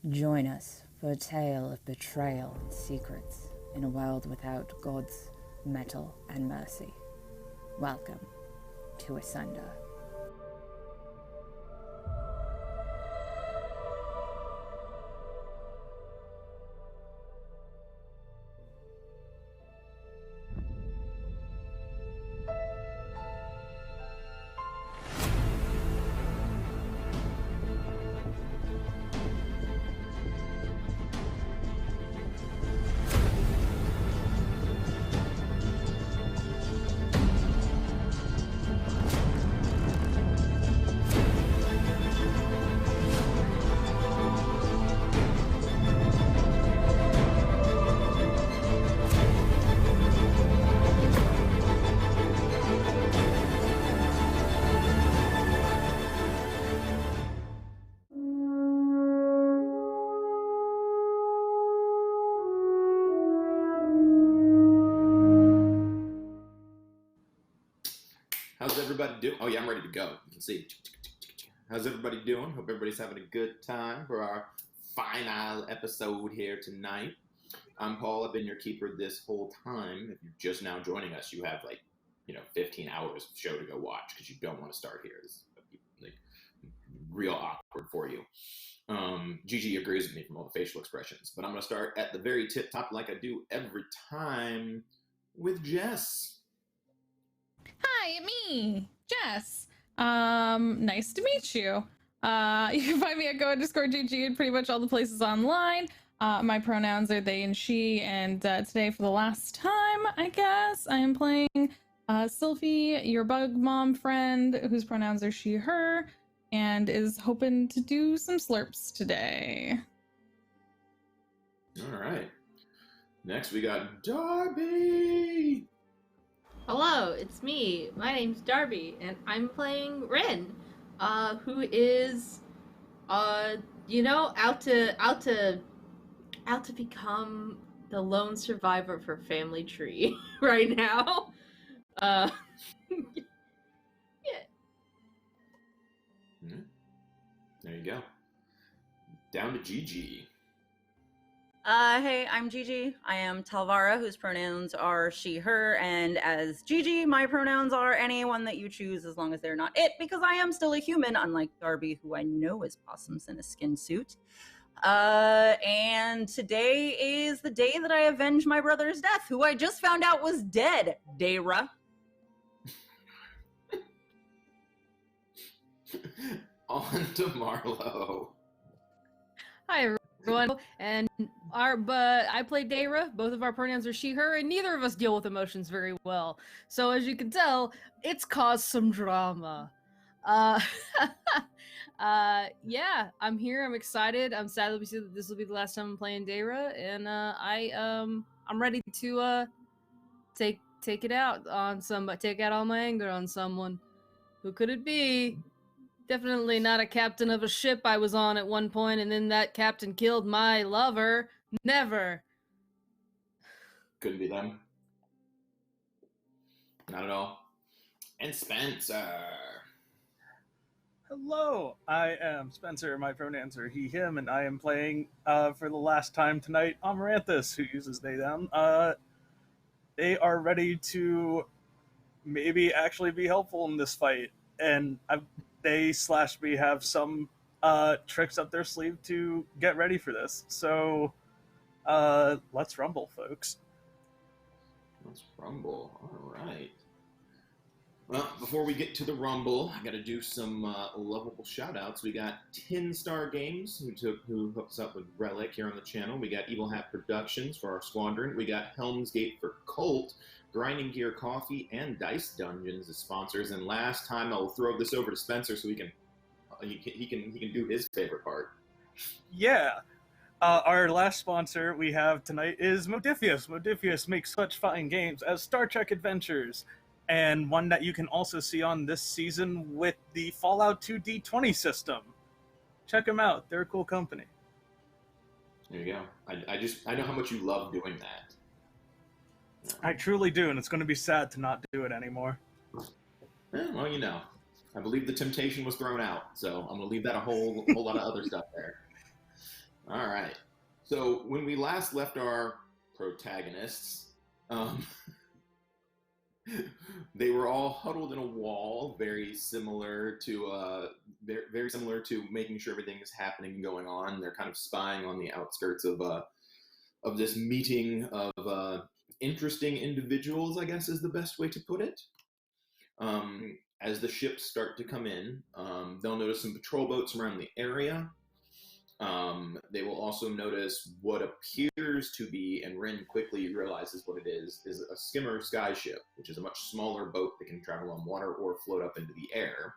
Join us for a tale of betrayal and secrets in a world without gods, metal, and mercy. Welcome to Asunder. How's everybody doing? Oh yeah, I'm ready to go. You can see. How's everybody doing? Hope everybody's having a good time for our final episode here tonight. I'm Paul. I've been your keeper this whole time. If you're just now joining us, you have 15 hours of show to go watch because you don't want to start here. It's real awkward for you. Gigi agrees with me from all the facial expressions, but I'm going to start at the very tip top like I do every time with Jess. Hi, me, Jess. Nice to meet you. You can find me at go_GG in pretty much all the places online. My pronouns are they and she, and today for the last time, I guess, I am playing Silphi, your bug mom friend, whose pronouns are she, her, and is hoping to do some slurps today. All right. Next, we got Darby. Hello, it's me. My name's Darby, and I'm playing Rin, who is, out to become the lone survivor of her family tree right now. Yeah. There you go. Down to Gigi. Hey, I'm Gigi. I am Talvara, whose pronouns are she, her, and as Gigi, my pronouns are anyone that you choose as long as they're not it, because I am still a human, unlike Darby, who I know is possums in a skin suit. And today is the day that I avenge my brother's death, who I just found out was dead, Dayra. On to Marlo. Hi everyone, and I play Dayra. Both of our pronouns are she, her, and neither of us deal with emotions very well. So as you can tell, it's caused some drama. Yeah, I'm here. I'm excited. I'm sad that this will be the last time I'm playing Dayra, and I'm ready to take it out on take out all my anger on someone. Who could it be? Definitely not a captain of a ship I was on at one point, and then that captain killed my lover. Never. Couldn't be them. Not at all. And Spencer. Hello, I am Spencer. My pronouns are he, him, and I am playing, for the last time tonight, Amaranthus, who uses they, them. They are ready to maybe actually be helpful in this fight, and they/me have some tricks up their sleeve to get ready for this. So let's rumble, folks. Let's rumble. All right. Well, before we get to the rumble, I got to do some lovable shout-outs. We got Tin Star Games, who hooked us up with Relic here on the channel. We got Evil Hat Productions for our Squadron. We got Helm's Gate for Colt, Grinding Gear Coffee, and Dice Dungeons as sponsors. And last time, I'll throw this over to Spencer so he can do his favorite part. Yeah. Our last sponsor we have tonight is Modifius. Modifius makes such fine games as Star Trek Adventures, and one that you can also see on this season with the Fallout 2 D20 system. Check them out. They're a cool company. There you go. I know how much you love doing that. I truly do, and it's going to be sad to not do it anymore. Well, I believe the temptation was thrown out, so I'm going to leave that a whole lot of other stuff there. All right. So when we last left our protagonists, they were all huddled in a wall, very similar to making sure everything is happening and going on. They're kind of spying on the outskirts of this meeting of interesting individuals, I guess is the best way to put it. As the ships start to come in, they'll notice some patrol boats around the area. They will also notice what appears to be, and Rin quickly realizes what it is a skimmer sky ship, which is a much smaller boat that can travel on water or float up into the air.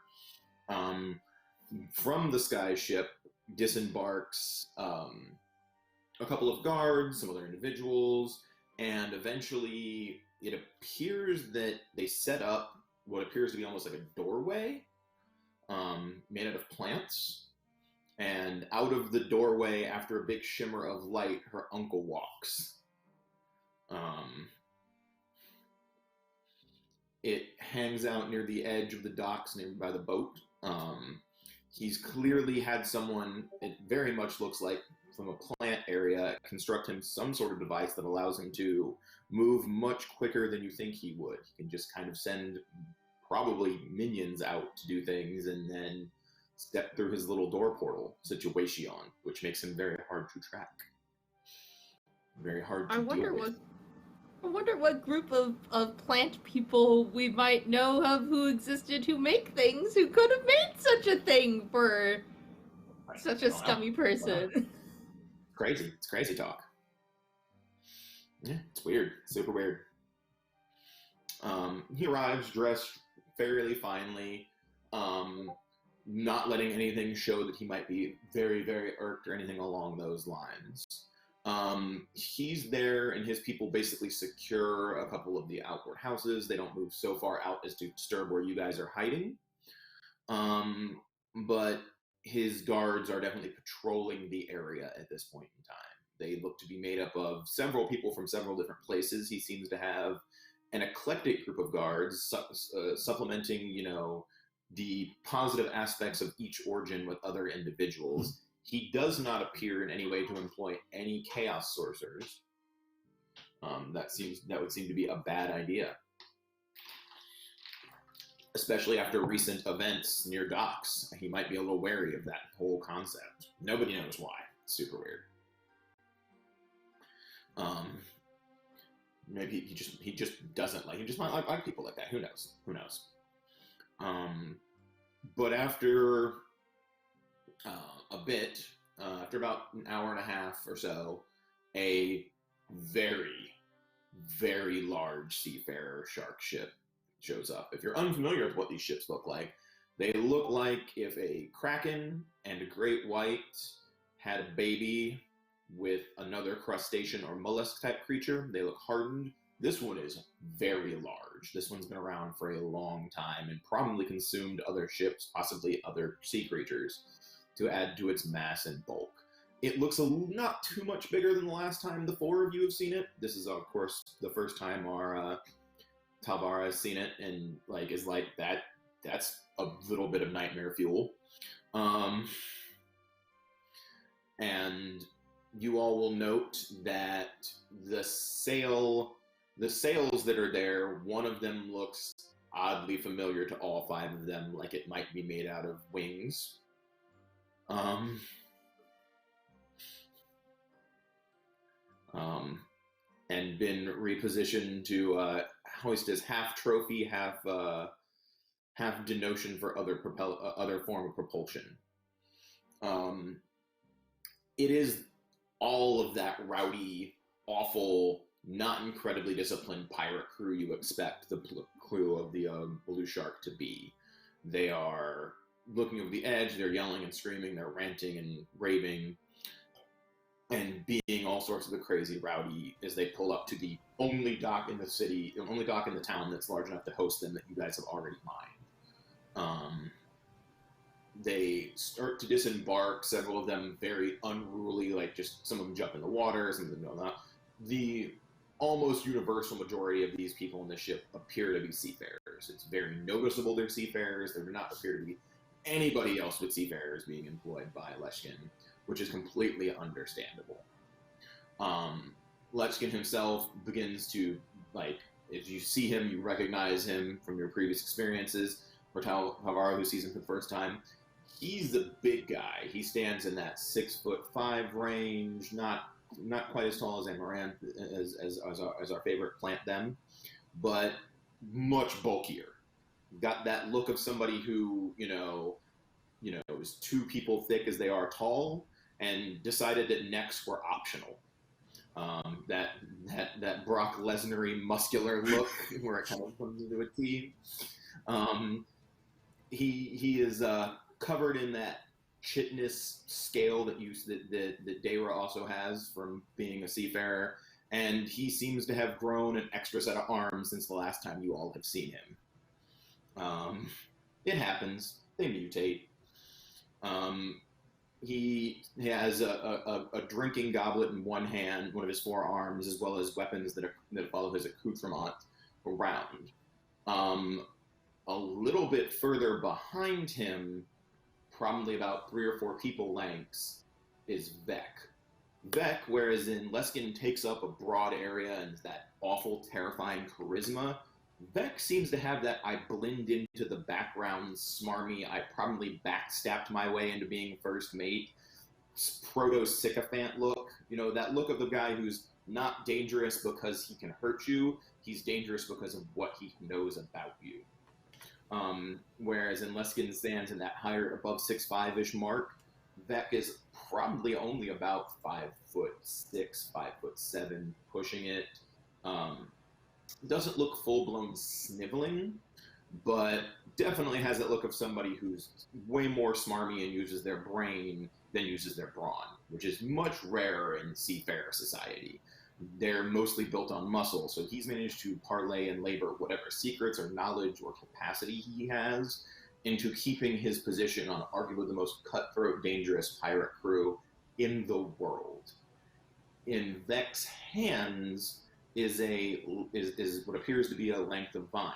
From the sky ship disembarks a couple of guards, some other individuals, and eventually it appears that they set up what appears to be almost like a doorway made out of plants. And out of the doorway, after a big shimmer of light, her uncle walks. It hangs out near the edge of the docks nearby the boat. He's clearly had someone, it very much looks like, from a plant area, construct him some sort of device that allows him to move much quicker than you think he would. He can just kind of send probably minions out to do things and then step through his little door portal situation, which makes him very hard to track. Very hard to deal with. I wonder what group of plant people we might know of who existed who make things who could have made such a thing for such a scummy person. Crazy. It's crazy talk. Yeah, it's weird. Super weird. He arrives dressed fairly finely, not letting anything show that he might be very, very irked or anything along those lines. He's there, and his people basically secure a couple of the outward houses. They don't move so far out as to disturb where you guys are hiding. But his guards are definitely patrolling the area at this point in time. They look to be made up of several people from several different places. He seems to have an eclectic group of guards, supplementing, the positive aspects of each origin with other individuals. He does not appear in any way to employ any chaos sorcerers. That would seem to be a bad idea, especially after recent events near docks. He might be a little wary of that whole concept. Nobody knows why. It's super weird. Maybe he just doesn't like. He just might like people like that. Who knows? But after a bit, after about an hour and a half or so, a very, very large seafarer shark ship shows up. If you're unfamiliar with what these ships look like, they look like if a kraken and a great white had a baby with another crustacean or mollusk type creature. They look hardened. This one is very large. This one's been around for a long time and probably consumed other ships, possibly other sea creatures, to add to its mass and bulk. It looks not too much bigger than the last time the four of you have seen it. This is, of course, the first time our Talvara has seen it, and is like that. That's a little bit of nightmare fuel. And you all will note that the sails that are there, one of them looks oddly familiar to all five of them, like it might be made out of wings. And been repositioned to hoist as half trophy, half denotion for other form of propulsion. It is all of that rowdy, awful, not incredibly disciplined pirate crew you expect the crew of the Blue Shark to be. They are looking over the edge, they're yelling and screaming, they're ranting and raving, and being all sorts of the crazy rowdy as they pull up to the only dock in the city, the only dock in the town that's large enough to host them that you guys have already mined. They start to disembark, several of them very unruly, just some of them jump in the water, some of them don't. The almost universal majority of these people in the ship appear to be seafarers. It's very noticeable they're seafarers. There do not appear to be anybody else with seafarers being employed by Leshkin. which is completely understandable. Lechkin himself begins to, like, if you see him, you recognize him from your previous experiences. For Talvara, who sees him for the first time, he's the big guy. He stands in that 6'5" range, not quite as tall as Amaranth, as our favorite plant them, but much bulkier. Got that look of somebody who, is 2 people thick as they are tall, and decided that necks were optional. That Brock Lesnar-y muscular look where it kind of comes into a T. He is covered in that chitness scale that Dayra also has from being a seafarer, and he seems to have grown an extra set of arms since the last time you all have seen him. It happens. They mutate. He has a drinking goblet in one hand, one of his 4 arms, as well as weapons that follow his accoutrement around. A little bit further behind him, probably about 3 or 4 people lengths, is Vek. Vek, whereas in Lechkin takes up a broad area and that awful, terrifying charisma, Vek seems to have that I blend into the background, smarmy, I probably backstabbed my way into being first mate, proto-sycophant look. That look of the guy who's not dangerous because he can hurt you, he's dangerous because of what he knows about you. Whereas in Lechkin stands in that higher, above 6'5" mark, Vek is probably only about 5'6", 5'7", pushing it. Doesn't look full-blown sniveling, but definitely has that look of somebody who's way more smarmy and uses their brain than uses their brawn, which is much rarer in seafarer society. They're mostly built on muscle, so he's managed to parlay and labor whatever secrets or knowledge or capacity he has into keeping his position on arguably the most cutthroat, dangerous pirate crew in the world. In Vek's hands is what appears to be a length of vine.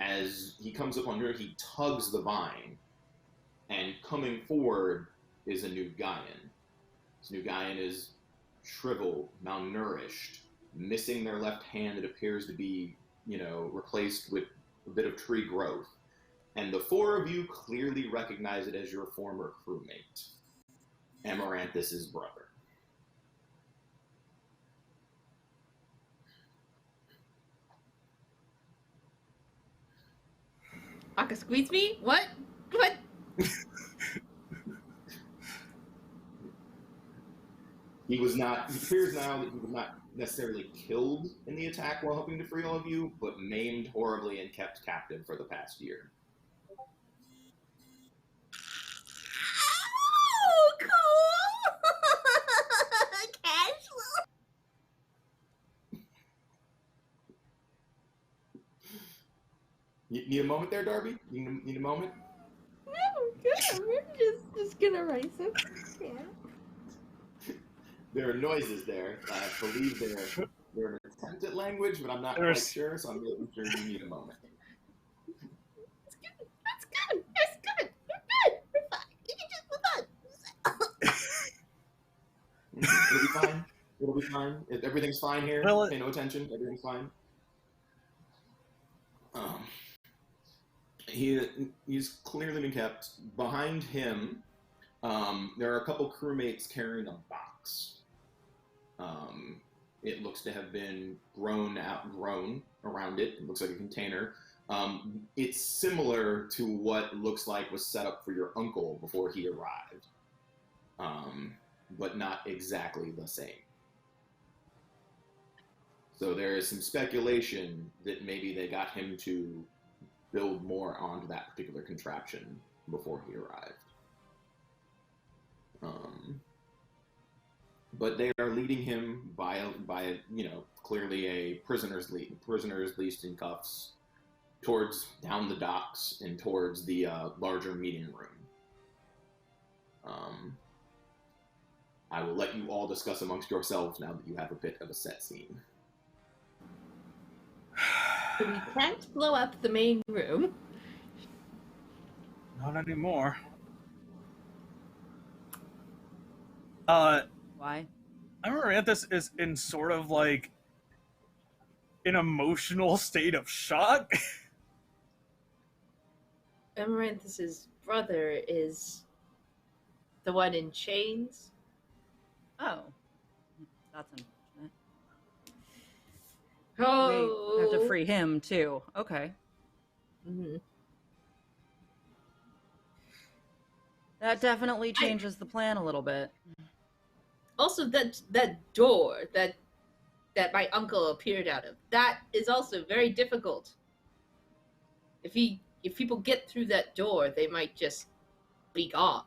As he comes up on her, he tugs the vine, and coming forward is a new Gaian. This new Gaian is shriveled, malnourished, missing their left hand that appears to be, replaced with a bit of tree growth. And the 4 of you clearly recognize it as your former crewmate, Amaranthus' brother. Aka squeeze me? What? It appears now that he was not necessarily killed in the attack while helping to free all of you, but maimed horribly and kept captive for the past year. Oh, cool! Casual. You need a moment there, Darby? You need a moment? No, good. We're just gonna write some. Yeah. There are noises there. I believe they're an attempt at language, but I'm not quite sure, so I'm making sure you need a moment. That's good. We're fine. You can just move on. It'll be fine. Everything's fine here. Well, pay no attention. Everything's fine. He's clearly been kept. Behind him, there are a couple crewmates carrying a box. It looks to have been grown around it. It looks like a container. It's similar to what looks like was set up for your uncle before he arrived, but not exactly the same. So there is some speculation that maybe they got him to build more onto that particular contraption before he arrived. But they are leading him by clearly a prisoners leased in cuffs towards down the docks and towards the larger meeting room. I will let you all discuss amongst yourselves now that you have a bit of a set scene. We can't blow up the main room. Not anymore. Why? Amaranthus is in sort of like an emotional state of shock. Amaranthus's brother is the one in chains. Oh, that's unfortunate. Oh, We have to free him too. Okay. Mhm. That definitely changes the plan a little bit. Also, that door that my uncle appeared out of, that is also very difficult. If people get through that door, they might just be gone.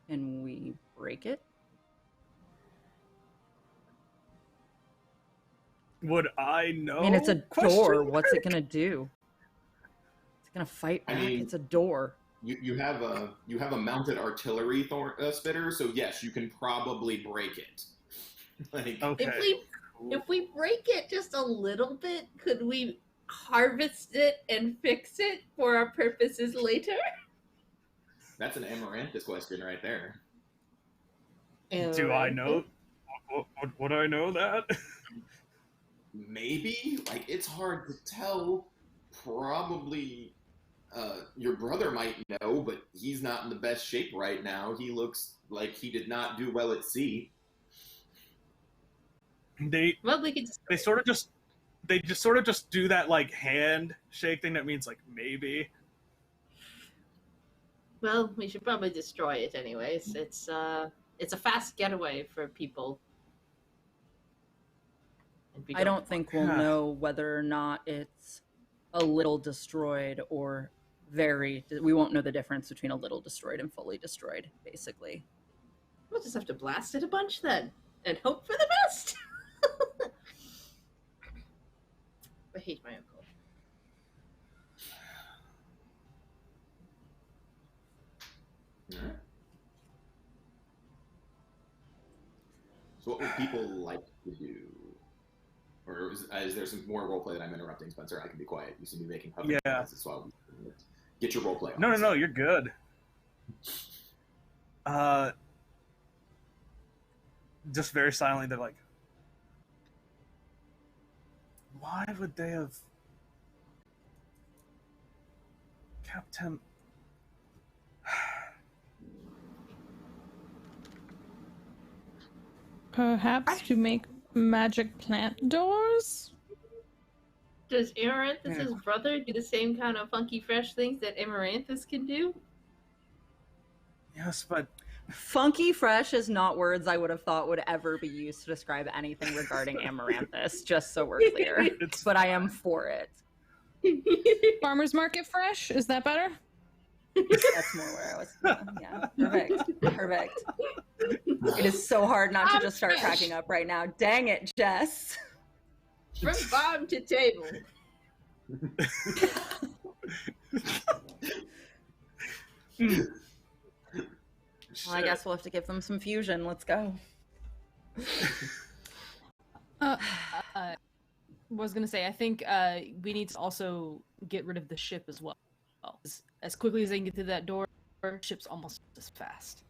Can we break it? Would I know? I mean, it's a Question door. mark? What's it gonna do? It's gonna fight I back. mean- It's a door. You have a mounted artillery spitter, so yes, you can probably break it. Like, Okay. If we break it just a little bit, could we harvest it and fix it for our purposes later? that's an Amaranthus question right there. Do I know? Would I know that? Maybe, like, it's hard to tell. Probably your brother might know, but he's not in the best shape right now. He looks like he did not do well at sea. Well, we could just They sort of just do that like hand shake thing that means like maybe. Well, we should probably destroy it anyways. It's a fast getaway for people. And we I don't think we'll Yeah. know whether or not it's a little destroyed or very. We won't know the difference between a little destroyed and fully destroyed, basically. We'll just have to blast it a bunch then, and hope for the best. I hate my uncle. Alright. So what would people like to do? Or is there some more roleplay that I'm interrupting, Spencer? I can be quiet. You seem to be making puppet Yeah. noises, so I'll get your roleplay on. No, you're good. Just very silently, they're like, why would they have kept him? Perhaps to make magic plant doors? Does Amaranthus's brother do the same kind of funky fresh things that Amaranthus can do? Yes, but Funky fresh is not words I would have thought would ever be used to describe anything regarding Amaranthus, just so we're clear. it's But I am for it. Farmer's market fresh? Is that better? That's more where I was. Yeah, perfect. It is so hard not to just start cracking up right now. Dang it, Jess. From farm to table. Well, I guess we'll have to give them some fusion. Let's go. Was gonna say, I think we need to also get rid of the ship as well. As quickly as they can get through that door, ship's almost as fast.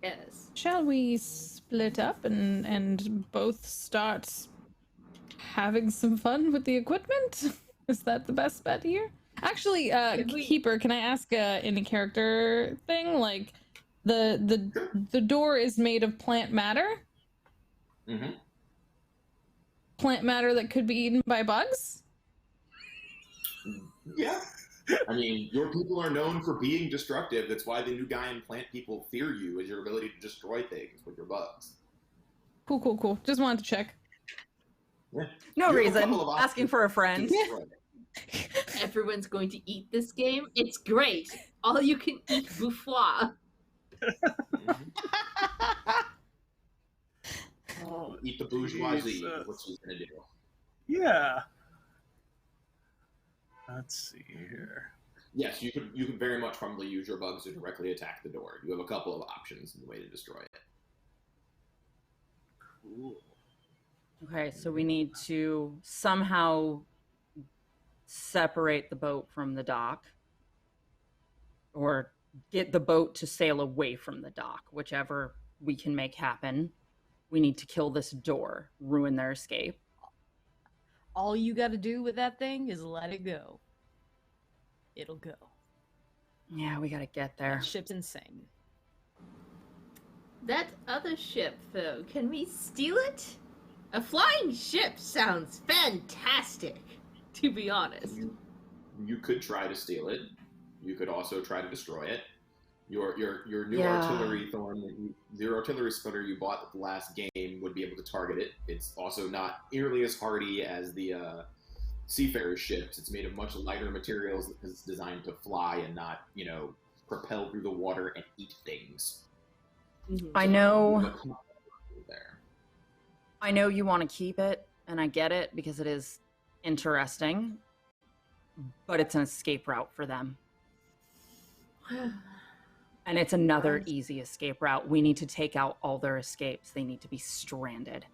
Yes. Shall we split up and both start having some fun with the equipment? Is that the best bet here? Actually, Keeper, can I ask any character thing? Like, the door is made of plant matter? Mm-hmm. Plant matter that could be eaten by bugs? Yeah. I mean, your people are known for being destructive. That's why the new guy and plant people fear you, is your ability to destroy things with your bugs. Cool. Just wanted to check. Yeah. No You have a reason. couple of Asking options for a to friend. destroy it. Everyone's going to eat this game. It's great. All you can eat bouffoir. oh, Eat the bourgeoisie. Jesus. What she's gonna do. Yeah. Let's see here. Yes, you could very much probably use your bugs to directly attack the door. You have a couple of options in the way to destroy it. Cool. Okay, so we need to somehow separate the boat from the dock. Or get the boat to sail away from the dock, whichever we can make happen. We need to kill this door, ruin their escape. All you got to do with that thing is let it go. It'll go. Yeah, we gotta get there. That ship's insane. That other ship, though, can we steal it? A flying ship sounds fantastic, to be honest. You could try to steal it. You could also try to destroy it. Your new Yeah. artillery thorn, your artillery splitter you bought at the last game would be able to target it. It's also not nearly as hardy as the seafarer ships. It's made of much lighter materials. It's designed to fly and not, propel through the water and eat things. Mhm. I know. There. I know you want to keep it, and I get it because it is interesting, but it's an escape route for them. And it's another easy escape route. We need to take out all their escapes. They need to be stranded.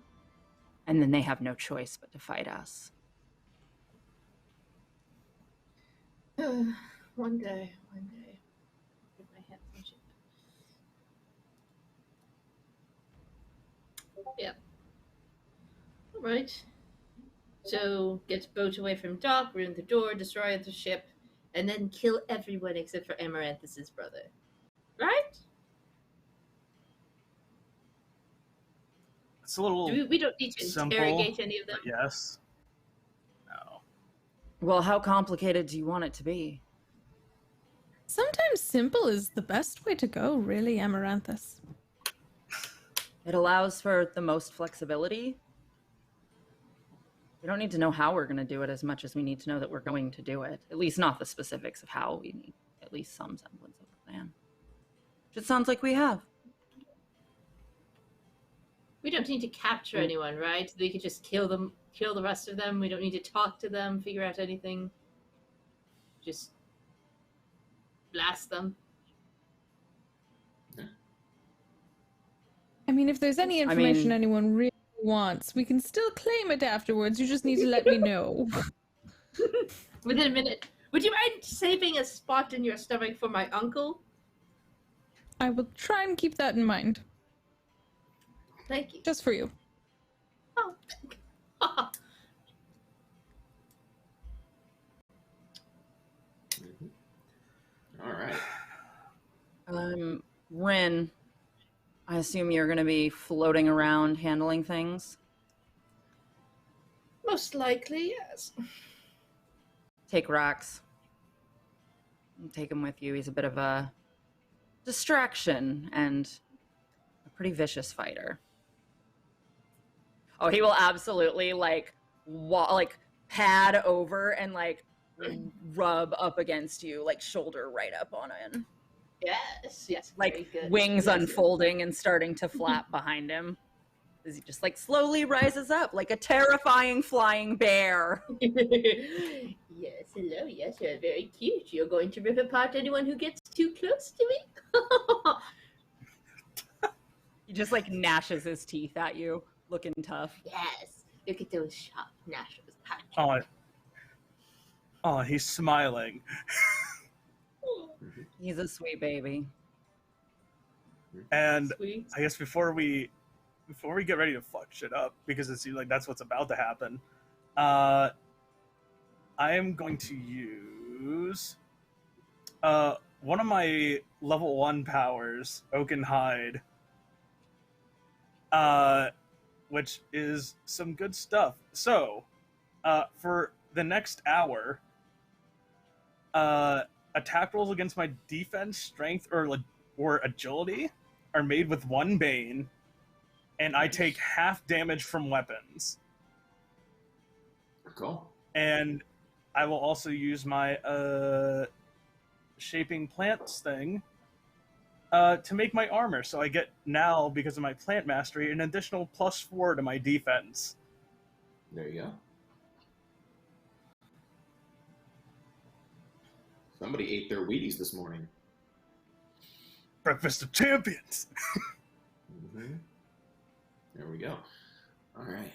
And then they have no choice but to fight us. One day. Get my hands on ship. Yep. Alright. So, get the boat away from dock, ruin the door, destroy the ship, and then kill everyone except for Amaranthus' brother. Right? It's a little We don't need to simple, interrogate any of them. but yes. No. Well, how complicated do you want it to be? Sometimes simple is the best way to go, really, Amaranthus. It allows for the most flexibility. We don't need to know how we're going to do it as much as we need to know that we're going to do it. At least not the specifics of how. We need at least some semblance of a plan. Which it sounds like we have. We don't need to capture anyone, right? We could just kill them, kill the rest of them. We don't need to talk to them, figure out anything. Just blast them. I mean, if there's any information anyone really wants, we can still claim it afterwards. You just need to let me know. Within a minute. Would you mind saving a spot in your stomach for my uncle? I will try and keep that in mind. Thank you. Just for you. Oh. All right. Rin, I assume you're going to be floating around handling things. Most likely, yes. Take Rax. Take him with you. He's a bit of a distraction and a pretty vicious fighter. Oh, he will absolutely pad over and rub up up you, shoulder right up on it. Yes, Like very good. wings Yes. unfolding and starting to flap behind him. As he just slowly rises up like a terrifying flying bear. Yes, hello, yes, you're very cute. You're going to rip apart anyone who gets too close to me? He just gnashes his teeth at you, looking tough. Yes, look at those sharp gnashes. Oh, he's smiling. He's a sweet baby. And Sweet. I guess before we get ready to fuck shit up, because it seems like that's what's about to happen, I am going to use one of my level 1 powers, Oaken Hide, which is some good stuff. So, for the next hour, attack rolls against my defense, strength, or agility are made with 1 bane, and I take half damage from weapons. Cool. And I will also use my shaping plants thing to make my armor. So I get now, because of my plant mastery, an additional +4 to my defense. There you go. Somebody ate their Wheaties this morning. Breakfast of Champions! There we go. All right.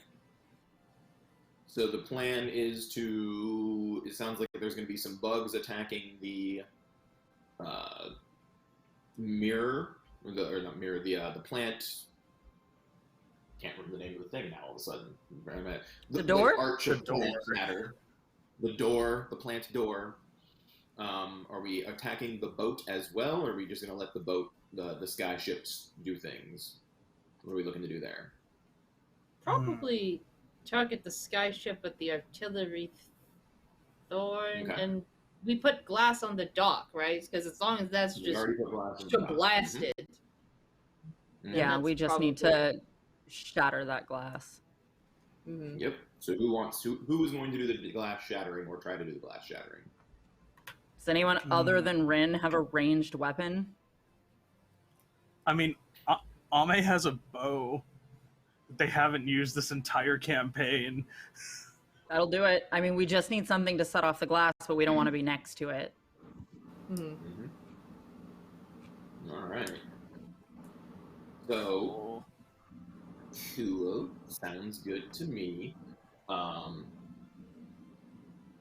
So the plan is to. It sounds like there's going to be some bugs attacking the mirror, or not mirror, the plant. Can't remember the name of the thing now. All of a sudden, The door? The arch of plant matter. The door, the plant door. Are we attacking the boat as well, or are we just going to let the boat, the sky ships, do things? What are we looking to do there? Probably target the sky ship with the artillery thorn, Okay. and we put glass on the dock, right? Because as long as that's We just already put glass in the dock. blasted. Mhm. Yeah, that's we just need probably- to shatter that glass. Mhm. Yep. So who is going to do the glass shattering or try to do the glass shattering? Does anyone other than Rin have a ranged weapon? I mean, Ame has a bow that they haven't used this entire campaign. That'll do it. I mean, we just need something to set off the glass, but we don't want to be next to it. Mhm. All right. So, cool. Sounds good to me. I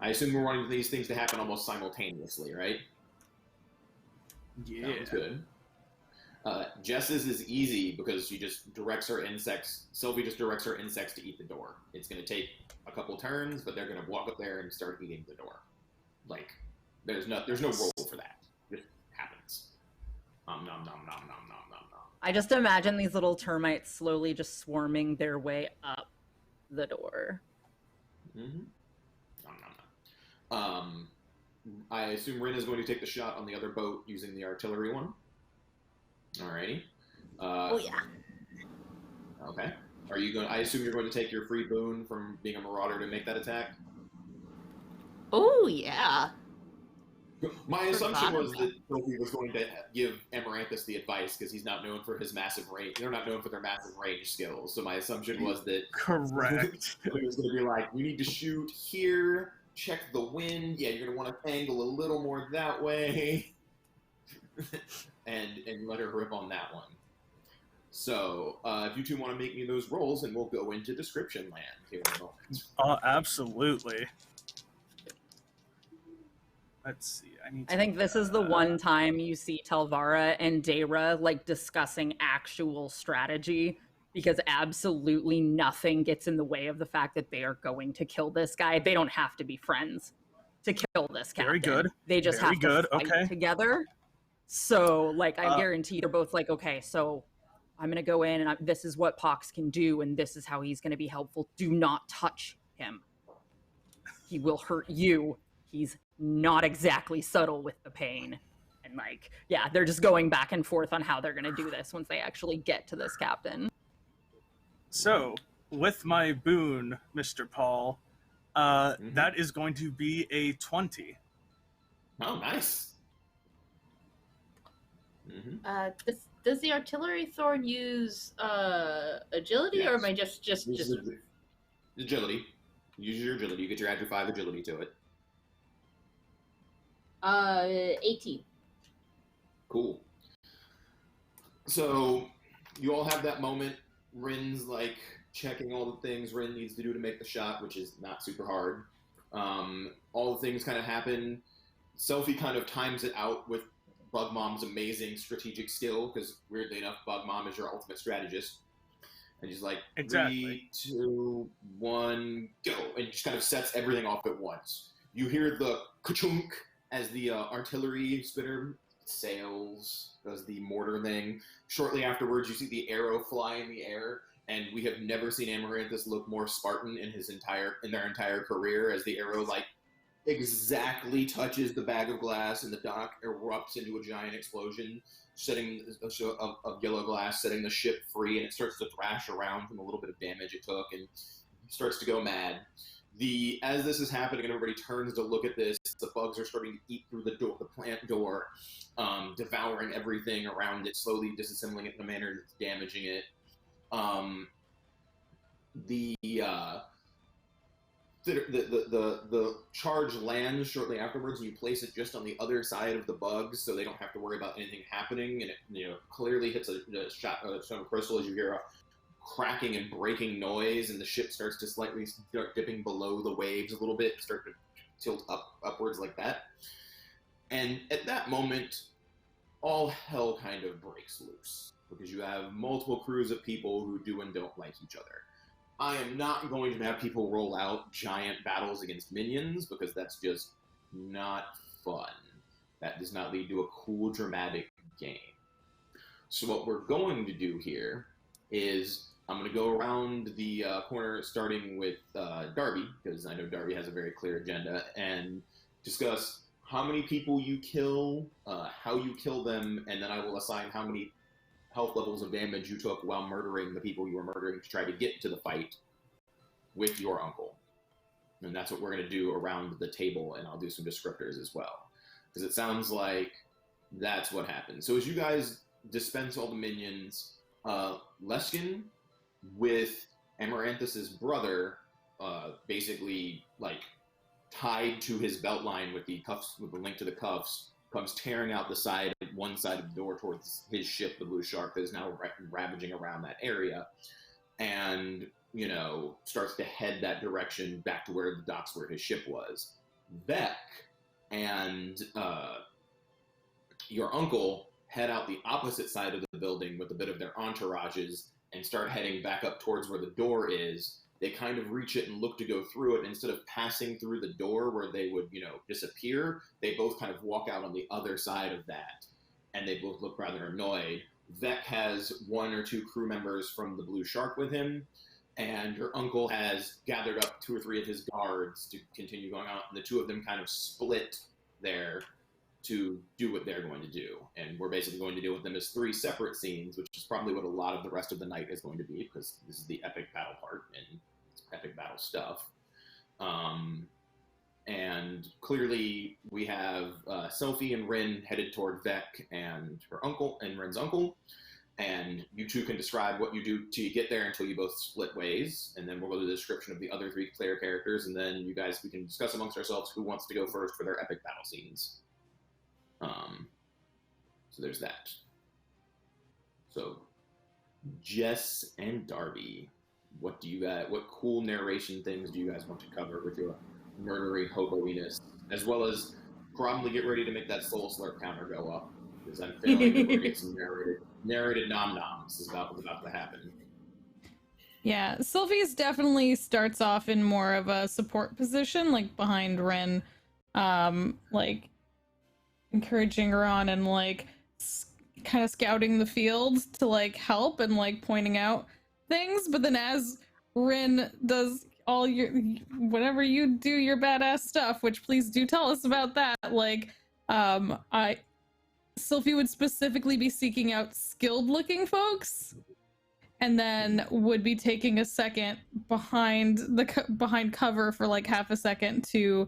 assume we're wanting these things to happen almost simultaneously, right? Yeah. Sounds good. Jess's is easy because she just directs her insects. Silphi just directs her insects to eat the door. It's going to take a couple turns, but they're going to walk up there and start eating the door. Like, there's no roll for that. It just happens. Nom nom nom nom nom nom nom nom. I just imagine these little termites slowly just swarming their way up the door. Mm-hmm. Nom nom nom. I assume Rin is going to take the shot on the other boat using the artillery one. Alrighty. Oh yeah. Okay. Are you going? I assume you're going to take your free boon from being a marauder to make that attack. Oh yeah. My assumption Forgot was that Silphi was going to give Amaranthus the advice because he's not known for his massive range. They're not known for their massive range skills. So my assumption was that Correct. it was going to be like, you need to shoot here, check the wind. Yeah, you're going to want to angle a little more that way, and let her rip on that one. So if you two want to make me those rolls, and we'll go into description land here in a moment. Oh, absolutely. Let's see. I think this is the one time you see Talvara and Dayra like discussing actual strategy, because absolutely nothing gets in the way of the fact that they are going to kill this guy. They don't have to be friends to kill this captain. Very good. They just Very have good. to fight Okay. together. So, like, I guarantee they're both like, okay, so I'm going to go in and this is what Pox can do, and this is how he's going to be helpful. Do not touch him. He will hurt you. He's not exactly subtle with the pain. And, like, yeah, they're just going back and forth on how they're going to do this once they actually get to this captain. So, with my boon, Mr. Paul, that is going to be a 20. Oh, nice. Mm-hmm. Does the artillery thorn use agility, or am I just agility? Use your agility. You add your 5 agility to it. 18? Cool. So you all have that moment. Rin's like checking all the things Rin needs to do to make the shot, which is not super hard. All the things kind of happen. Silphi kind of times it out with Bug Mom's amazing strategic skill, because weirdly enough, Bug Mom is your ultimate strategist. And she's like, Exactly. 3, 2, 1, go. And just kind of sets everything off at once. You hear the ka-chunk as the artillery spinner sails, does the mortar thing. Shortly afterwards, you see the arrow fly in the air, and we have never seen Amaranthus look more Spartan in their entire career, as the arrow like exactly touches the bag of glass, and the dock erupts into a giant explosion, setting of yellow glass, setting the ship free, and it starts to thrash around from the little bit of damage it took, and starts to go mad. As this is happening and everybody turns to look at this, the bugs are starting to eat through the plant door, devouring everything around it, slowly disassembling it in a manner that's damaging it. The charge lands shortly afterwards, and you place it just on the other side of the bugs, so they don't have to worry about anything happening. And it, clearly hits a stone of crystal as you hear a cracking and breaking noise, and the ship starts to slightly start dipping below the waves a little bit, start to tilt upwards like that. And at that moment, all hell kind of breaks loose because you have multiple crews of people who do and don't like each other. I am not going to have people roll out giant battles against minions because that's just not fun. That does not lead to a cool, dramatic game. So what we're going to do here is I'm going to go around the corner starting with Darby, because I know Darby has a very clear agenda, and discuss how many people you kill, how you kill them, and then I will assign how many health levels of damage you took while murdering the people you were murdering to try to get to the fight with your uncle. And that's what we're going to do around the table, and I'll do some descriptors as well. Because it sounds like that's what happened. So as you guys dispense all the minions, Leskin with Amaranthus's brother, basically like tied to his belt line with the cuffs, with the link to the cuffs, comes tearing out the side, one side of the door towards his ship, the Blue Shark, that is now ravaging around that area, and starts to head that direction back to where the docks where his ship was. Vivek and your uncle head out the opposite side of the building with a bit of their entourages and start heading back up towards where the door is. They kind of reach it and look to go through it. Instead of passing through the door where they would, disappear, they both kind of walk out on the other side of that, and they both look rather annoyed. Vivek has one or two crew members from the Blue Shark with him, and your uncle has gathered up 2 or 3 of his guards to continue going out, and the two of them kind of split there to do what they're going to do. And we're basically going to deal with them as 3 separate scenes, which is probably what a lot of the rest of the night is going to be, because this is the epic battle part, and it's epic battle stuff. And clearly we have Silphi and Rin headed toward Vivek and her uncle, and Rin's uncle, and you two can describe what you do till you get there until you both split ways, and then we'll go to the description of the other 3 player characters, and then we can discuss amongst ourselves who wants to go first for their epic battle scenes. So there's that. So Jess and Darby, what cool narration things do you guys want to cover with your murdering hoboiness, as well as probably get ready to make that soul slurp counter go up, because I'm feeling that we're getting some narrated nom-noms is about what's about to happen. Yeah, Sylvie's definitely starts off in more of a support position, like behind Ren, like encouraging her on and like kind of scouting the field to like help and like pointing out things. But then as Rin does all whenever you do your badass stuff, which please do tell us about that, like Silphi would specifically be seeking out skilled looking folks, and then would be taking a second behind cover for like half a second to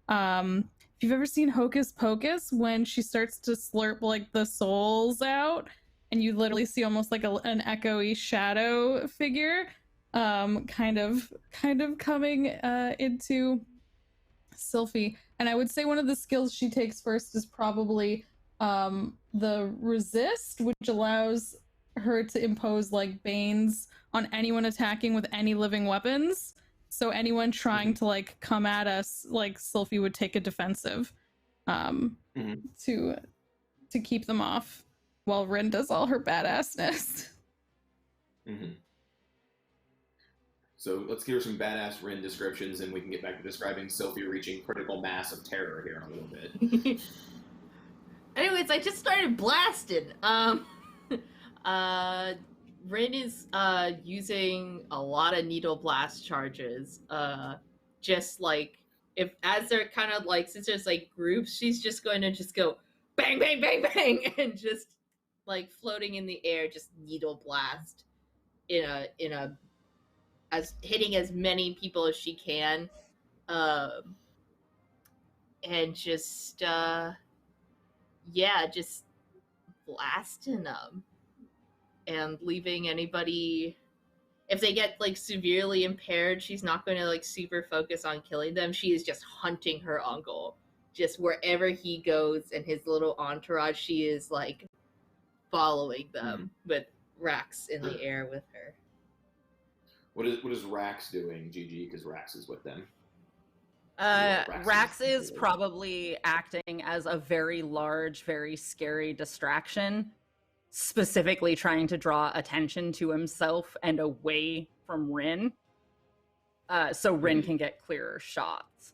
if you've ever seen Hocus Pocus, when she starts to slurp like the souls out and you literally see almost like an echoey shadow figure kind of coming into Silphi. And I would say one of the skills she takes first is probably the resist, which allows her to impose like banes on anyone attacking with any living weapons. So anyone trying to like come at us, like Silphi would take a defensive to keep them off while Rin does all her badassness. So let's hear some badass Rin descriptions, and we can get back to describing Silphi reaching critical mass of terror here in a little bit. Anyways, I just started blasting. Rin is using a lot of needle blast charges. Just like as they're kind of like, since there's like groups, she's just going to just go bang, bang, bang, bang, and just like floating in the air, just needle blast as hitting as many people as she can, and just just blasting them. And leaving anybody, if they get like severely impaired, she's not going to like super focus on killing them. She is just hunting her uncle, just wherever he goes and his little entourage. She is like following them with Rax in the air with her. What is Rax doing, Gigi? Because Rax is with them. Rax is probably acting as a very large, very scary distraction, specifically trying to draw attention to himself and away from Rin, so Rin can get clearer shots.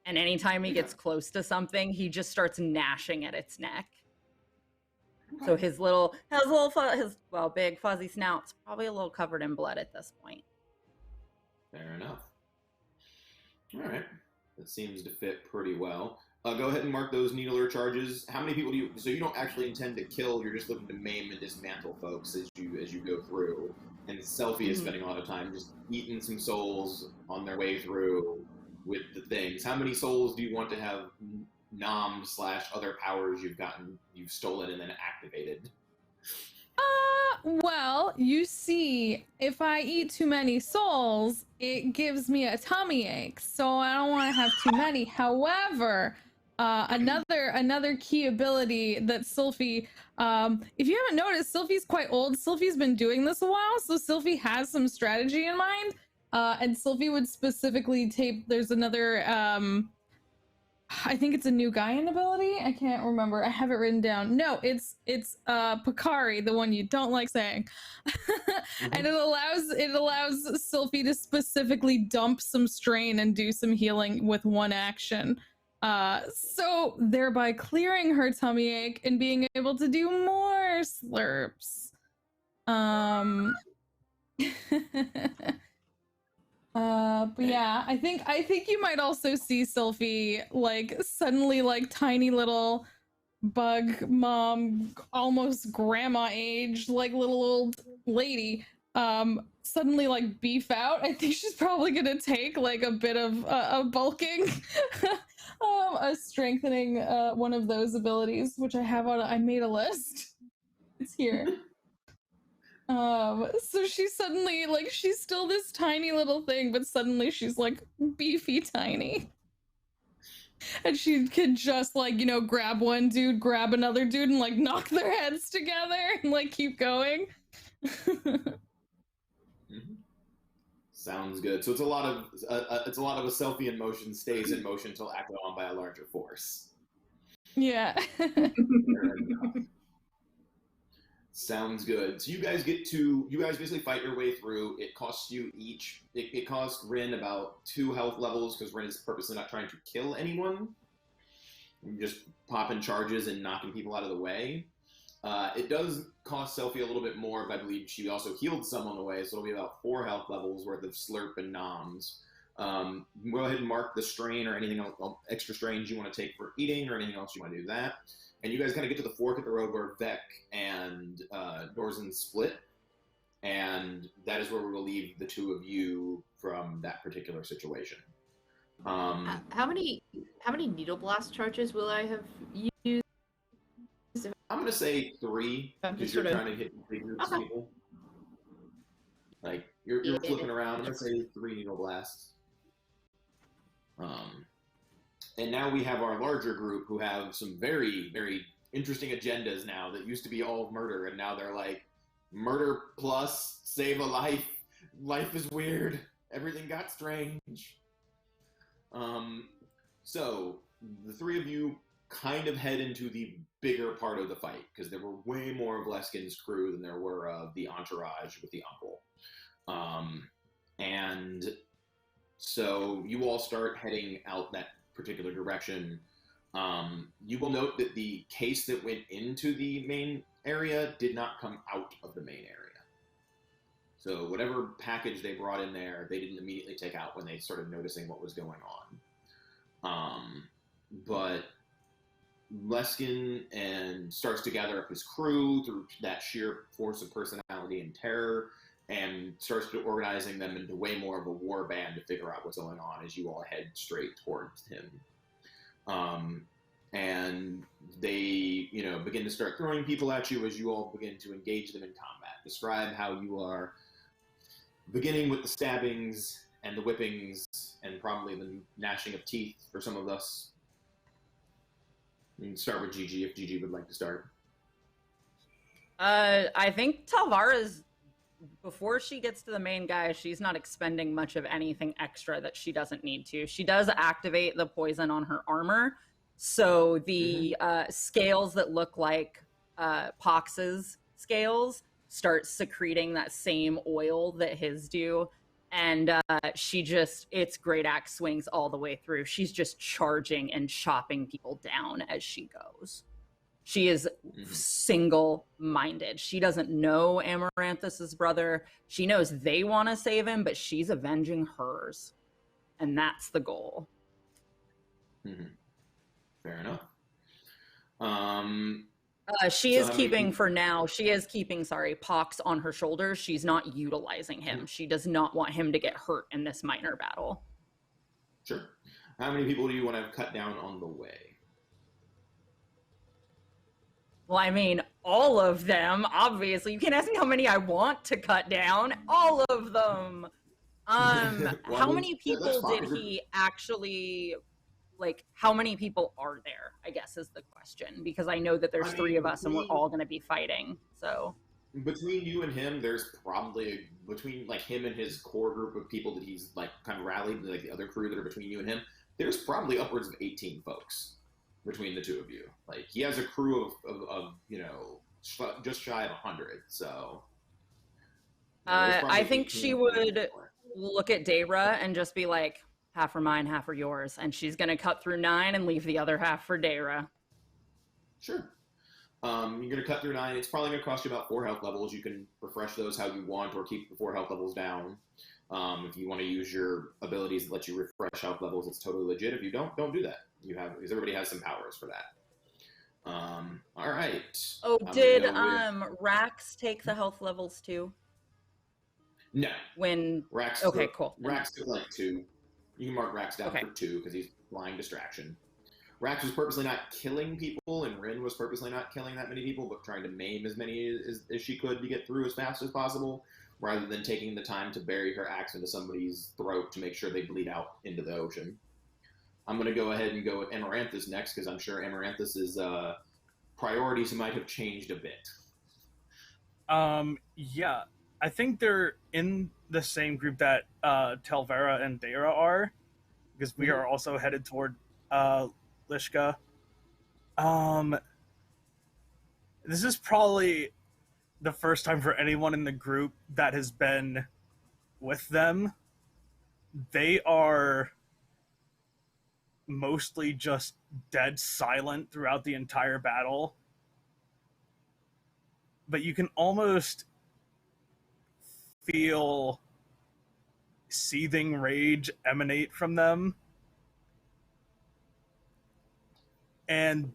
And anytime he gets close to something, he just starts gnashing at its neck. So his big fuzzy snout's probably a little covered in blood at this point. Fair enough. All right. That seems to fit pretty well. Go ahead and mark those needler charges. How many people do you? So you don't actually intend to kill. You're just looking to maim and dismantle folks as you go through. And Silphi is spending a lot of time just eating some souls on their way through with the things. How many souls do you want to have nom/other powers you've stolen and then activated? Well, you see, if I eat too many souls, it gives me a tummy ache, so I don't want to have too many. However, another key ability that Silphi, if you haven't noticed, Silphi's quite old. Silphi's been doing this a while, so Silphi has some strategy in mind, and Silphi would specifically there's another, I think it's a new Gaian ability. I can't remember. I have it written down. No, it's Picari, the one you don't like saying. And it allows Silphi to specifically dump some strain and do some healing with one action. So thereby clearing her tummy ache and being able to do more slurps. But yeah, I think you might also see Silphi like suddenly like tiny little bug mom, almost grandma age, like little old lady, suddenly like beef out. I think she's probably gonna take like a bit of a bulking, a strengthening, one of those abilities, which I have I made a list. It's here. So she's suddenly like, she's still this tiny little thing, but suddenly she's like beefy tiny. And she could just like, grab one dude, grab another dude, and like knock their heads together and like keep going. Sounds good. So it's a lot of a Silphi in motion stays in motion until acted on by a larger force. Yeah. Sounds good. So you guys basically fight your way through. It costs you each. It costs Rin about 2 health levels because Rin is purposely not trying to kill anyone. You're just popping charges and knocking people out of the way. It does cost Silphi a little bit more, but I believe she also healed some on the way, so it'll be about 4 health levels worth of slurp and noms. Go ahead and mark the strain or anything else, extra strains you want to take for eating or anything else you want to do that. And you guys kind of get to the fork at the road where Vec and Dorzen split, and that is where we will leave the 2 of you from that particular situation. How many needle blast charges will I have used? I'm gonna say 3 because you're trying to hit 3 groups of people. Like you're flipping around. I'm gonna say 3 needle blasts. And now we have our larger group who have some very, very interesting agendas now that used to be all murder, and now they're like, murder plus save a life. Life is weird. Everything got strange. So the 3 of you kind of head into the bigger part of the fight because there were way more of Leskin's crew than there were of the entourage with the uncle. And so you all start heading out that particular direction. You will note that the case that went into the main area did not come out of the main area. So whatever package they brought in there, they didn't immediately take out when they started noticing what was going on. But Leskin starts to gather up his crew through that sheer force of personality and terror, and starts to organizing them into way more of a war band to figure out what's going on as you all head straight towards him. And they, begin to start throwing people at you as you all begin to engage them in combat. Describe how you are beginning with the stabbings and the whippings and probably the gnashing of teeth for some of us. You can start with Gigi if Gigi would like to start. I think Talvara's before she gets to the main guy, she's not expending much of anything extra that she doesn't need to. She does activate the poison on her armor. So the scales that look like Pox's scales start secreting that same oil that his do. And it's great axe swings all the way through. She's just charging and chopping people down as she goes. She is single-minded. She doesn't know Amaranthus's brother. She knows they want to save him, but she's avenging hers. And that's the goal. Fair enough. She is keeping Pox on her shoulders. She's not utilizing him. She does not want him to get hurt in this minor battle. Sure. How many people do you want to cut down on the way? Well, I mean, all of them, obviously. You can't ask me how many I want to cut down. All of them. How many people did he actually, how many people are there, I guess is the question. Because I know that there's three of us and we're all going to be fighting, so. Between you and him, there's probably, between him and his core group of people that he's kind of rallied, the other crew that are between you and him, there's probably upwards of 18 folks between the two of you. He has a crew of just shy of 100, so. I think she would look at Dayra and just be like, half are mine, half are yours. And she's going to cut through 9 and leave the other half for Dayra. Sure. You're going to cut through 9. It's probably going to cost you about 4 health levels. You can refresh those how you want or keep the 4 health levels down. If you want to use your abilities that let you refresh health levels, it's totally legit. If you don't do that. Because everybody has some powers for that. All right. Oh, did Rax take the health levels too? No. When Rax? Okay, cool. Rax took 2. You can mark Rax down for 2 because he's flying distraction. Rax was purposely not killing people, and Rin was purposely not killing that many people, but trying to maim as many as she could to get through as fast as possible, rather than taking the time to bury her axe into somebody's throat to make sure they bleed out into the ocean. I'm going to go ahead and go with Amaranthus next, because I'm sure Amaranthus's priorities might have changed a bit. Yeah. I think they're in the same group that Talvara and Dayra are, because we are also headed toward Lishka. This is probably the first time for anyone in the group that has been with them. They are mostly just dead silent throughout the entire battle. But you can almost feel seething rage emanate from them. And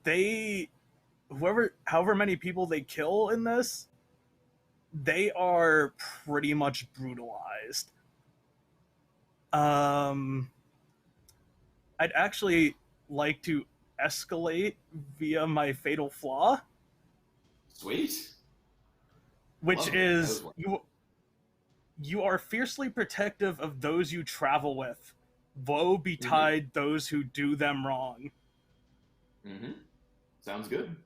however many people they kill in this, they are pretty much brutalized. I'd actually like to escalate via my fatal flaw. Sweet. Which is you are fiercely protective of those you travel with. Woe betide those who do them wrong. Sounds good.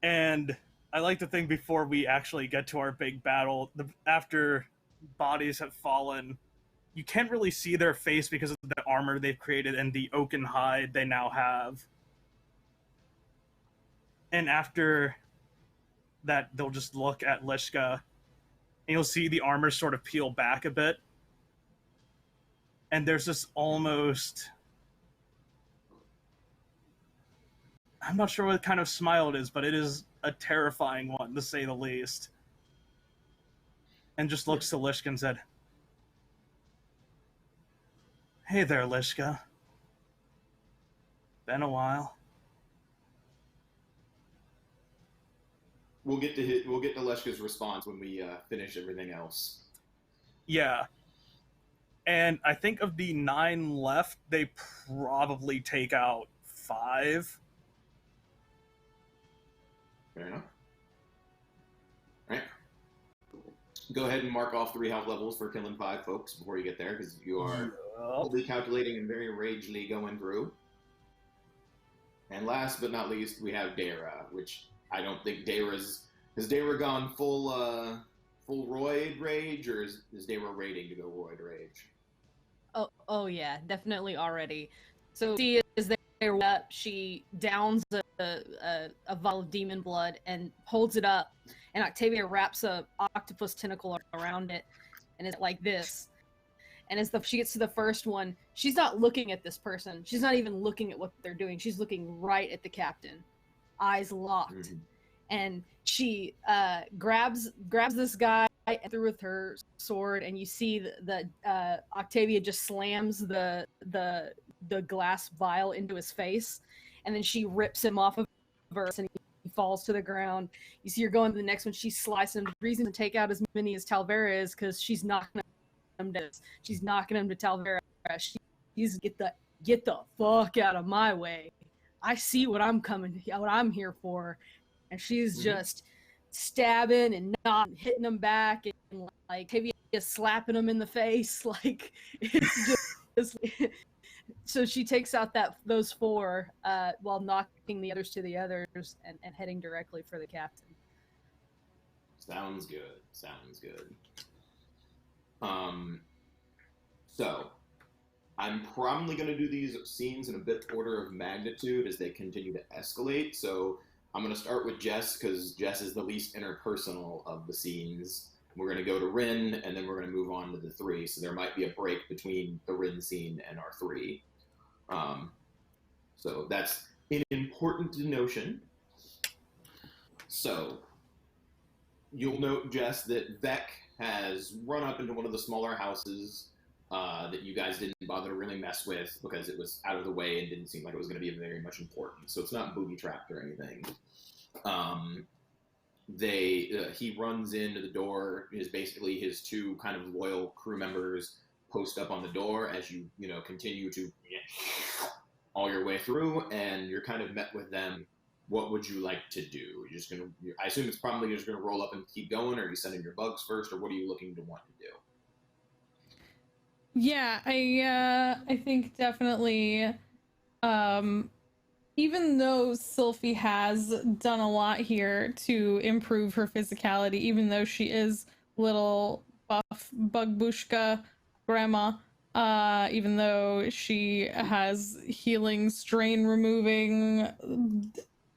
And I like to think before we actually get to our big battle, after bodies have fallen, you can't really see their face because of the armor they've created and the oaken hide they now have. And after that, they'll just look at Lishka, and you'll see the armor sort of peel back a bit. And there's this almost... I'm not sure what kind of smile it is, but it is a terrifying one, to say the least. And just looks to Lishka and said, "Hey there, Lishka. Been a while." We'll get to Leshka's response when we finish everything else. Yeah. And I think of the 9 left, they probably take out 5. Fair enough. All right. Go ahead and mark off 3 health levels for killing 5 folks before you get there, because you are probably calculating and very ragely going through. And last but not least, we have Dayra, which I don't think has Dayra gone full full roid rage, or is Dayra raiding to go roid rage? Oh yeah, definitely already. So she is there up. She downs a vial of demon blood and holds it up, and Octavia wraps a octopus tentacle around it, and it's like this. And as she gets to the first one, she's not looking at this person. She's not even looking at what they're doing. She's looking right at the captain, eyes locked. Mm-hmm. And she grabs this guy through with her sword, and you see the Octavia just slams the glass vial into his face, and then she rips him off of her, and he falls to the ground. You see her going to the next one. She's slicing him. The reason to take out as many as Talvara is because she's knocking him to Talvara. She's get the fuck out of my way. I see what I'm here for. And she's just stabbing and not hitting him back, and like Octavia slapping him in the face. Like it's just so she takes out those four while knocking the others to the others and heading directly for the captain. Sounds good. So I'm probably going to do these scenes in a bit order of magnitude as they continue to escalate. So I'm going to start with Jess, because Jess is the least interpersonal of the scenes. We're going to go to Rin, and then we're going to move on to the 3. So there might be a break between the Rin scene and our 3. So that's an important notion. So you'll note, Jess, that Vec has run up into one of the smaller houses that you guys didn't bother to really mess with because it was out of the way and didn't seem like it was going to be very much important. So it's not booby-trapped or anything. He runs into the door. Is basically his 2 kind of loyal crew members post up on the door as you continue to all your way through, and you're kind of met with them. What would you like to do? You're just gonna. I assume it's probably just gonna roll up and keep going, or are you sending your bugs first, or what are you looking to want to do? Yeah, I think definitely, even though Silphi has done a lot here to improve her physicality, even though she is little buff bugbushka grandma, even though she has healing, strain removing,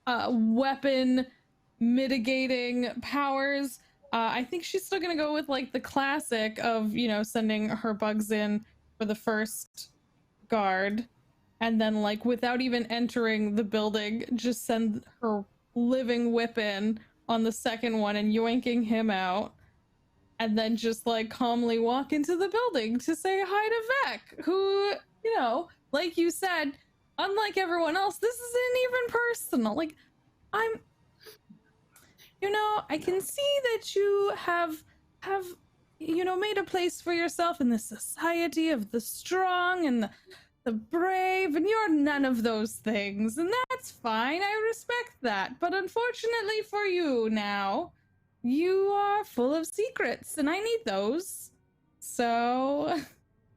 weapon mitigating powers, I think she's still gonna go with like the classic of sending her bugs in for the first guard, and then like without even entering the building just send her living whip in on the second one and yoinking him out, and then just like calmly walk into the building to say hi to Vec, who like you said, unlike everyone else, this isn't even personal. Like I can see that you have made a place for yourself in the society of the strong and the brave, and you're none of those things, and that's fine. I respect that. But unfortunately for you now, you are full of secrets, and I need those. So,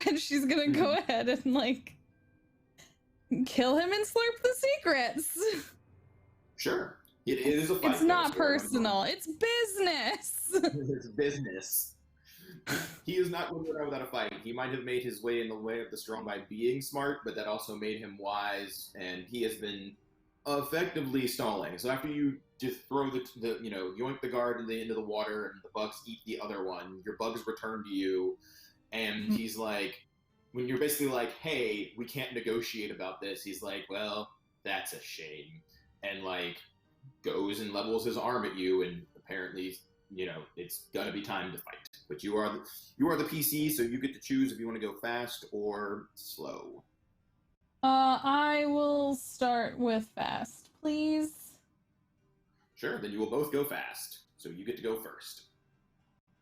and she's gonna go ahead and like kill him and slurp the secrets. Sure. It is a fight. It's not personal. It's business. It's business. He is not going to go without a fight. He might have made his way in the way of the strong by being smart, but that also made him wise, and he has been effectively stalling. So after you just throw the yoink the guard into the water and the bugs eat the other one, your bugs return to you, and he's like, when you're basically like, hey, we can't negotiate about this, he's like, well, that's a shame. And like goes and levels his arm at you, and apparently, it's gonna be time to fight. But you are the PC, so you get to choose if you want to go fast or slow. I will start with fast, please. Sure, then you will both go fast. So you get to go first.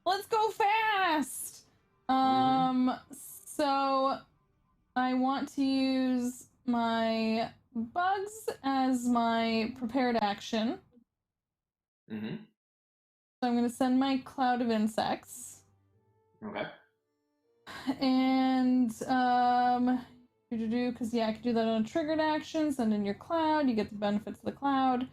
Let's go fast! So I want to use my bugs as my prepared action. So I'm going to send my cloud of insects. Okay. And, because I could do that on a triggered action, send in your cloud, you get the benefits of the cloud.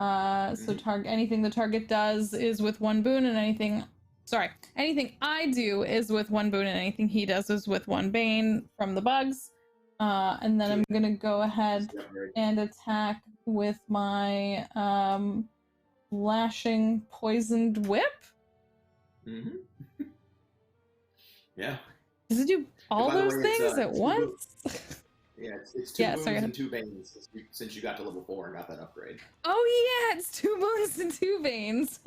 So anything the target does is with 1 boon, and anything Sorry. Anything I do is with 1 boon, and anything he does is with 1 bane from the bugs. And then I'm gonna go ahead and attack with my lashing poisoned whip. Mm-hmm. Yeah. Does it do all by the those way, things at once? Yeah, it's 2 Yeah, boons sorry. and 2 banes since you got to level 4 and got that upgrade. Oh yeah, it's 2 boons and 2 veins.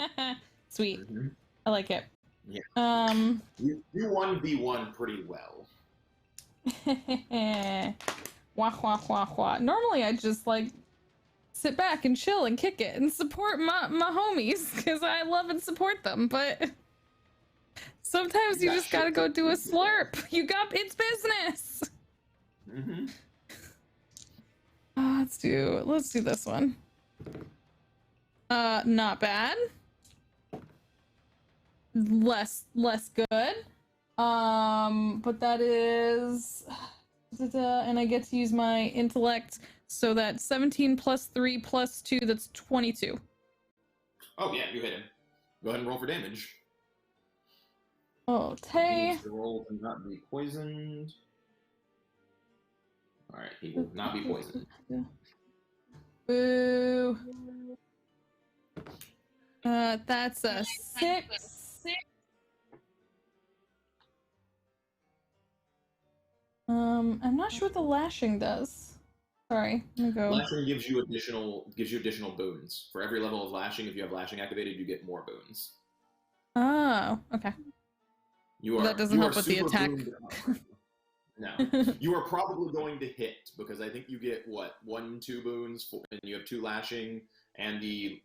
Sweet. Mm-hmm. I like it. Yeah. You 1v1 pretty well. Wah wah wah wah. Normally I just like sit back and chill and kick it and support my homies because I love and support them, but sometimes you just gotta go do a slurp. It's business. Mm-hmm. Let's do this one. Not bad. Less good. But that is, and I get to use my intellect, so that's 17 plus 3 plus 2, that's 22. Oh yeah, you hit him. Go ahead and roll for damage. Okay. The roll to not be poisoned. All right, he will not be poisoned. Boo. That's a 6. I'm not sure what the lashing does. Sorry, let me go. Lashing gives you additional boons. For every level of lashing, if you have lashing activated, you get more boons. Oh, okay. That doesn't help with the attack. No. You are probably going to hit, because I think you get, 1-2 boons, and you have 2 lashing, and the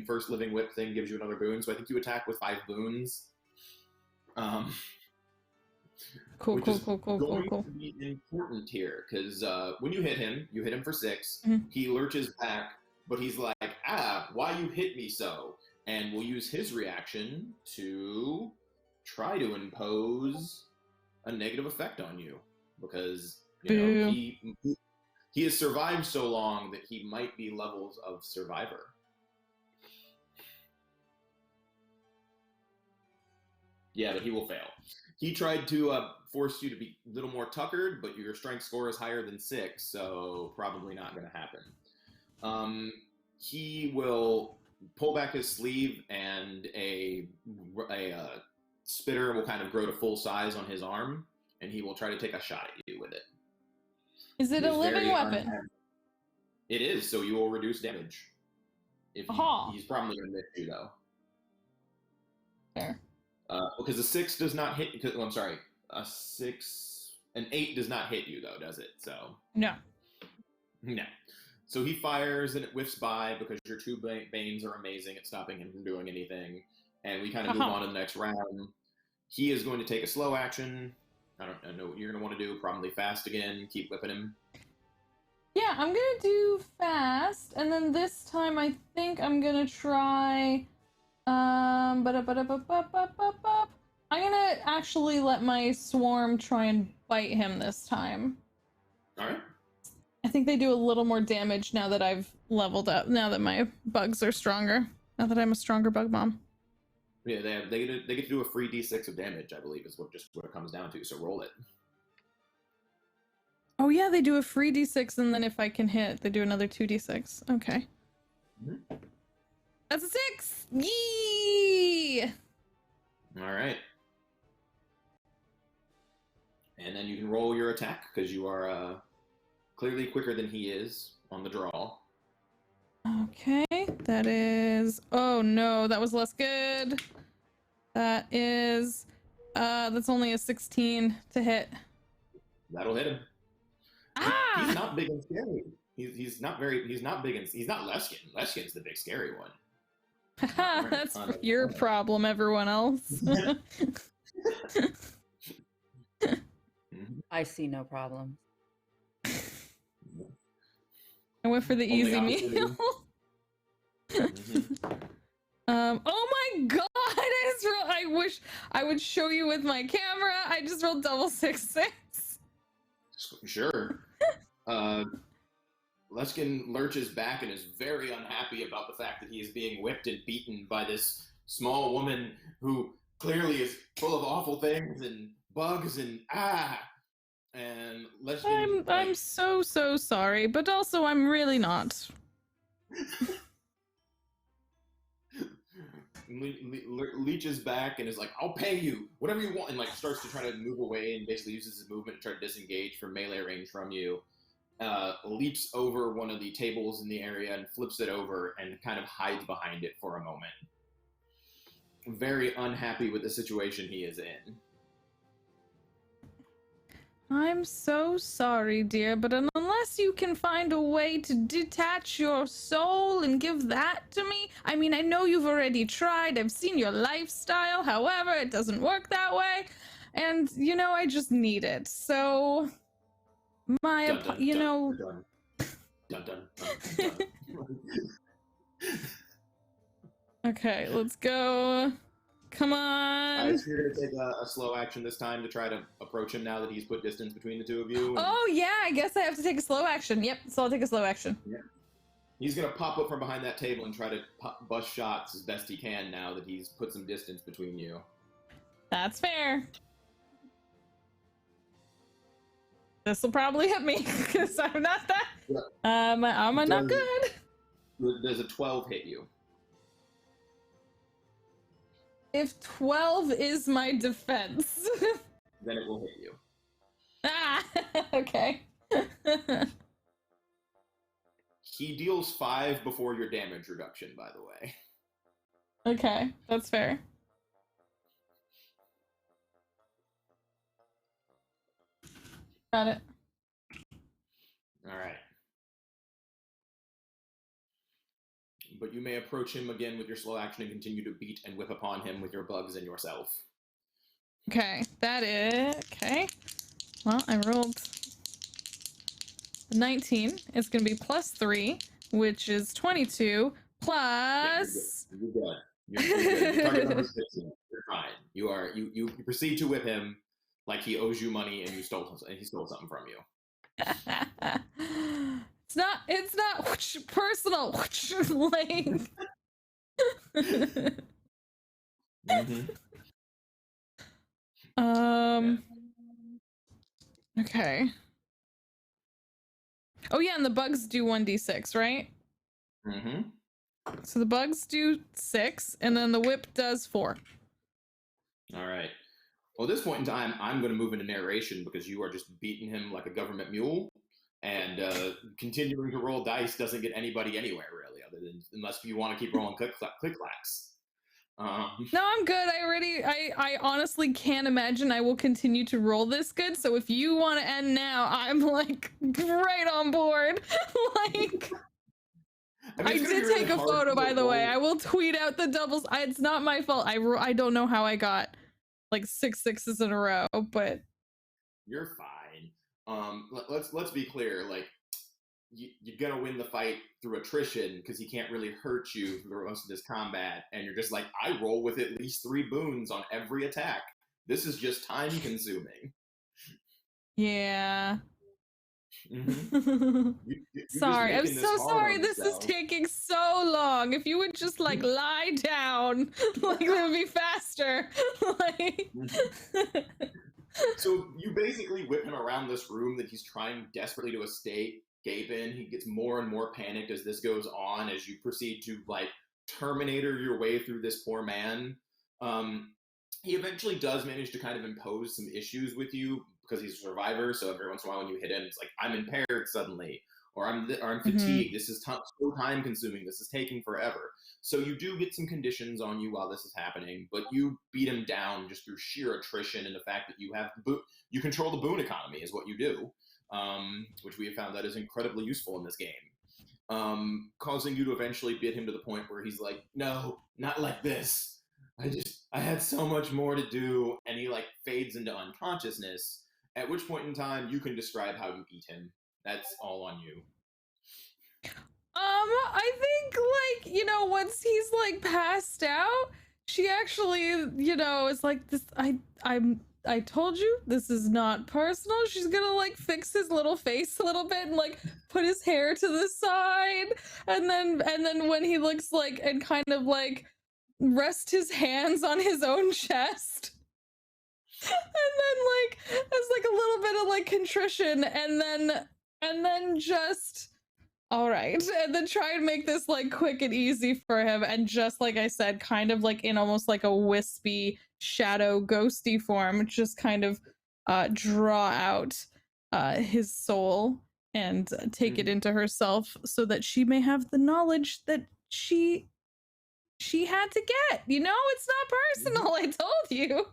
first living whip thing gives you another boon, so I think you attack with 5 boons. Cool. To be important here, because when you hit him for 6, Mm-hmm. he lurches back, but he's like, why you hit me so? And we'll use his reaction to try to impose a negative effect on you, because he has survived so long that he might be levels of survivor. Yeah, but he will fail. He tried to force you to be a little more tuckered, but your strength score is higher than 6, so probably not going to happen. He will pull back his sleeve, and a spitter will kind of grow to full size on his arm, and he will try to take a shot at you with it. Is it a living weapon? It is, so you will reduce damage. He's probably going to miss you, though. Fair. Because a 6 does not hit. An 8 does not hit you, though, does it? So no. So he fires and it whiffs by, because your 2 banes are amazing at stopping him from doing anything. And we kind of move on to the next round. He is going to take a slow action. I don't know what you're going to want to do. Probably fast again. Keep whipping him. Yeah, I'm going to do fast. And then this time I think I'm going to try... I'm gonna actually let my swarm try and bite him this time. Alright. I think they do a little more damage now that I've leveled up, now that my bugs are stronger. Now that I'm a stronger bug mom. Yeah, they get to do a free d6 of damage, I believe, is what it comes down to, so roll it. Oh yeah, they do a free d6, and then if I can hit, they do another 2d6. Okay. Mm-hmm. That's a 6! Yee! Alright. And then you can roll your attack, because you are clearly quicker than he is on the draw. Okay, that is... Oh no, that was less good. That is... that's only a 16 to hit. That'll hit him. Ah! He's not big and scary. He's not big and... He's not Leskin. Leskin's the big scary one. That's your problem, everyone else. I see no problem. I went for the easy meal. Oh my god! I wish I would show you with my camera. I just rolled double 6-6. Sure. Leskin lurches back and is very unhappy about the fact that he is being whipped and beaten by this small woman who clearly is full of awful things and bugs and and let's. I'm so sorry, but also I'm really not. Leeches back and is like, I'll pay you whatever you want, and like starts to try to move away and basically uses his movement to try to disengage from melee range from you. Leaps over one of the tables in the area and flips it over and kind of hides behind it for a moment. Very unhappy with the situation he is in. I'm so sorry, dear, but unless you can find a way to detach your soul and give that to me, I mean, I know you've already tried, I've seen your lifestyle, however, it doesn't work that way, and, you know, I just need it, so... Dun, dun. Okay, let's go. Come on. So you're going to take a slow action this time to try to approach him now that he's put distance between the two of you? Oh, yeah, I guess I have to take a slow action. Yep, so I'll take a slow action. Yeah. He's going to pop up from behind that table and try to bust shots as best he can now that he's put some distance between you. That's fair. This will probably hit me because I'm not that. Yeah. I'm not good. Does a 12 hit you? If 12 is my defense, then it will hit you. Okay. He deals 5 before your damage reduction, by the way. Okay, that's fair. Got it. All right. But you may approach him again with your slow action and continue to beat and whip upon him with your bugs and yourself. Okay, that is... Okay. Well, I rolled 19. It's going to be +3, which is 22, plus... Yeah, you're good. You're good. Target number 16. You're fine. You proceed to whip him like he owes you money and he stole something from you. It's not personal. Like... Okay. Oh yeah, and the bugs do 1d6, right? So the bugs do 6, and then the whip does 4. All right. Well, at this point in time, I'm going to move into narration because you are just beating him like a government mule, and continuing to roll dice doesn't get anybody anywhere really, unless you want to keep rolling click clacks. No, I'm good. I honestly can't imagine I will continue to roll this good. So if you want to end now, I'm like right on board. Like, I did take a photo, by the way. I will tweet out the doubles. It's not my fault. I don't know how I got like 6 6s in a row, but you're fine. Let's be clear. Like, you're gonna win the fight through attrition because he can't really hurt you for the rest of this combat, and you're just like, I roll with at least 3 boons on every attack. This is just time consuming. Yeah. Sorry, I'm so sorry this is taking so long. If you would just like lie down, like it would be faster. Like... So you basically whip him around this room that he's trying desperately to escape in. He gets more and more panicked as this goes on, as you proceed to like Terminator your way through this poor man. He eventually does manage to kind of impose some issues with you because he's a survivor, so every once in a while when you hit him, it's like, I'm impaired suddenly, or I'm fatigued, this is so time consuming, this is taking forever. So you do get some conditions on you while this is happening, but you beat him down just through sheer attrition and the fact that you control the boon economy is what you do. Which we have found that is incredibly useful in this game, causing you to eventually beat him to the point where he's like, no, not like this. I had so much more to do, and he like fades into unconsciousness, at which point in time you can describe how you eat him. That's all on you. I think like, you know, once he's like passed out, she actually, you know, is like, this, I told you this is not personal. She's gonna like fix his little face a little bit and like put his hair to the side, and then when he looks like and kind of like rest his hands on his own chest. And then like there's like a little bit of like contrition, and then just all right, and then try and make this like quick and easy for him, and just like I said, kind of like in almost like a wispy shadow ghosty form, just kind of draw out his soul and take it into herself, so that she may have the knowledge that she had to get. You know, it's not personal. I told you.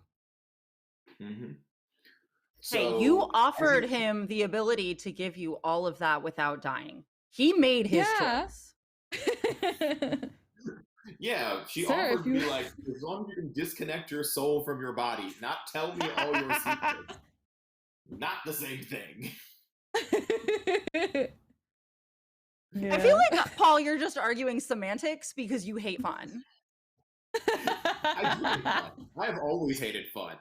Hey, you offered him the ability to give you all of that without dying. He made his choice. Yeah, she offered to be like, as long as you can disconnect your soul from your body, not tell me all your secrets. Not the same thing. I feel like, Paul, you're just arguing semantics because you hate fun. I do hate fun. I have always hated fun.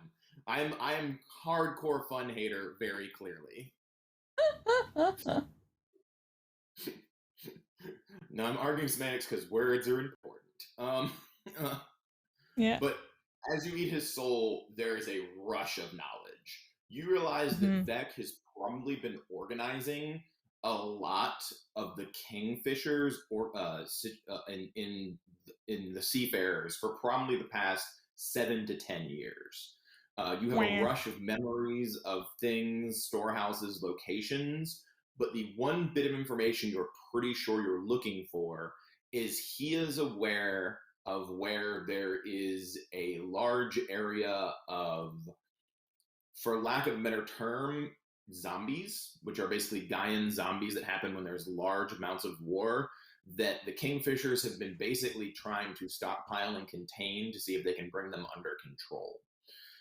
I am hardcore fun hater, very clearly. No, I'm arguing semantics because words are important. Yeah. But as you eat his soul, there is a rush of knowledge. You realize that Vivek has probably been organizing a lot of the kingfishers or in the seafarers for probably the past 7 to 10 years. You have a rush of memories of things, storehouses, locations, but the one bit of information you're pretty sure you're looking for is he is aware of where there is a large area of, for lack of a better term, zombies, which are basically Gaian zombies that happen when there's large amounts of war, that the kingfishers have been basically trying to stockpile and contain to see if they can bring them under control.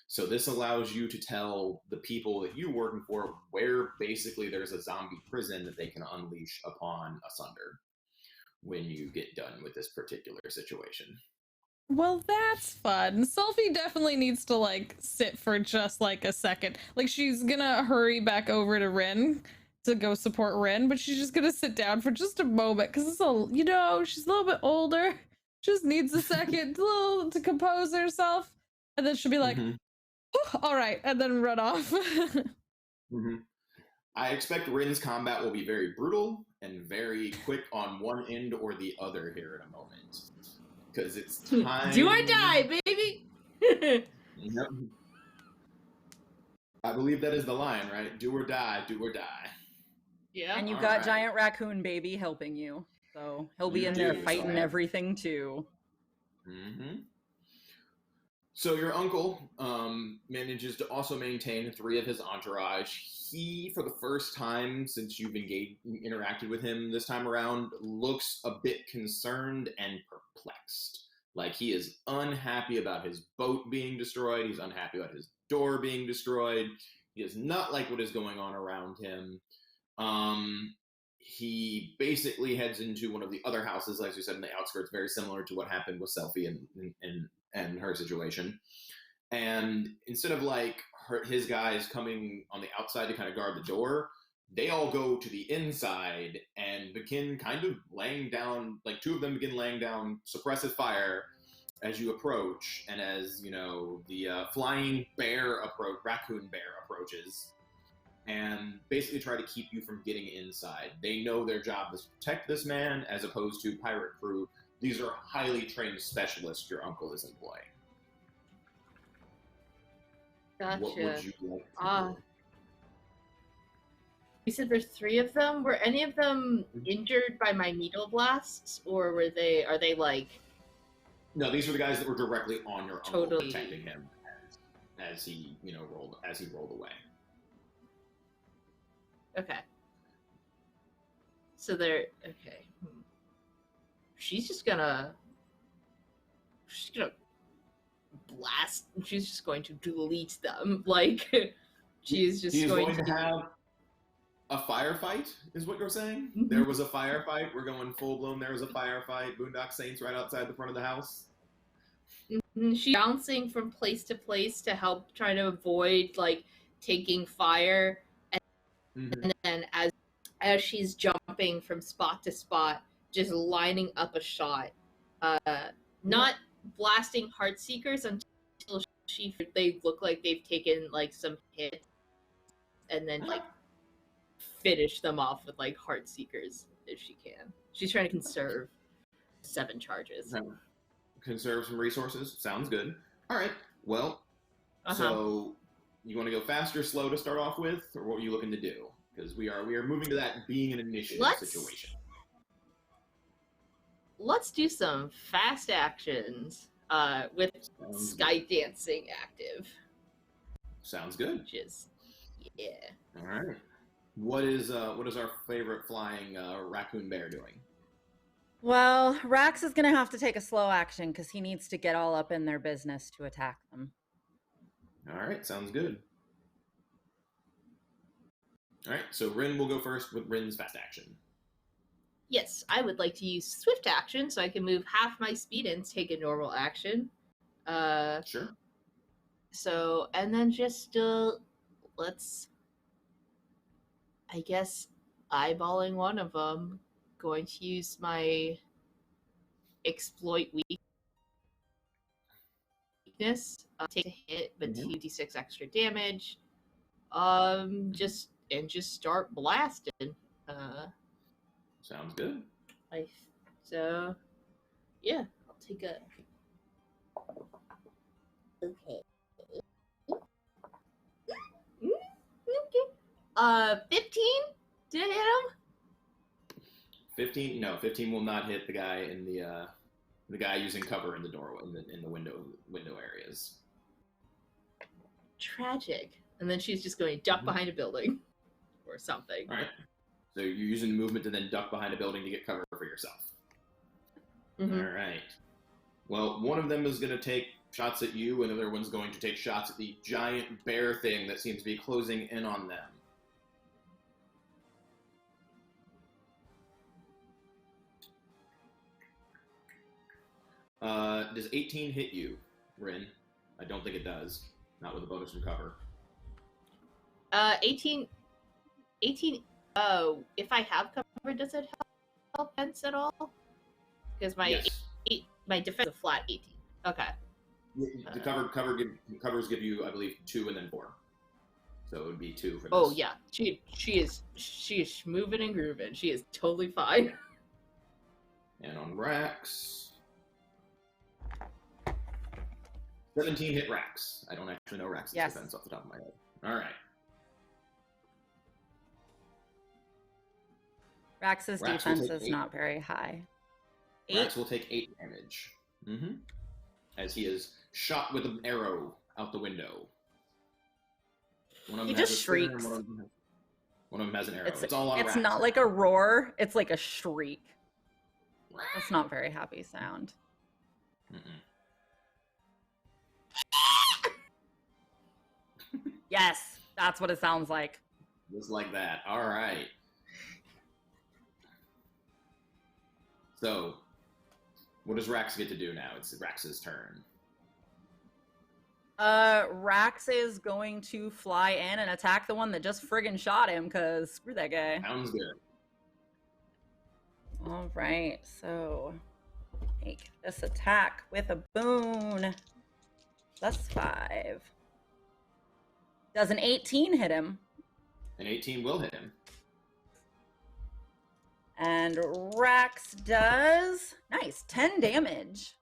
So this allows you to tell the people that you're working for where basically there's a zombie prison that they can unleash upon Asunder when you get done with this particular situation. Well, that's fun. Silphi definitely needs to like sit for just like a second. Like she's gonna hurry back over to Rin to go support Rin, but she's just gonna sit down for just a moment because it's a, you know, she's a little bit older. Just needs a second to compose herself, and then she'll be like, all right, and then run off. I expect Rin's combat will be very brutal and very quick on one end or the other here in a moment. Because it's time. Do I die, baby? Yep. I believe that is the line, right? Do or die, do or die. Yeah. And you've got Giant Raccoon Baby helping you. So he'll be in there fighting everything too. So your uncle manages to also maintain 3 of his entourage. He, for the first time since you've interacted with him this time around, looks a bit concerned and perplexed. Like he is unhappy about his boat being destroyed. He's unhappy about his door being destroyed. He does not like what is going on around him. He basically heads into one of the other houses, like you said, in the outskirts, very similar to what happened with Silphi and her situation. And instead of like his guys coming on the outside to kind of guard the door, they all go to the inside and begin kind of laying down, like 2 of them begin laying down suppressive fire as you approach. And as, you know, the flying raccoon bear approaches and basically try to keep you from getting inside. They know their job is to protect this man as opposed to pirate crew. These are highly trained specialists your uncle is employing. Gotcha. What would you like to do? You said there's 3 of them. Were any of them injured by my needle blasts, or are they like? No, these were the guys that were directly on your uncle, protecting him as he, you know, rolled away. Okay. So they're okay. She's gonna blast. She's just going to delete them. Like she's just going to have a firefight, is what you're saying? There was a firefight. We're going full blown. There was a firefight. Boondock Saints right outside the front of the house. She's bouncing from place to place to help try to avoid like taking fire. And then as she's jumping from spot to spot, just lining up a shot, not blasting Heartseekers until they look like they've taken like some hits, and then like finish them off with like Heartseekers if she can. She's trying to conserve 7 charges. Conserve some resources. Sounds good. All right. Well, so you want to go fast or slow to start off with, or what are you looking to do? Because we are moving to that being an initiative situation. Let's do some fast actions with Sky Dancing active. Sounds good. Which is, yeah. All right. What is our favorite flying raccoon bear doing? Well, Rax is going to have to take a slow action because he needs to get all up in their business to attack them. All right, sounds good. All right, so Rin will go first with Rin's fast action. Yes, I would like to use swift action so I can move half my speed and take a normal action. Sure. So, and then just let's, I guess, eyeballing one of them. Going to use my exploit weakness. Take a hit, but 2d6 extra damage. Just start blasting. Sounds good. So, yeah, I'll take a. Okay. Okay. 15? Did it hit him? 15? No, 15 will not hit the guy in the guy using cover in the door in the window areas. Tragic. And then she's just going to duck behind a building or something. All right. So you're using movement to then duck behind a building to get cover for yourself. All right. Well, one of them is going to take shots at you, and the other one's going to take shots at the giant bear thing that seems to be closing in on them. Does 18 hit you, Rin? I don't think it does. Not with a bonus from cover. 18. Oh, if I have cover, does it help defense at all? Because my my defense is a flat 18. Okay. The covers give you, I believe, 2 and then 4. So it would be 2 for this. Oh yeah, she is moving and grooving. She is totally fine. And on Rax, 17 hit Rax. I don't actually know Rax's defense off the top of my head. All right. Rax's defense is not very high. Rax will take 8 damage. As he is shot with an arrow out the window. He just shrieks. One of them has an arrow. It's all on It's Rax not now. like a roar. It's like a shriek. That's not very happy sound. Yes, that's what it sounds like. Just like that. All right. So, what does Rax get to do now? It's Rax's turn. Rax is going to fly in and attack the one that just friggin' shot him, because screw that guy. Sounds good. All right, so make this attack with a boon. +5. Does an 18 hit him? An 18 will hit him. And Rax does, nice, 10 damage.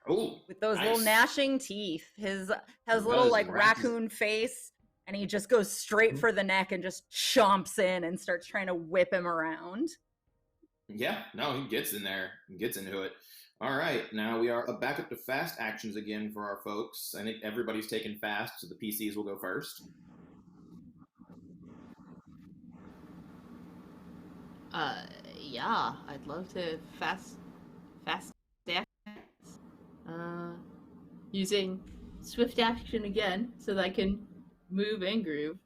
Oh, with those nice. little gnashing teeth. His has little like raccoon face, and he just goes straight for the neck and just chomps in and starts trying to whip him around. Yeah, no, he gets in there. He gets into it. All right, now we are back up to fast actions again for our folks. I think everybody's taken fast, so the PCs will go first. Yeah, I'd love to fast actions. Using swift action again, so that I can move and groove.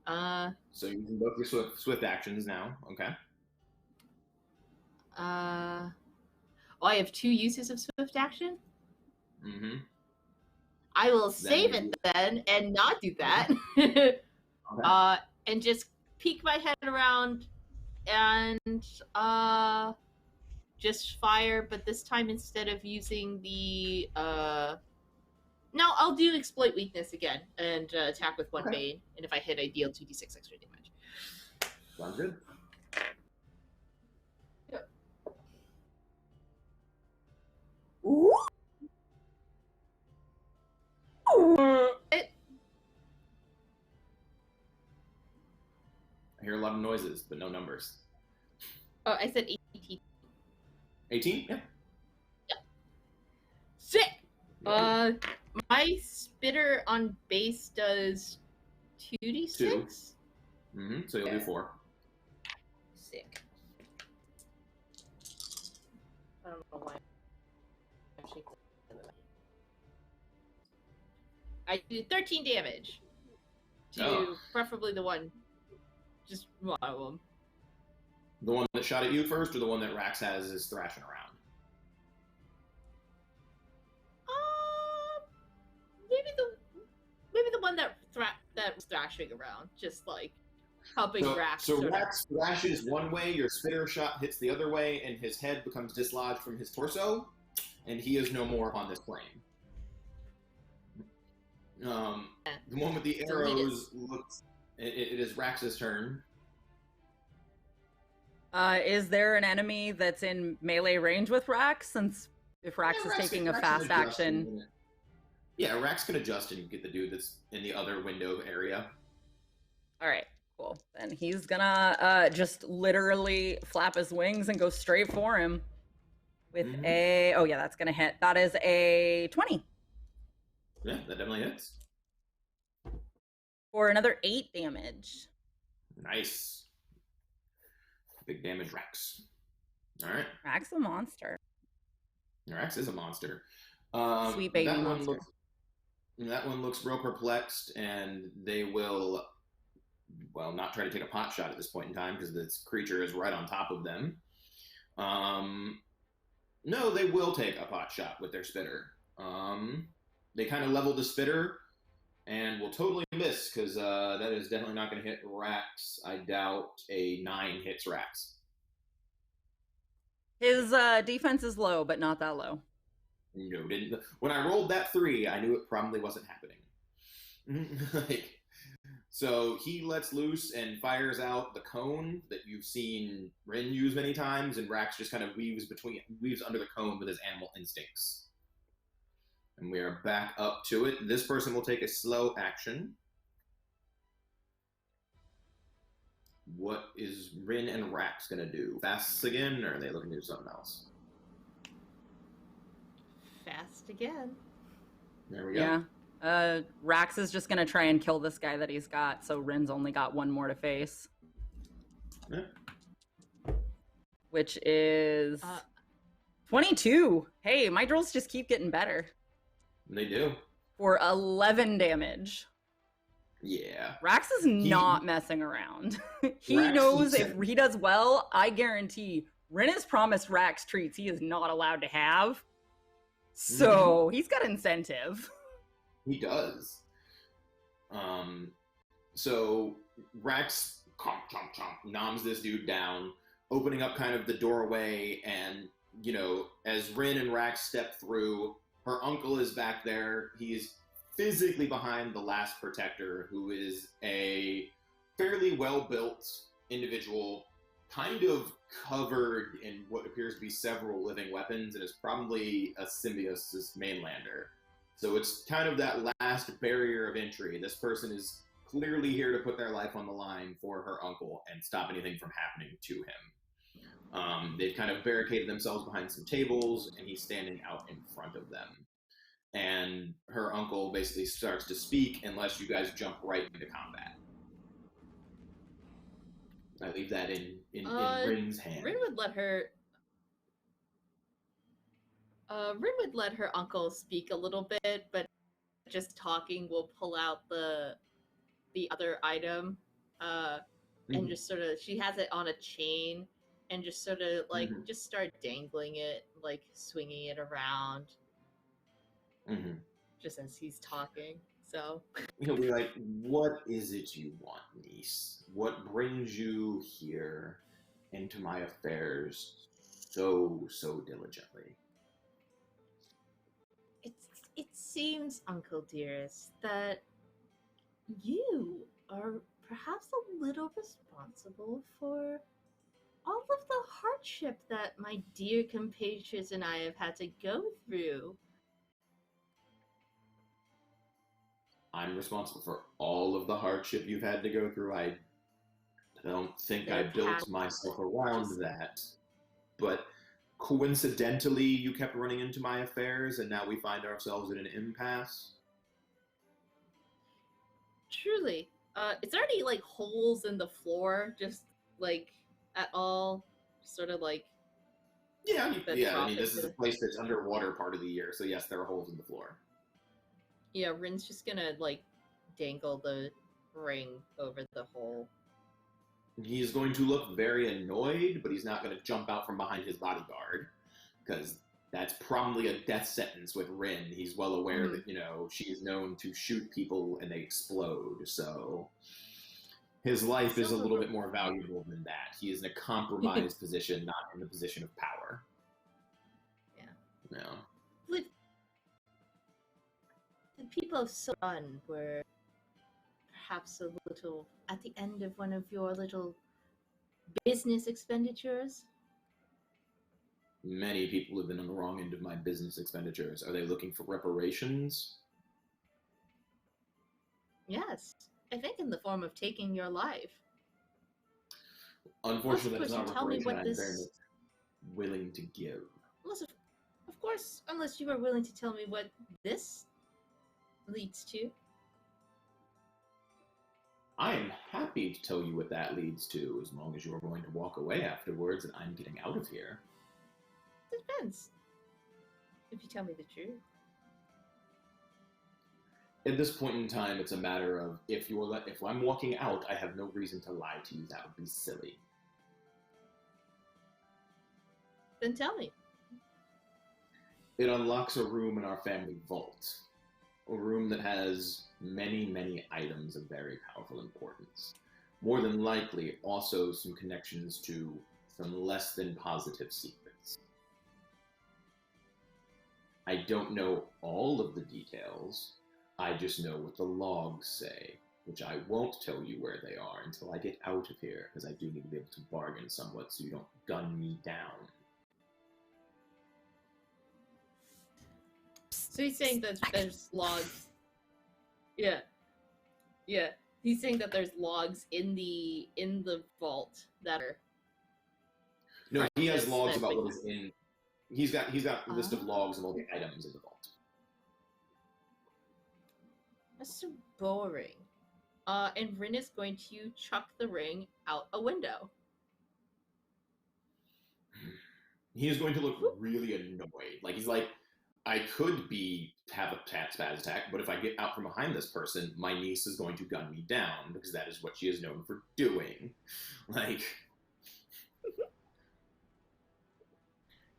So you can both your swift actions now, okay? I have 2 uses of swift action. I will save it then and not do that. Okay. And just peek my head around and just fire, but this time instead of using the no, I'll do exploit weakness again and attack with one bane, and if I hit, I deal 2d6 extra damage. Sounds good. Yep. I hear a lot of noises, but no numbers. Oh, I said 18. 18? Yeah. Sick! My spitter on base does 2d6? 2. So you'll do 4. Sick. I don't know why I'm shaking. I do 13 damage to preferably the one, just one of them. The one that shot at you first, or the one that Rax has is thrashing around? Maybe the one that was thrashing around, just like helping Rax. So Rax thrashes one way, your spitter shot hits the other way, and his head becomes dislodged from his torso, and he is no more upon this plane. The one with the arrows looks. It is Rax's turn. Is there an enemy that's in melee range with Rax? Since if Rax is taking a fast action. Yeah, Rax can adjust and get the dude that's in the other window area. All right, cool. Then he's gonna just literally flap his wings and go straight for him with a. Oh yeah, that's gonna hit. That is a 20. Yeah, that definitely hits. For another 8 damage. Nice. Big damage, Rax. All right. Rax a monster. Rax is a monster. Sweet baby monster. That one looks real perplexed, and they will, well, not try to take a pot shot at this point in time because this creature is right on top of them. No, they will take a pot shot with their spitter. They kind of level the spitter and will totally miss because that is definitely not going to hit Rax. I doubt a 9 hits Rax. His defense is low, but not that low. No, didn't. When I rolled that 3, I knew it probably wasn't happening. So he lets loose and fires out the cone that you've seen Rin use many times, and Rax just kind of weaves under the cone with his animal instincts. And we are back up to it. This person will take a slow action. What is Rin and Rax gonna do? Fast again, or are they looking to do something else? Fast again. There we go. Yeah. Rax is just gonna try and kill this guy that he's got, so Rin's only got one more to face. Yeah. Which is 22. Hey, my rolls just keep getting better. They do. For 11 damage. Yeah. Rax is not messing around. He knows if he does well, I guarantee Rin has promised Rax treats he is not allowed to have. So he's got incentive. He does. So Rax noms this dude down, opening up kind of the doorway, and as Rin and Rax step through, her uncle is back there. He's physically behind the last protector, who is a fairly well-built individual, kind of covered in what appears to be several living weapons, and is probably a symbiosis mainlander. So it's kind of that last barrier of entry. This person is clearly here to put their life on the line for her uncle and stop anything from happening to him. They've kind of barricaded themselves behind some tables, and he's standing out in front of them. And her uncle basically starts to speak unless you guys jump right into combat. I leave that in Rin's hand. Rin would let her uncle speak a little bit, but just talking will pull out the other item, and just sort of, she has it on a chain, and just sort of like just start dangling it, like swinging it around, just as he's talking. So he'll be like, "What is it you want, niece? What brings you here into my affairs so diligently. It seems, Uncle Dearest, that you are perhaps a little responsible for all of the hardship that my dear compatriots and I have had to go through. I'm responsible for all of the hardship you've had to go through. I don't think I built myself around that. But coincidentally, you kept running into my affairs, and now we find ourselves in an impasse. Truly. Is there any, like, holes in the floor, just, like, at all? Sort of, like... Yeah, I mean, this is a place that's underwater part of the year, so yes, there are holes in the floor. Yeah, Rin's just gonna, like, dangle the ring over the hole. He's going to look very annoyed, but he's not going to jump out from behind his bodyguard, because that's probably a death sentence with Rin. He's well aware that, she is known to shoot people and they explode, so his life is a little bit more valuable than that. He is in a compromised position, not in the position of power. Yeah. No. The people of Sun were perhaps a little at the end of one of your little business expenditures. Many people have been on the wrong end of my business expenditures. Are they looking for reparations? Yes, I think in the form of taking your life. Unfortunately, that's not a reparation I'm very much willing to give. Of course, unless you are willing to tell me what this leads to. I am happy to tell you what that leads to, as long as you are going to walk away afterwards and I'm getting out of here. Depends. If you tell me the truth. At this point in time, it's a matter of if I'm walking out, I have no reason to lie to you. That would be silly. Then tell me. It unlocks a room in our family vault. A room that has many items of very powerful importance. More than likely, also some connections to some less than positive secrets. I don't know all of the details. I just know what the logs say, which I won't tell you where they are until I get out of here, because I do need to be able to bargain somewhat so you don't gun me down. So he's saying that there's logs. Yeah. He's saying that there's logs in the vault that are. No, he has logs about what is in. He's got a list of logs of all the items in the vault. That's so boring. And Rin is going to chuck the ring out a window. He is going to look really annoyed. Like, he's like, I could have a spaz attack, but if I get out from behind this person, my niece is going to gun me down, because that is what she is known for doing. Like,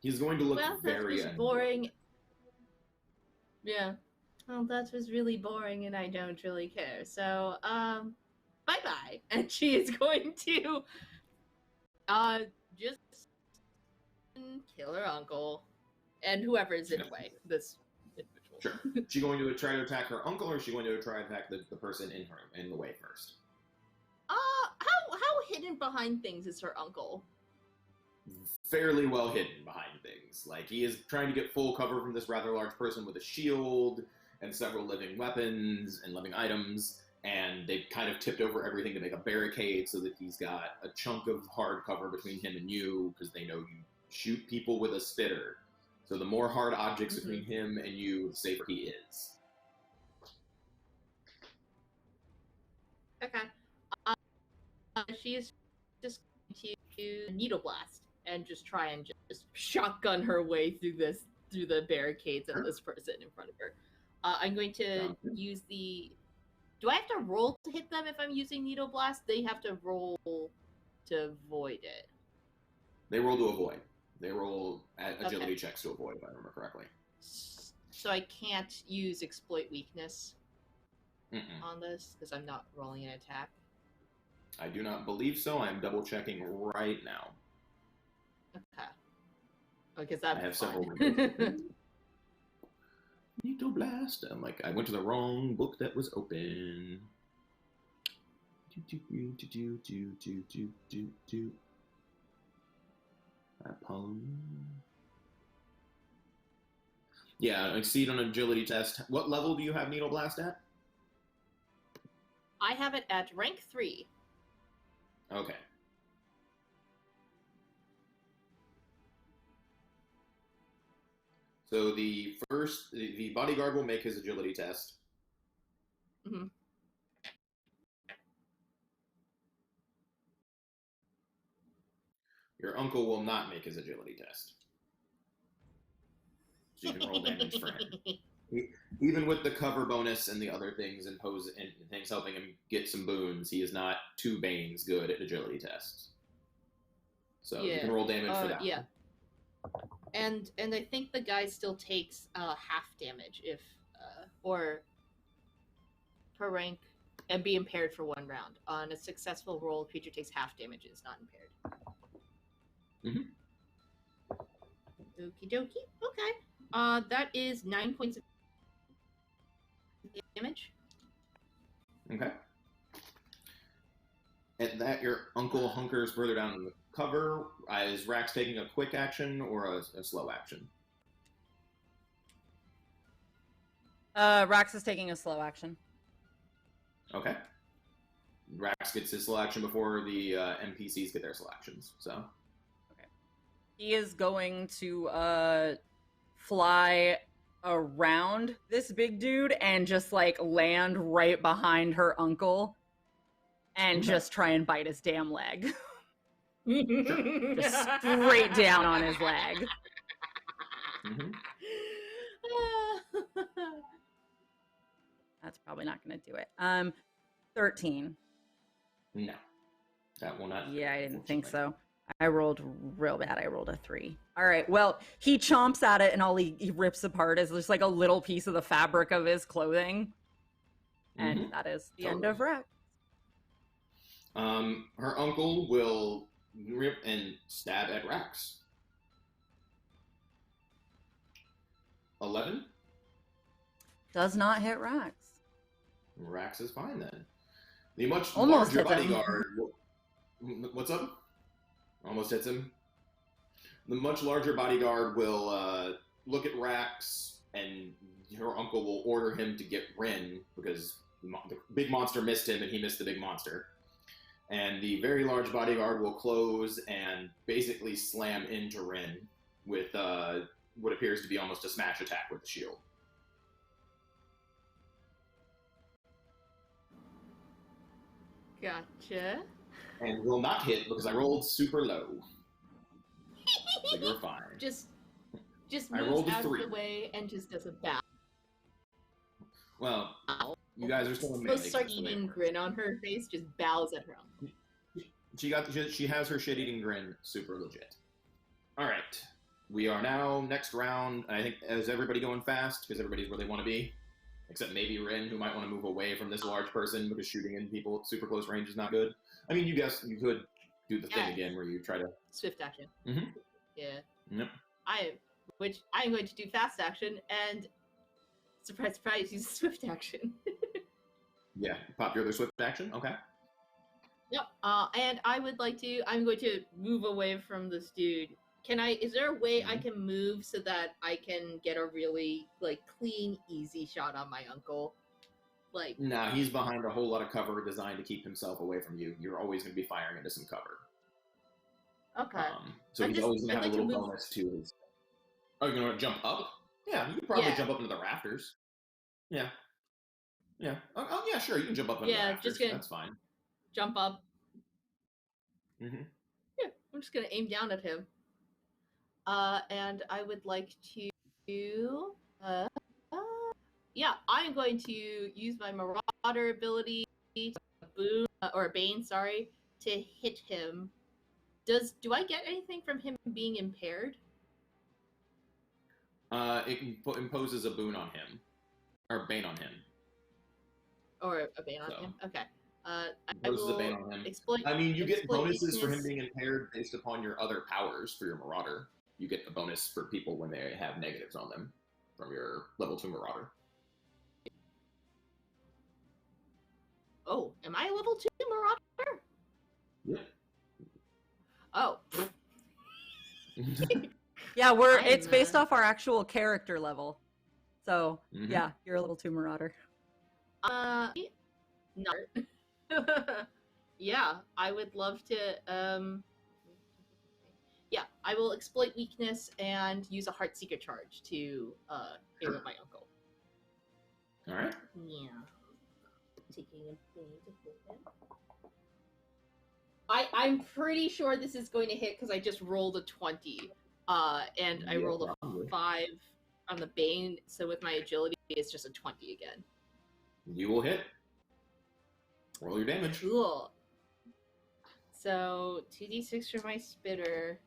he's going to look very annoyed. Boring. Yeah. Well, that was really boring, and I don't really care. So, bye-bye. And she is going to, just kill her uncle. And whoever is in the way, this individual. Sure. Is she going to try to attack her uncle, or is she going to try to attack the person in the way first? How hidden behind things is her uncle? Fairly well hidden behind things. Like, he is trying to get full cover from this rather large person with a shield and several living weapons and living items, and they've kind of tipped over everything to make a barricade so that he's got a chunk of hard cover between him and you, because they know you shoot people with a spitter. So the more hard objects between him and you, the safer he is. Okay. She is just going to needle blast and just try and just shotgun her way through the barricades and this person in front of her. I'm going to use the... Do I have to roll to hit them if I'm using needle blast? They have to roll to avoid it. They roll to avoid. They roll agility checks to avoid, if I remember correctly. So I can't use exploit weakness on this, because I'm not rolling an attack? I do not believe so. I am double checking right now. Okay. Because I have several. Needle blast. I'm like, I went to the wrong book that was open. Yeah, exceed on agility test. What level do you have needle blast at? I have it at rank 3. Okay. So the bodyguard will make his agility test. Mm-hmm. Your uncle will not make his agility test. So you can roll damage for him. Even with the cover bonus and the other things and things helping him get some boons, he is not 2 Banes good at agility tests. So you can roll damage for that. Yeah. And I think the guy still takes half damage if or per rank and be impaired for 1 round. On a successful roll, creature takes half damage and is not impaired. Okie dokie. Okay. That is 9 points of damage. Okay. At that, your uncle hunkers further down in the cover. Is Rax taking a quick action or a slow action? Rax is taking a slow action. Okay. Rax gets his slow action before the NPCs get their slow actions. So. Okay. He is going to fly around this big dude and just like land right behind her uncle and just try and bite his damn leg. Just straight down on his leg. That's probably not going to do it. 13. No, that will not. Yeah, I didn't think so. I rolled real bad. I rolled a 3. All right. Well, he chomps at it, and all he rips apart is just like a little piece of the fabric of his clothing. And that is the end of Rex. Her uncle will rip and stab at Rax. 11? Does not hit Rax. Rax is fine then. The much Almost larger hits him. bodyguard. What's up? Almost hits him. The much larger bodyguard will look at Rax, and her uncle will order him to get Rin because the big monster missed him, and he missed the big monster. And the very large bodyguard will close and basically slam into Rin with what appears to be almost a smash attack with the shield. Gotcha. And will not hit because I rolled super low. So you're fine. Just I moves rolled a out of 3. the way and just does a bow. Well, you guys are still in The melee. sarcastic grin on her face just bows at her uncle. She has her shit-eating grin super legit. All right. We are now next round. I think, is everybody going fast? Because everybody's where they want to be. Except maybe Rin, who might want to move away from this large person because shooting in people at super close range is not good. I mean, you guys, you could do the thing again where you try to... Swift action. Mm-hmm. Yeah. Yep. I'm going to do fast action and surprise, use swift action. Yeah, pop your other swift action. Okay. Yep. And I'm going to move away from this dude. Is there a way I can move so that I can get a really clean, easy shot on my uncle? Nah, he's behind a whole lot of cover designed to keep himself away from you. You're always going to be firing into some cover. Okay. So he's always going to have a little bonus to his... Oh, you're going to jump up? Yeah, you can probably jump up into the rafters. Yeah. Yeah. Oh, yeah, sure, you can jump up into the rafters. That's fine. Jump up. Mm-hmm. Yeah, I'm just going to aim down at him. And I would like to... I'm going to use my Marauder ability, Bane, to hit him. Do I get anything from him being impaired? It imposes a boon on him. Or Bane on him. Or a Bane on him? Okay. Imposes a Bane on him. I mean, you get bonuses for him being impaired based upon your other powers for your Marauder. you get a bonus for people when they have negatives on them from your level 2 Marauder. Oh, am I a level 2 Marauder? Yeah. Oh. Yeah, it's I'm, based off our actual character level. So, Mhm. yeah, you're a level 2 Marauder. No. Yeah, I would love to, yeah, I will exploit weakness and use a Heartseeker charge to, heal my uncle. Alright. Yeah. Taking a thing to hit him. I'm pretty sure this is going to hit because I just rolled a 20. And I Yeah, rolled a probably. 5 on the Bane, so with my agility, it's just a 20 again. You will hit. Roll your damage. Cool. So 2d6 for my spitter,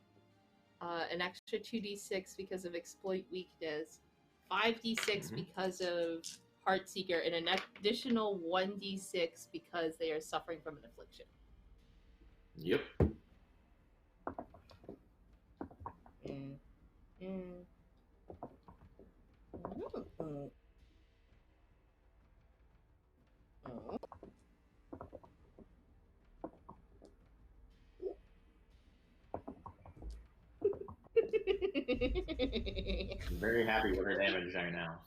an extra 2d6 because of exploit weakness, 5d6 because of Heartseeker, and an additional 1d6 because they are suffering from an affliction. Yep. I'm very happy with her damage right now.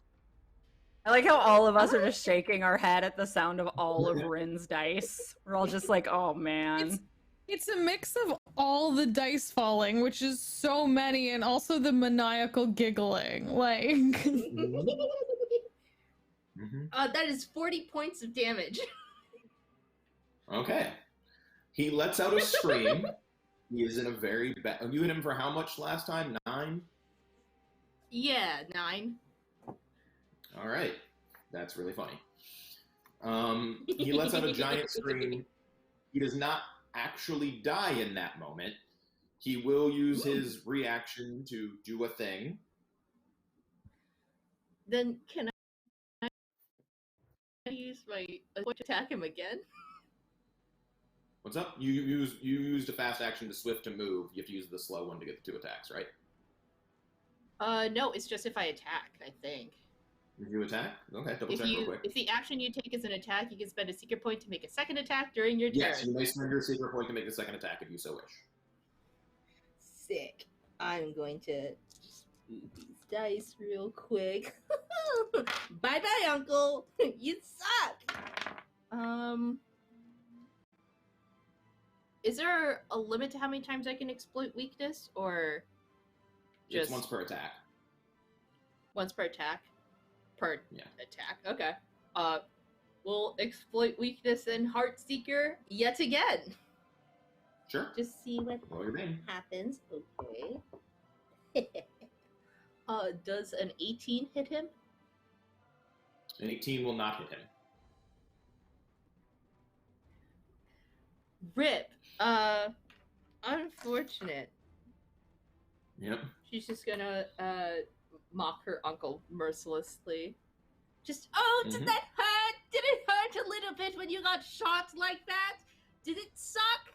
I like how all of us are just shaking our head at the sound of all of Rin's dice. We're all just like, oh man. It's a mix of all the dice falling, which is so many, and also the maniacal giggling. Like, that is 40 points of damage. Okay. He lets out a scream. He is in a very bad... You hit him for how much last time? 9? Yeah, 9. All right. That's really funny. He lets out a giant scream. He does not actually die in that moment. He will use his reaction to do a thing. Then can I use my to attack him again? What's up? You used a fast action to swift to move. You have to use the slow one to get the 2 attacks, right? No, it's just if I attack, I think. If you attack? Okay, double check real quick. If the action you take is an attack, you can spend a secret point to make a second attack during your turn. Yes, you may spend your secret point to make a second attack if you so wish. Sick. I'm going to just move these dice real quick. Bye-bye, Uncle! You suck! Is there a limit to how many times I can exploit weakness, or just... It's once per attack. Once per attack? Per Yeah. attack, okay. We'll exploit weakness and Heartseeker yet again. Sure. Just see what Roll your bane. happens. Okay. Does an 18 hit him? An 18 will not hit him. Rip. Unfortunate. Yep. She's just gonna mock her uncle mercilessly. Just, did that hurt? Did it hurt a little bit when you got shot like that? Did it suck?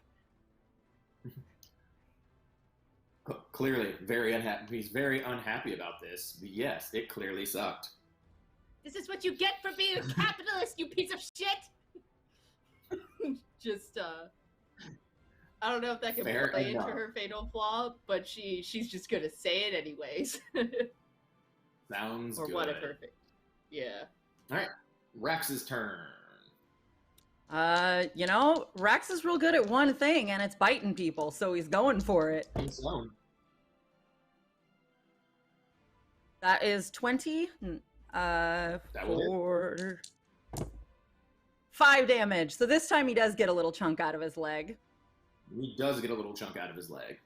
Clearly, very unhappy. He's very unhappy about this. Yes, it clearly sucked. This is what you get for being a capitalist, you piece of shit! Just, I don't know if that can play into her fatal flaw, but she's just gonna say it anyways. Sounds or good. one of her yeah. Alright, Rex's turn. Rex is real good at one thing, and it's biting people, so he's going for it. He's alone. That is 20. Will 5 damage. So this time he does get a little chunk out of his leg. He does get a little chunk out of his leg.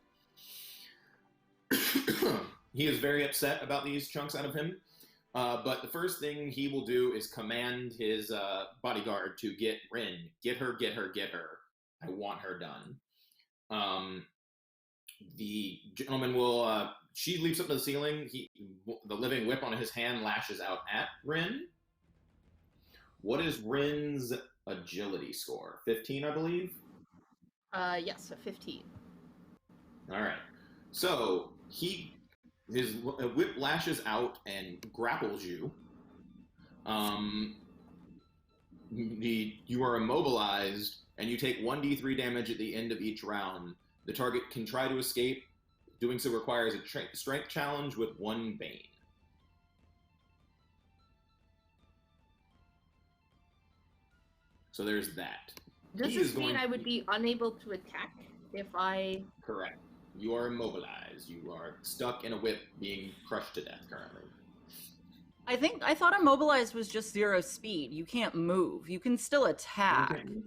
He is very upset about these chunks out of him. But the first thing he will do is command his bodyguard to get Rin. Get her, get her, get her. I want her done. The gentleman will... she leaps up to the ceiling. The living whip on his hand lashes out at Rin. What is Rin's agility score? 15, I believe? Yes, a 15. All right. So he His whip lashes out and grapples you. You are immobilized, and you take 1d3 damage at the end of each round. The target can try to escape. Doing so requires a strength challenge with 1 bane. So there's that. Does this mean I would be unable to attack if I... Correct. You are immobilized. You are stuck in a whip being crushed to death currently. I thought immobilized was just 0 speed. You can't move. You can still attack. Okay.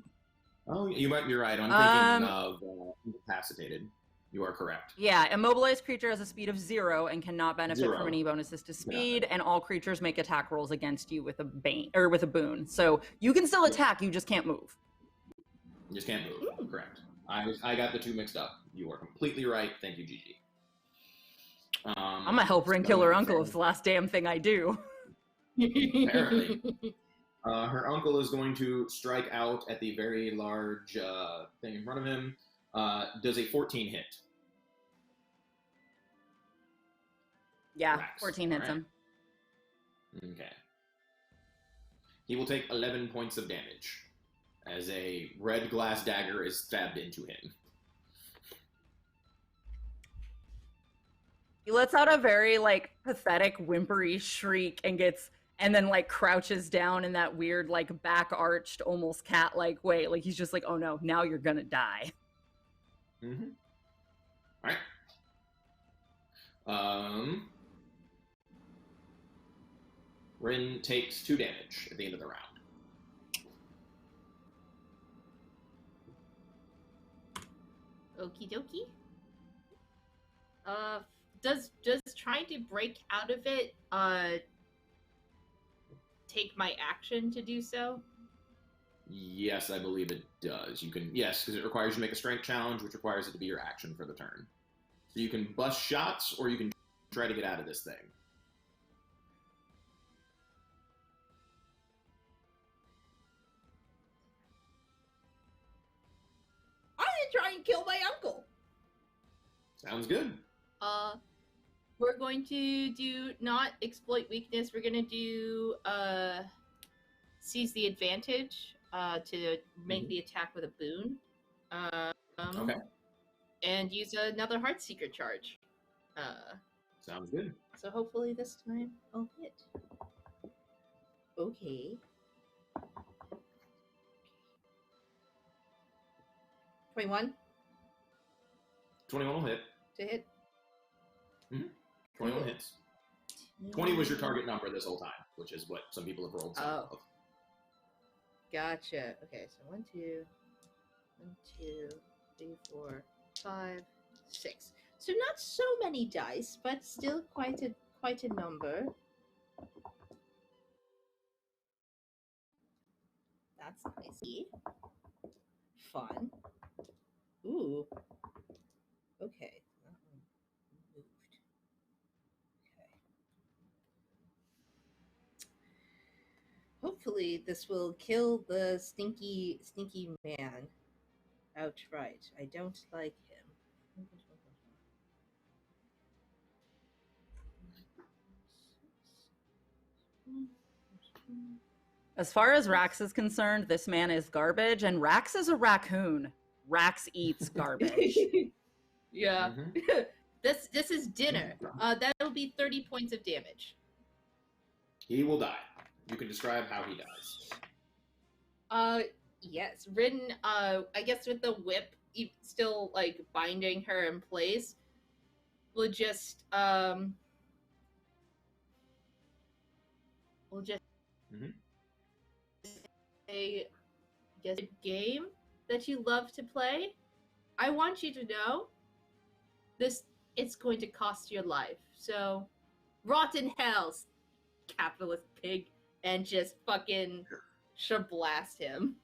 Oh, you might be right. I'm thinking of incapacitated. You are correct. Yeah, immobilized creature has a speed of 0 and cannot benefit 0. from any bonuses to speed, and all creatures make attack rolls against you with a bane or with a boon. So you can still attack, you just can't move. You just can't move. Ooh. Correct. I got the two mixed up. You are completely right. Thank you, Gigi. I'm a helper and killer uncle. It's the last damn thing I do. Apparently. Her uncle is going to strike out at the very large thing in front of him. Does a 14 hit? Yeah, Rax. 14 hits him. Okay. He will take 11 points of damage as a red glass dagger is stabbed into him. He lets out a very, like, pathetic, whimpery shriek and then, like, crouches down in that weird, like, back-arched, almost cat-like way. Like, he's just like, oh no, now you're gonna die. Mm-hmm. Alright. Rin takes 2 damage at the end of the round. Okie dokie. Does trying to break out of it take my action to do so? Yes, I believe it does. You can, yes, because it requires you to make a strength challenge, which requires it to be your action for the turn. So you can bust shots, or you can try to get out of this thing. I'm gonna try and kill my uncle. Sounds good. We're going to do not exploit weakness. We're gonna do seize the advantage to make the attack with a boon. Okay. And use another Heartseeker charge. Sounds good. So hopefully this time I'll hit. Okay. 21 21 will hit. to hit. 21 hits. 20 was your target number this whole time, which is what some people have rolled some of. Gotcha. Okay, so 1, 2, 3, 4, 5, 6. So not so many dice, but still quite a number. That's nice. Fun. Ooh. Okay. That one moved. Okay. Hopefully this will kill the stinky man outright. I don't like him. As far as Rax is concerned, this man is garbage, and Rax is a raccoon. Rax eats garbage. Yeah. This is dinner. That'll be 30 points of damage. He will die. You can describe how he dies. Yes. Ridden, I guess with the whip still, like, binding her in place, we'll just say, guess a game that you love to play. I want you to know it's going to cost your life. So, rot in hell, capitalist pig, and just fucking shablast him.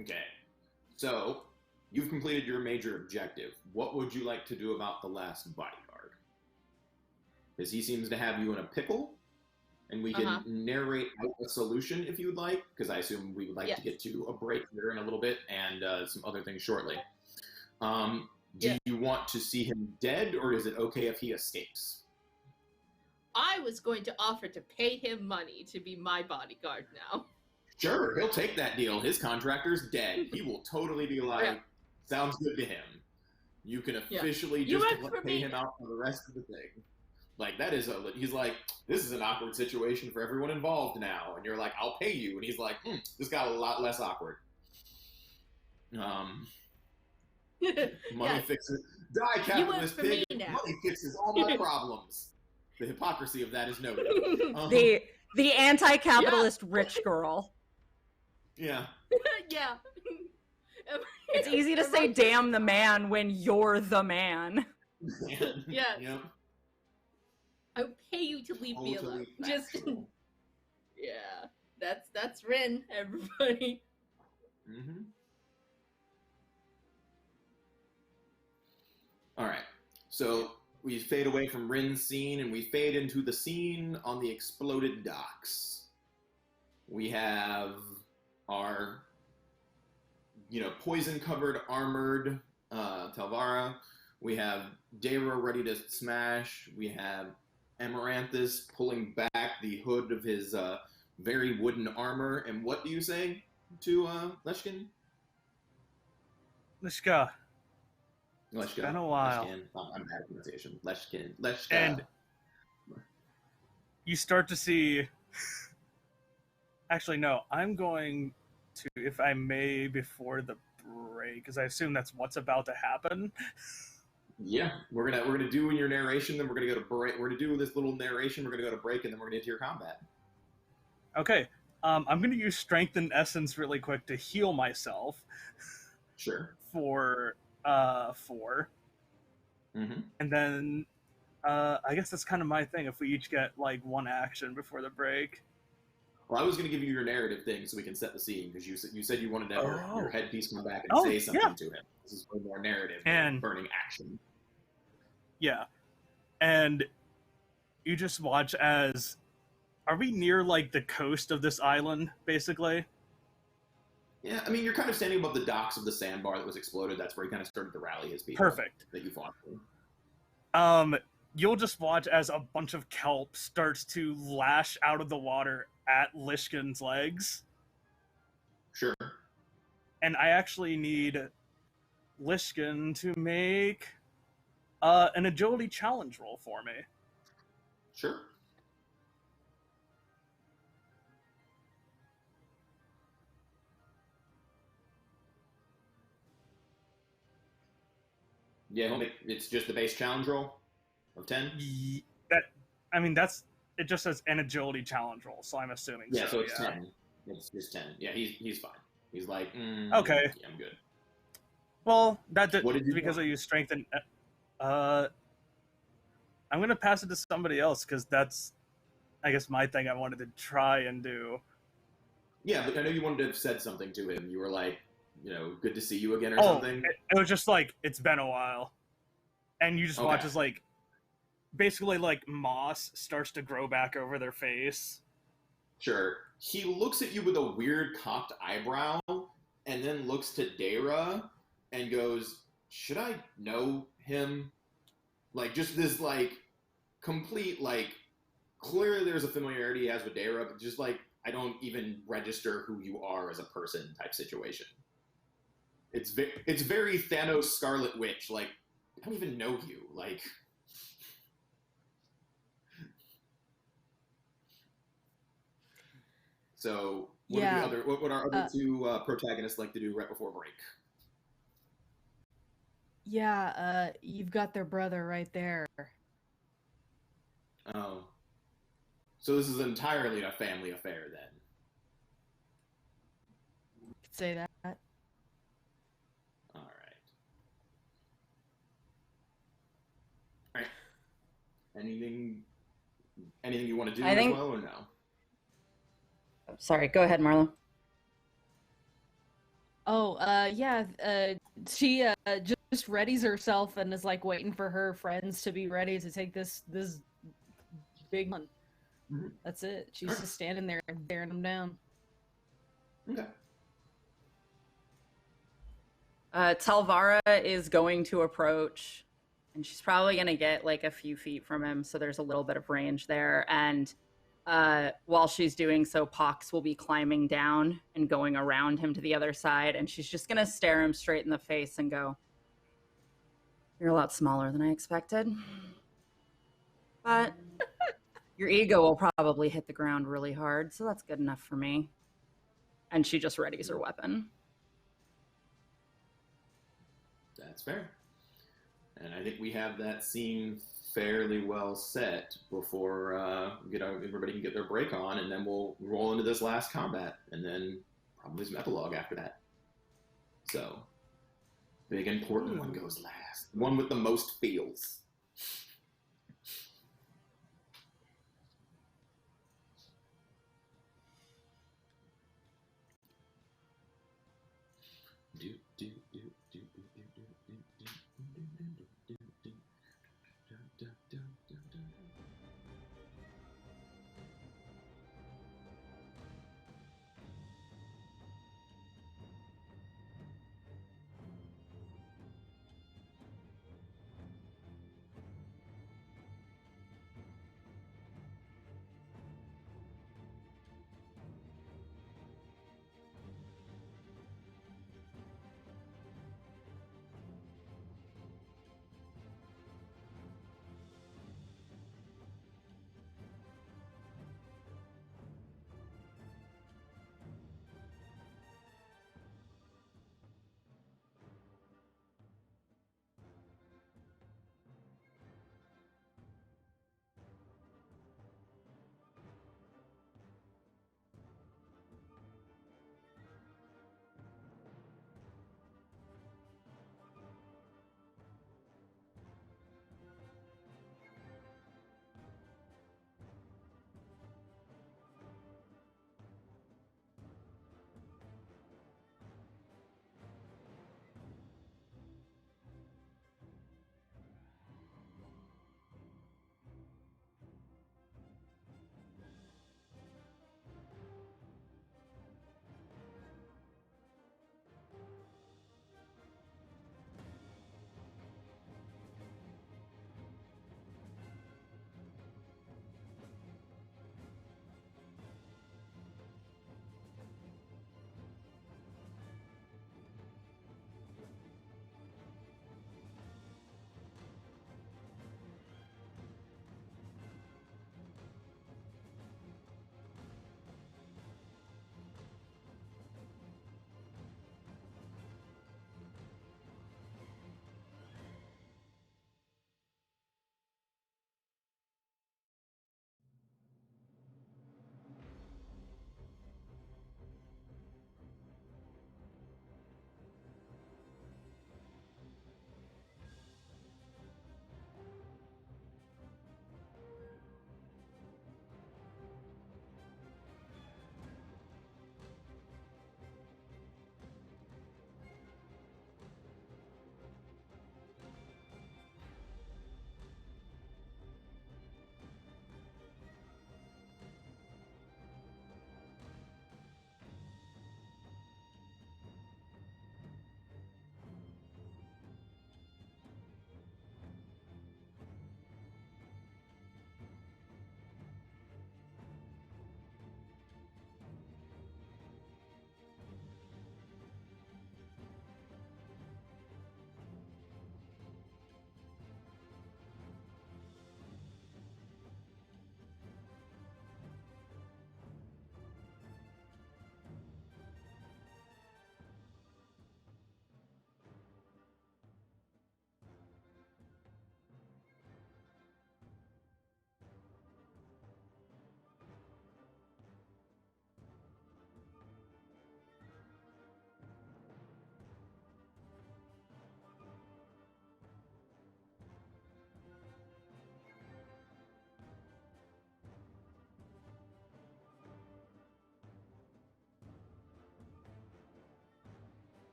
Okay. So, you've completed your major objective. What would you like to do about the last bodyguard? Because he seems to have you in a pickle, and we can narrate out a solution if you would like, because I assume we would like to get to a break here in a little bit and some other things shortly. Do you want to see him dead, or is it okay if he escapes? I was going to offer to pay him money to be my bodyguard now. Sure, he'll take that deal. His contractor's dead. He will totally be like, sounds good to him. You can officially just pay him out for the rest of the thing. Like, that is he's like, this is an awkward situation for everyone involved now. And you're like, I'll pay you. And he's like, this got a lot less awkward. Money fixes, die capitalist pig, money fixes all my problems. The hypocrisy of that is noted. The anti-capitalist rich girl. Yeah. Yeah. It's easy to say damn the man when you're the man. Yeah. Yep. I'll pay you to leave me alone. Just yeah. That's Rin, everybody. Mm-hmm. Alright. So we fade away from Rin's scene and we fade into the scene on the exploded docks. We have our, poison-covered, armored Talvara. We have Dayra ready to smash. We have Amaranthus pulling back the hood of his very wooden armor. And what do you say to Leshkin? Leshka. It's been a while. Leshkin. Oh, I'm bad at pronunciation. Leshkin. Leshka. And you start to see... Actually, no. I'm going to, if I may, before the break, because I assume that's what's about to happen. Yeah, we're gonna do in your narration. Then we're gonna go to break. We're gonna do this little narration. We're gonna go to break, and then we're gonna get to your combat. Okay. I'm gonna use Strength and Essence really quick to heal myself. Sure. For 4. Mm-hmm. And then I guess that's kind of my thing. If we each get like 1 action before the break. Well, I was going to give you your narrative thing so we can set the scene, because you said you wanted to have your headpiece come back and say something to him. This is way more narrative than burning action. Yeah. And you just watch as... Are we near, like, the coast of this island, basically? Yeah, I mean, you're kind of standing above the docks of the sandbar that was exploded. That's where he kind of started to rally his people. Perfect. That you fought for. You'll just watch as a bunch of kelp starts to lash out of the water at Lishkin's legs. Sure. And I actually need Lishkin to make an agility challenge roll for me. Sure. Yeah, it's just the base challenge roll of 10? It just says an agility challenge roll, so I'm assuming so it's 10. It's just 10. Yeah, he's fine. He's like, okay. Yeah, I'm good. Well, that's because I use strength and... I'm going to pass it to somebody else, because that's, I guess, my thing I wanted to try and do. Yeah, but I know you wanted to have said something to him. You were like, good to see you again or something. It was just like, it's been a while. And you just watch as, like, basically, like, moss starts to grow back over their face. Sure. He looks at you with a weird cocked eyebrow, and then looks to Dayra and goes, should I know him? Like, just this, like, complete, like, clearly there's a familiarity he has with Dayra, but just, like, I don't even register who you are as a person type situation. It's very Thanos Scarlet Witch, like, I don't even know you, like... So, what would our other two protagonists like to do right before break? Yeah, you've got their brother right there. Oh. So this is entirely a family affair, then? You could say that. All right. Anything you want to do as well, or no? Sorry, go ahead, Marlo. She just readies herself and is like waiting for her friends to be ready to take this big one. Mm-hmm. That's it. She's just standing there and bearing them down. Okay. Talvara is going to approach, and she's probably going to get like a few feet from him, so there's a little bit of range there. And while she's doing so, Pox will be climbing down and going around him to the other side, and she's just going to stare him straight in the face and go, "You're a lot smaller than I expected, but your ego will probably hit the ground really hard, so that's good enough for me." And she just readies her weapon. That's fair. And I think we have that scene fairly well set before everybody can get their break on, and then we'll roll into this last combat, and then probably some epilogue after that. So, big important one goes last. One with the most feels.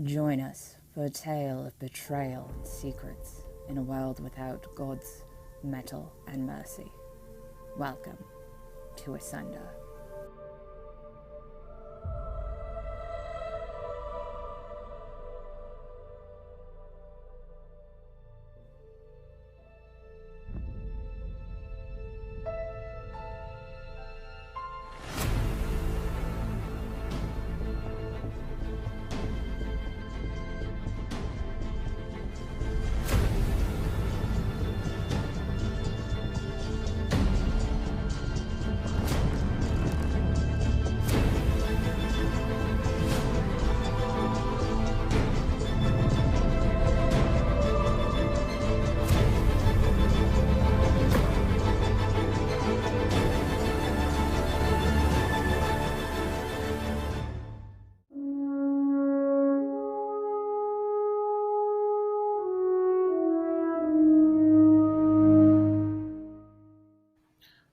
Join us for a tale of betrayal and secrets in a world without gods, metal, and mercy. Welcome to Asunder.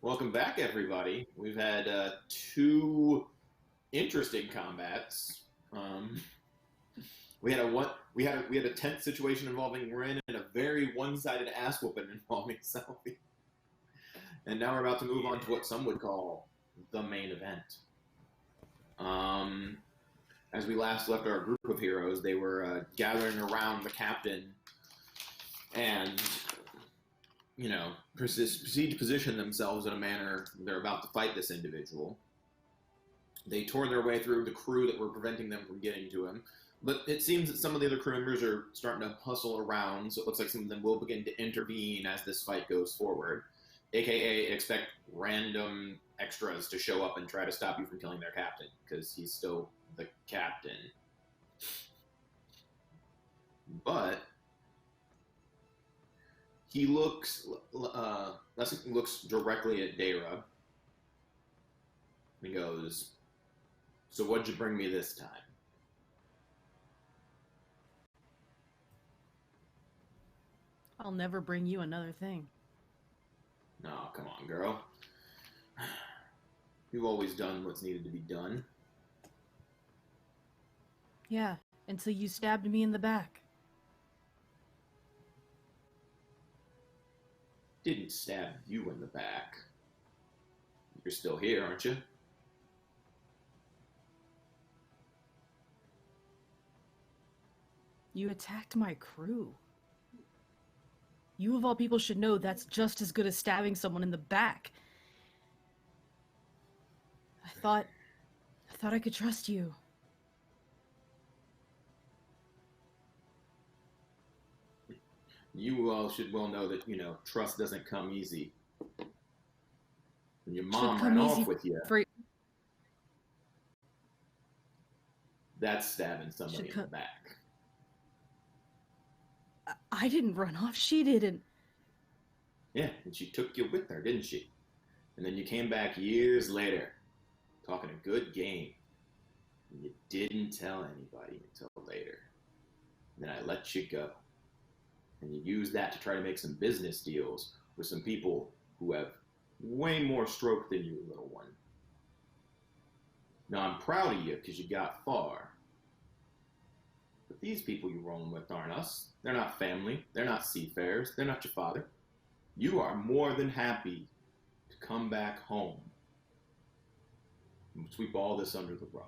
Welcome back, everybody. We've had two interesting combats. We had a tense situation involving Rin and a very one-sided ass whooping involving Silphi. And now we're about to move on to what some would call the main event. As we last left our group of heroes, they were gathering around the captain and, you know, proceed to position themselves in a manner they're about to fight this individual. They tore their way through the crew that were preventing them from getting to him. But it seems that some of the other crew members are starting to hustle around, so it looks like some of them will begin to intervene as this fight goes forward. AKA, expect random extras to show up and try to stop you from killing their captain, because he's still the captain. But he looks directly at Dayra. He goes, "So what'd you bring me this time?" I'll never bring you another thing. No, come on, girl. You've always done what's needed to be done. Yeah, until you stabbed me in the back. Didn't stab you in the back. You're still here, aren't you? You attacked my crew. You of all people should know that's just as good as stabbing someone in the back. I thought I could trust you. You all should well know that, trust doesn't come easy. When your mom ran off with you, that's stabbing somebody in the back. I didn't run off. She didn't. Yeah, and she took you with her, didn't she? And then you came back years later, talking a good game. And you didn't tell anybody until later. And then I let you go. And you used that to try to make some business deals with some people who have way more stroke than you, little one. Now, I'm proud of you because you got far. But these people you're rolling with aren't us. They're not family. They're not seafarers. They're not your father. You are more than happy to come back home and sweep all this under the rug.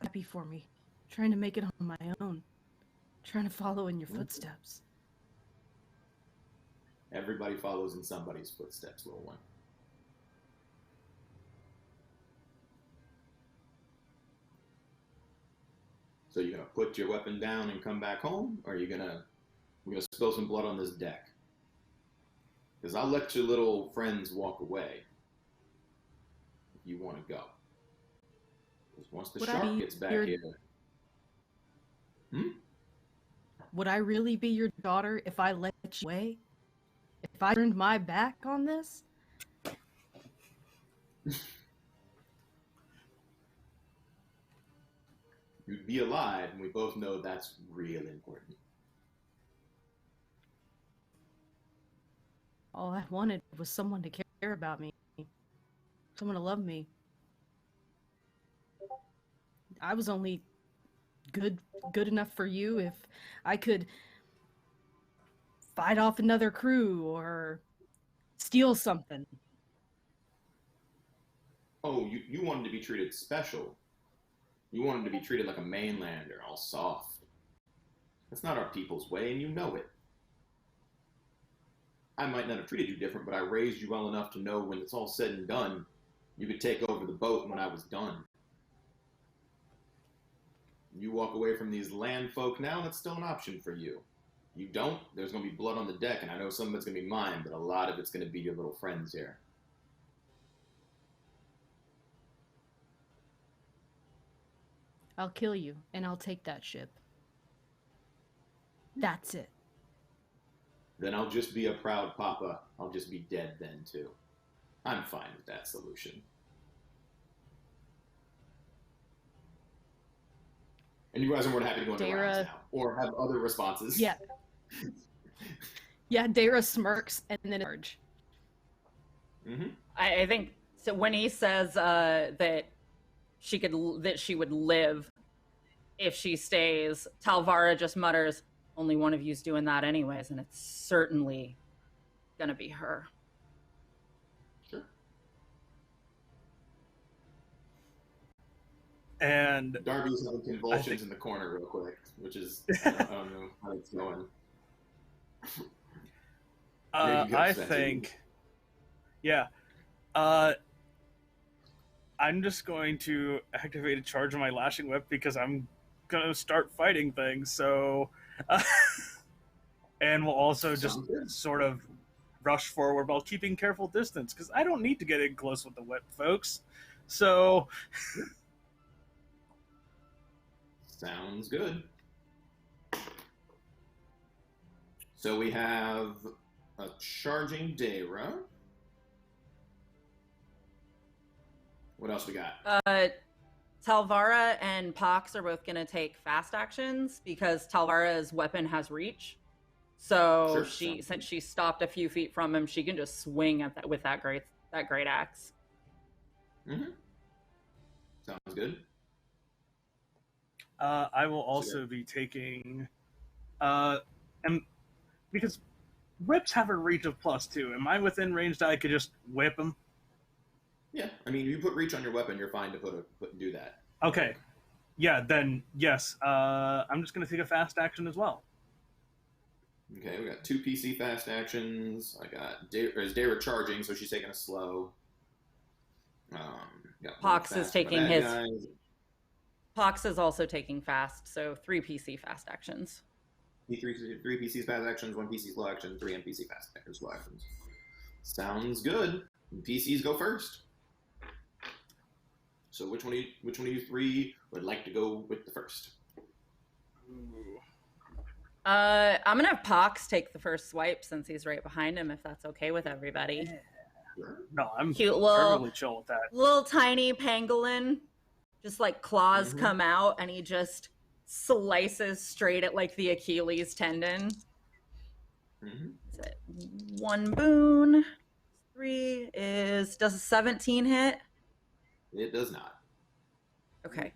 Happy for me. Trying to make it on my own. Trying to follow in your footsteps. Everybody follows in somebody's footsteps, little one. So you're gonna put your weapon down and come back home, or we're gonna spill some blood on this deck? Because I'll let your little friends walk away if you want to go. Because once the shark gets back here. Would I really be your daughter if I let you away? If I turned my back on this? You'd be alive, and we both know that's real important. All I wanted was someone to care about me. Someone to love me. I was only good enough for you if I could fight off another crew or steal something. Oh, you wanted to be treated special. You wanted to be treated like a mainlander, all soft. That's not our people's way, and you know it. I might not have treated you different, but I raised you well enough to know when it's all said and done, you could take over the boat when I was done. You walk away from these land folk now, that's still an option for you. You don't, there's going to be blood on the deck, and I know some of it's going to be mine, but a lot of it's going to be your little friends here. I'll kill you, and I'll take that ship. That's it. Then I'll just be a proud papa. I'll just be dead then, too. I'm fine with that solution. And you guys are more than happy to go into rounds now, or have other responses. Yeah. Yeah, Dayra smirks and then emerge. Mm-hmm. I think so. When he says that she would live if she stays, Talvara just mutters, "Only one of you's doing that anyways, and it's certainly gonna be her." Sure. And Darby's having convulsions in the corner real quick, which is, I don't know how it's going. I think, yeah. I'm just going to activate a charge on my lashing whip because I'm gonna start fighting things. So, and we'll also just sort of rush forward while keeping careful distance because I don't need to get in close with the whip, folks. So, sounds good. So we have a charging Dayra. What else we got? Talvara and Pox are both going to take fast actions because Talvara's weapon has reach. So Sure, since she stopped a few feet from him, she can just swing at that with that great axe. Mm-hmm. Sounds good. I will also be taking, and because whips have a reach of +2. Am I within range that I could just whip them? Yeah, I mean, you put reach on your weapon, you're fine to do that. Okay, yeah, then yes. I'm just gonna take a fast action as well. Okay, we got 2 PC fast actions. I got Dayra charging, so she's taking a slow. Pox is taking his. Pox is also taking fast, so 3 PC fast actions. 3 PC fast actions, 1 PC slow action, 3 NPC fast actions, slow actions. Sounds good. PCs go first. So which one of you 3 would like to go with the first? Ooh. I'm gonna have Pox take the first swipe since he's right behind him, if that's okay with everybody. Sure. No, I'm Cute perfectly chill with that. little tiny pangolin, just like claws come out, and he just slices straight at like the Achilles tendon. Is it 1 boon? 3 does a 17 hit? It does not. Okay.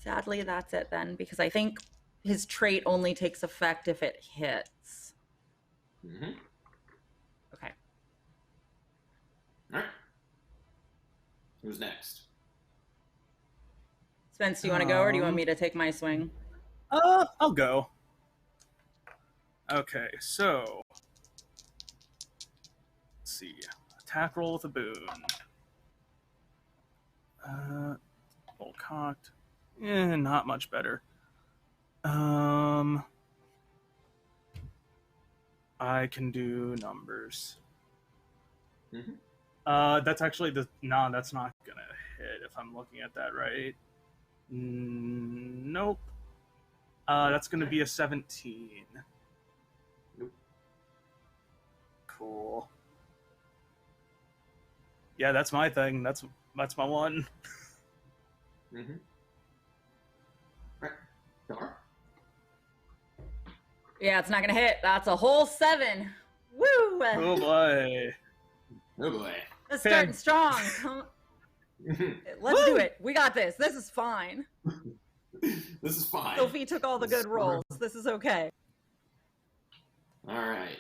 Sadly, that's it then, because I think his trait only takes effect if it hits. Mm-hmm. Okay. All right. Who's next? Spence, do you want to go, or do you want me to take my swing? I'll go. Okay, so let's see. Attack roll with a boon. Full cocked. Not much better. I can do numbers. That's actually no, that's not gonna hit if I'm looking at that right. Nope. That's gonna be a 17. Nope. Cool. Yeah, that's my thing. That's my one. Mm-hmm. All right. Talvara? Yeah, it's not gonna hit. That's a whole 7. Woo! Oh boy. Oh boy. Let's start strong. Let's do it. We got this. This is fine. This is fine. Silphi took all the good rolls. This is okay. All right.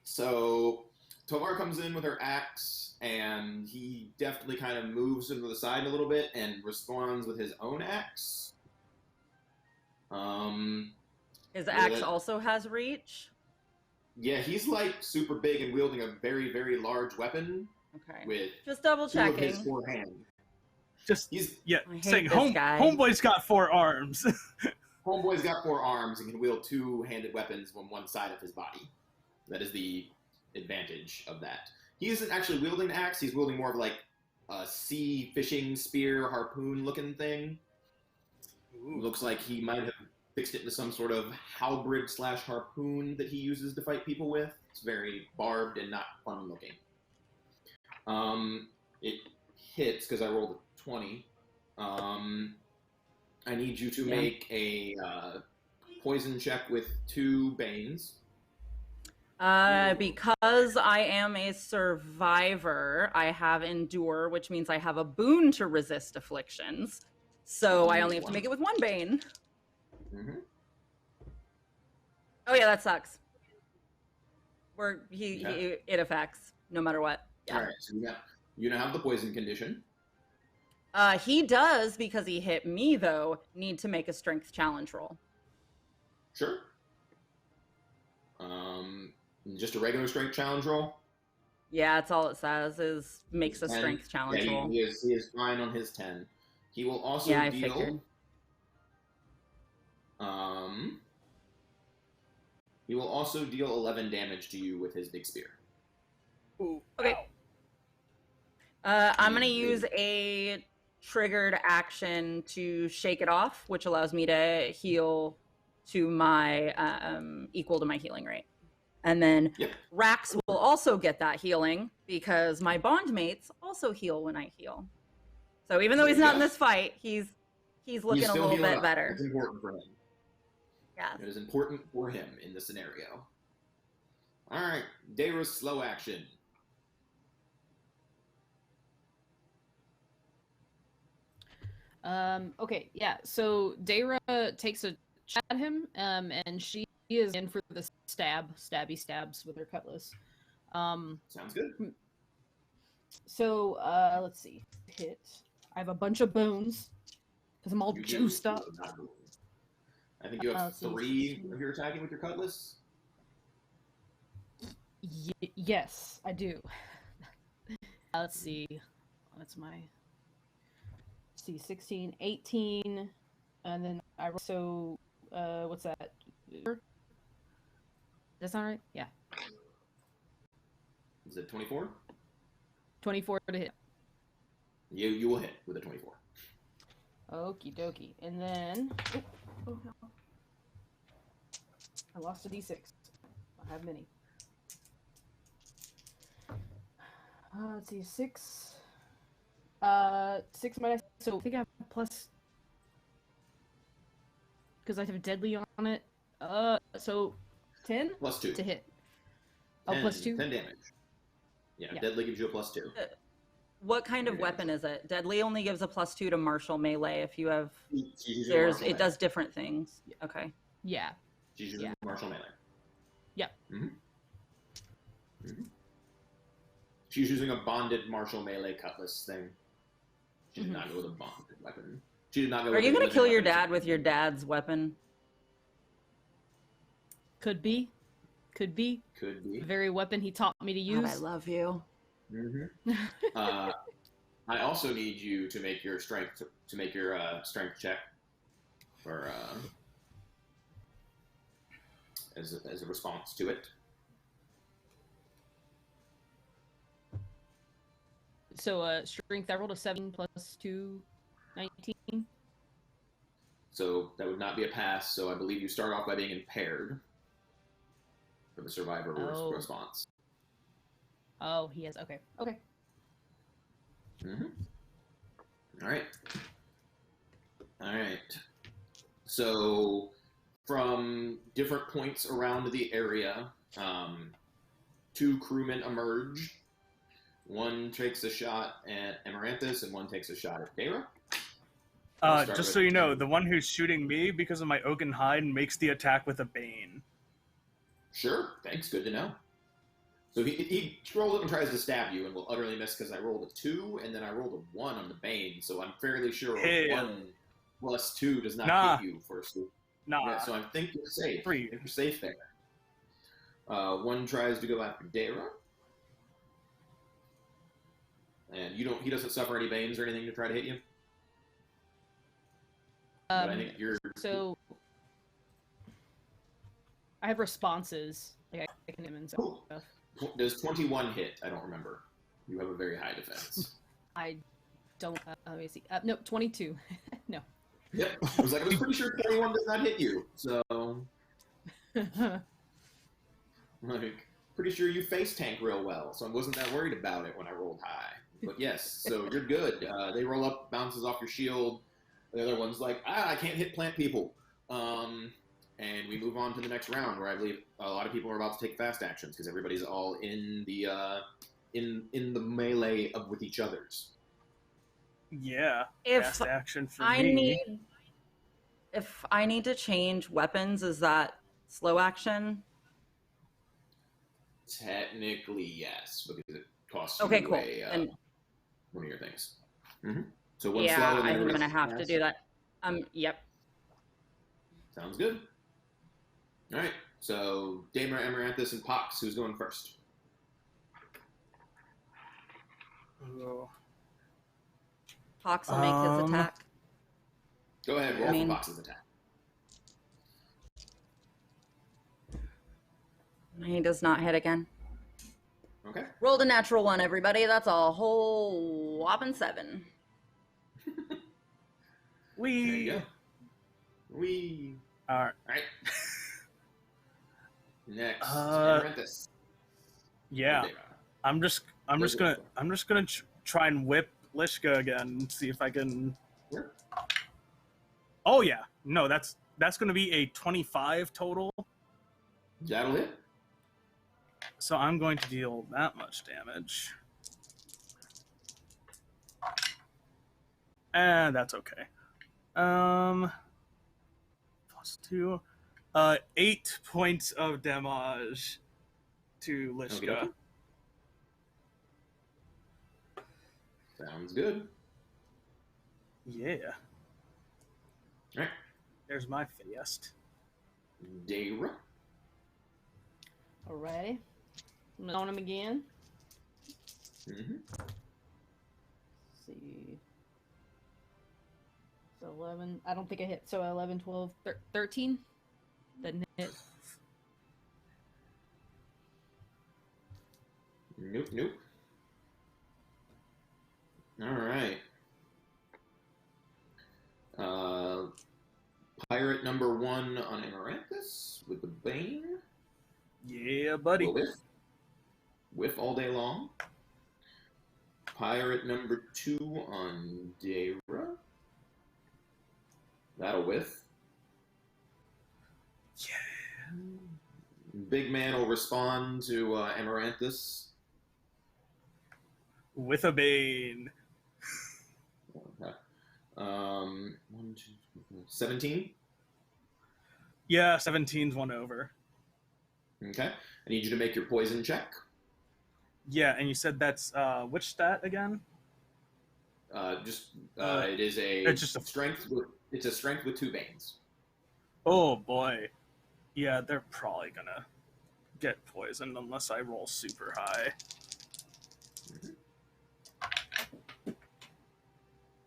So Talvara comes in with her axe, and he deftly kind of moves him to the side a little bit and responds with his own axe. His axe also has reach. Yeah, he's like super big and wielding a very, very large weapon. Okay. With just double two of checking. his 4 hands. Saying Homeboy's got 4 arms. Homeboy's got 4 arms and can wield 2-handed weapons on one side of his body. That is the advantage of that. He isn't actually wielding an axe. He's wielding more of like a sea fishing spear harpoon looking thing. Ooh. Looks like he might have fixed it into some sort of halberd / harpoon that he uses to fight people with. It's very barbed and not fun looking. It hits because I rolled a 20. I need you to make a poison check with 2 banes. Because I am a survivor, I have endure, which means I have a boon to resist afflictions. So I only have to make it with 1 bane. Mm-hmm. Oh yeah, that sucks. It affects no matter what. Yeah. All right, so you now have the poison condition. He does, because he hit me though, need to make a strength challenge roll. Sure. Just a regular strength challenge roll? Yeah, that's all it says, is makes a strength challenge roll. He is fine on his 10. He will also I deal... figured. He will also deal 11 damage to you with his big spear. Ooh, okay. Ow. I'm going to use a triggered action to shake it off, which allows me to heal to my equal to my healing rate. And then Rax will also get that healing because my bond mates also heal when I heal. So even though he's not in this fight, he's looking a little bit better. It's important for him. Yeah. It is important for him in the scenario. All right, Dayra's slow action. Okay, yeah. So Dayra takes a shot at him, and she is in for the stabby stabs with her cutlass. Sounds good. So let's see. Hit. I have a bunch of bones because I'm all juiced up. I think you have 3 if you're attacking with your cutlass. Yes, I do. Let's see. That's my... 16, 18, and then I also, what's that? That's not right? Yeah. Is it 24? 24 to hit. You will hit with a 24. Okie dokie. And then, oh no. I lost a d6. I have many. Let's see, 6. 6 minus, so I think I have plus, because I have deadly on it. So 10? Plus 2. To hit. 10, oh, plus 2? 10 damage. Yeah, deadly gives you a plus 2. What kind of weapon is it? Deadly only gives a plus 2 to martial melee if you have, it does different things. Okay. Yeah. She's using martial melee. Yep. Mm-hmm. Mm-hmm. She's using a bonded martial melee cutlass thing. She did not go with a bonded weapon. She did not go. Are you gonna kill your dad with your dad's weapon? Could be. Could be. Could be. The very weapon he taught me to use. God, I love you. Mm-hmm. I also need you to make your strength strength check for as a response to it. So strength, I rolled a 7 plus 2, 19. So that would not be a pass. So I believe you start off by being impaired for the survivor response. Oh, he is. Okay. Okay. Mm-hmm. All right. All right. So from different points around the area, 2 crewmen emerge One takes a shot at Amaranthus, and one takes a shot at Dayra. Just so you know, the one who's shooting me because of my oaken hide makes the attack with a bane. Sure, thanks. Good to know. So he rolls up and tries to stab you, and will utterly miss because I rolled a 2, and then I rolled a 1 on the bane. So I'm fairly sure 1 plus 2 does not hit you for a swoop. Yeah, so I think you're safe. 3. You're safe there. One tries to go after Dayra. And he doesn't suffer any banes or anything to try to hit you? But I think you're... So, I have responses. Like, I can hit him and stuff. Cool. Does 21 hit? I don't remember. You have a very high defense. I don't... let me see. No, 22. No. Yep. I was pretty sure 21 does not hit you, so... pretty sure you face tank real well, so I wasn't that worried about it when I rolled high. But yes, so you're good. They roll up, bounces off your shield. The other one's like, I can't hit plant people. And we move on to the next round, where I believe a lot of people are about to take fast actions because everybody's all in the in the melee with each other's. Yeah. If fast action for if I need to change weapons, is that slow action? Technically, yes, because it costs Okay, you cool. One of your things. Mm-hmm. So one Yeah, slow, and I then think I'm gonna rest have fast. to do that. Yep. Sounds good. All right, so Damer, Amaranthus, and Pox, who's going first? Fox will make his attack. Go ahead, roll for Pox's attack. He does not hit again. Okay. Rolled a natural 1, everybody. That's a whole whopping 7. There you go. All right. Next, Amaranthus. Yeah. I'm just gonna try and whip Lishka again and see if I can. Sure. Oh yeah, no, that's gonna be a 25 total. That'll hit. So I'm going to deal that much damage. And that's okay. +2. 8 points of damage to Lishka. Okay. Sounds good. Yeah. All right. There's my fist. Dayra. Alrighty. I'm gonna own him again. Mm-hmm. Let's see. So 11. I don't think I hit. So 11, 12, 13. Doesn't hit. Nope. All right. Pirate number 1 on Amaranthus with the Bane. Yeah, buddy. Whiff all day long. Pirate number 2 on Dayra. That'll whiff. Yeah. Big man will respond to Amaranthus. With a bane. 17. Yeah, 17's one over. Okay. I need you to make your poison check. Yeah, and you said that's which stat again? It is a it's just a strength. It's a strength with 2 banes. Oh boy. Yeah, they're probably gonna get poisoned unless I roll super high. Mm-hmm.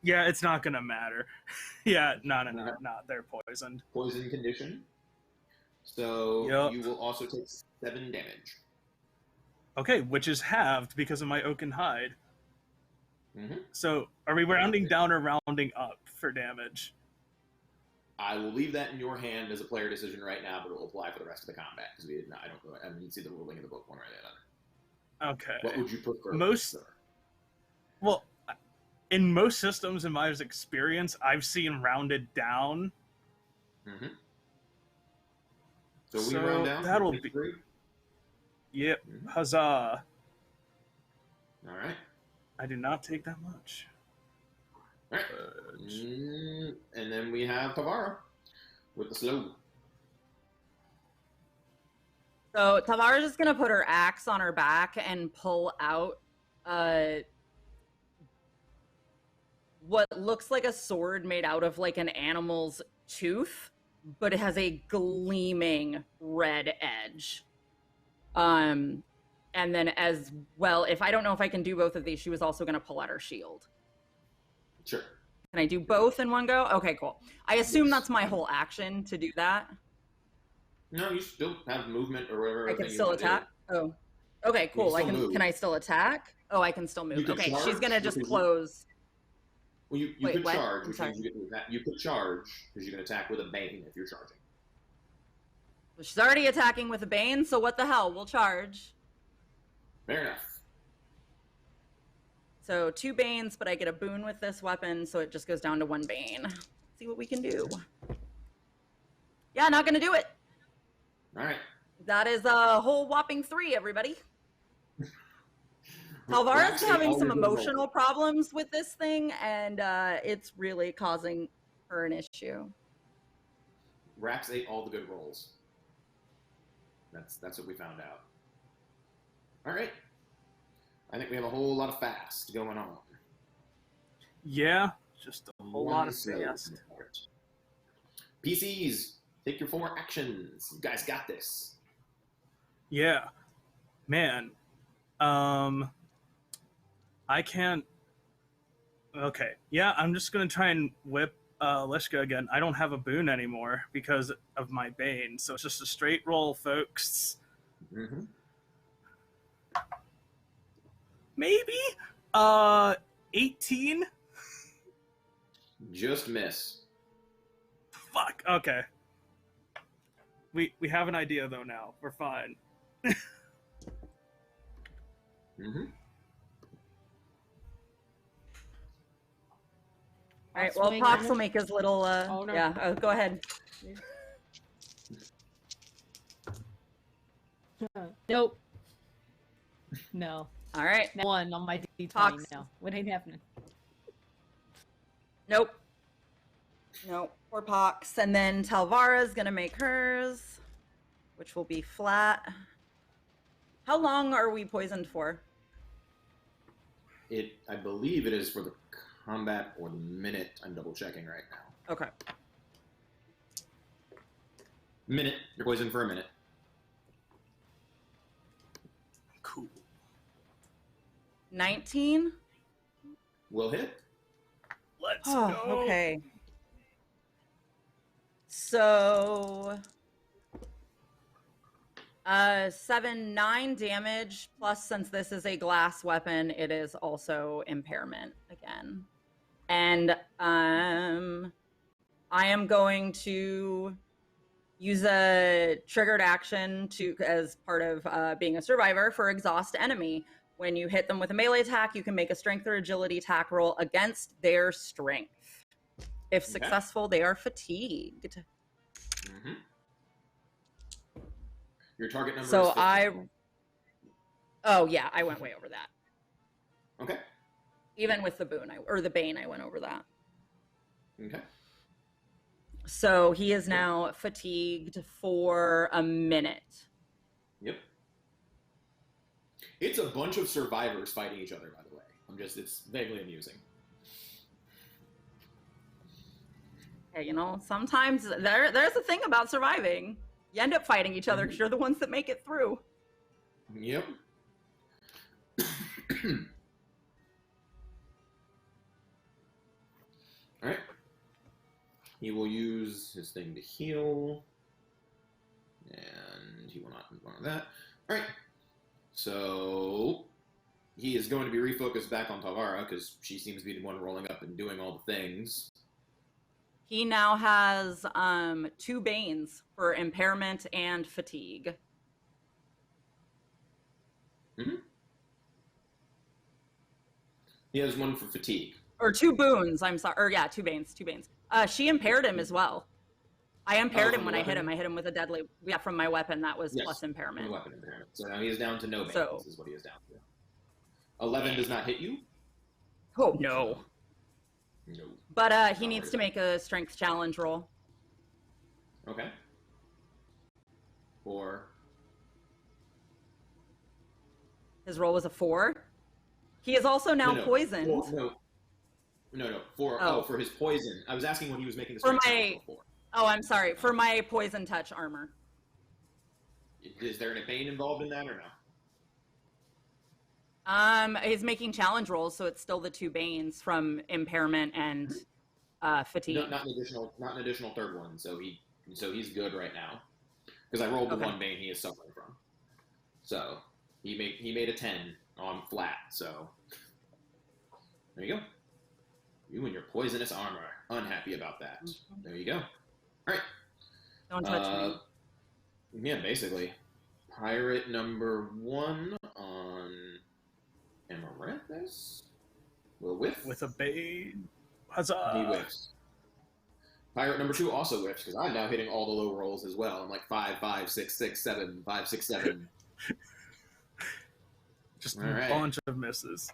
Yeah, it's not gonna matter. Yeah, no, they're poisoned. Poison condition. So Yep. you will also take 7 damage. Okay, which is halved because of my oaken hide. Mm-hmm. So are we rounding down or rounding up for damage? I will leave that in your hand as a player decision right now, but it will apply for the rest of the combat because I didn't see the ruling in the book one or the other. Okay. What would you prefer? Well, in most systems, in my experience, I've seen rounded down. Mm-hmm. So we round down. That'll be. Yep. Mm-hmm. Huzzah. All right. I do not take that much. All right. And then we have Talvara with the slow. So Talvara's just gonna put her axe on her back and pull out what looks like a sword made out of like an animal's tooth, but it has a gleaming red edge. And then as well, if I don't know if I can do both of these, she was also gonna pull out her shield. Sure. Can I do both in one go? Okay, cool. I assume that's my whole action to do that. No, you still have movement or whatever. I can still attack. Oh, okay, cool. I can. Move. Can I still attack? Oh, I can still move. Okay, charge, she's gonna just close. Well, you Wait, could what? charge, I'm which sorry. means you could charge because you can attack with a bane if you're charging. Well, she's already attacking with a bane, so what the hell? We'll charge. Fair enough. So 2 banes, but I get a boon with this weapon, so it just goes down to 1 bane. Let's see what we can do. Yeah, not gonna do it. All right. That is a whole whopping 3, everybody. Talvara's having some emotional problems with this thing, and it's really causing her an issue. Rax ate all the good rolls. That's what we found out. All right. I think we have a whole lot of fast going on. Yeah, just a whole lot of slow fast. part. PCs, take your 4 actions. You guys got this. Yeah, man. I can't. Okay, yeah, I'm just gonna try and whip Lishka again. I don't have a boon anymore because of my bane, so it's just a straight roll, folks. Mm-hmm. Maybe 18. Just miss. Fuck. Okay. We have an idea though now. We're fine. Mm-hmm. All right, well, Pox will make his little, Oh, no. yeah, go ahead. Nope. No. All right. 1 on my D20 Fox. now. What ain't happening? Nope. Nope. Poor Pox. And then Talvara's gonna make hers, which will be flat. How long are we poisoned for? I believe it is for the combat or the minute. I'm double checking right now. Okay. Minute. You're poisoned for a minute. Cool. 19? Will hit. Let's Oh, go. okay. So 7, 9 damage, plus since this is a glass weapon, it is also impairment again. And I am going to use a triggered action as part of being a survivor for exhaust enemy. When you hit them with a melee attack, you can make a strength or agility attack roll against their strength. If Okay. successful, they are fatigued. Mm-hmm. Your target number So is 50. oh yeah, I went way over that. Okay. Even with the boon, or the bane, I went over that. Okay. So he is now fatigued for a minute. Yep. It's a bunch of survivors fighting each other, by the way. It's vaguely amusing. Hey, you know, sometimes there's a thing about surviving. You end up fighting each other because you're the ones that make it through. Yep. All right. He will use his thing to heal. And he will not move on to that. All right. So he is going to be refocused back on Talvara because she seems to be the one rolling up and doing all the things. He now has 2 banes for impairment and fatigue. Mm-hmm. He has 1 for fatigue. Or 2 boons, I'm sorry. Or yeah, 2 banes, 2 banes. She impaired him as well. I impaired him when I hit him. I hit him with a deadly, from my weapon. That was plus impairment. Weapon impairment. So now he is down to no banes, So- is what he is down 11 does not hit you. Oh, no. No. But he needs to make a strength challenge roll. Okay. Or his roll was a 4. He is also now poisoned. No. For his poison. I was asking when he was making the strength challenge roll for. Oh, I'm sorry. For my poison touch armor. Is there any bane involved in that or no? He's making challenge rolls, so it's still the 2 banes from impairment and fatigue. No, not an additional third one. So he's good right now. Because I rolled the 1 bane he is suffering from. So he made a 10 on flat. So there you go. You and your poisonous armor. Unhappy about that. Mm-hmm. There you go. All right. Don't touch me. Yeah, basically. Pirate number 1 on Amaranthus will whiff. With a bane. Huzzah! He whiffs. Pirate number 2 also whiffs, because I'm now hitting all the low rolls as well. I'm like 5, 5, 6, 6, 7, 5, 6, 7. Just a bunch of misses.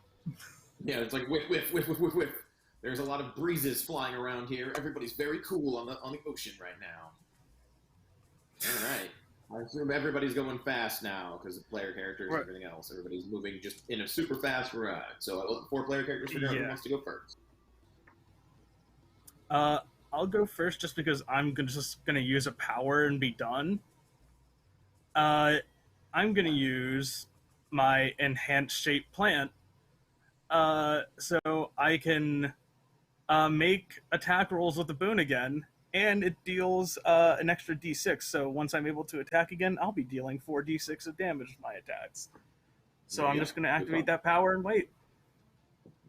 Yeah, it's like whiff, whiff, whiff, whiff, whiff, whiff. There's a lot of breezes flying around here. Everybody's very cool on the ocean right now. All right. I assume everybody's going fast now because of player characters and everything else. Everybody's moving just in a super fast ride. So I let 4 player characters figure out who wants to go first. I'll go first just because I'm just going to use a power and be done. I'm going to use my enhanced shape plant so I can make attack rolls with the boon again, and it deals an extra d6. So once I'm able to attack again, I'll be dealing 4d6 of damage with my attacks. So I'm just going to activate that power and wait.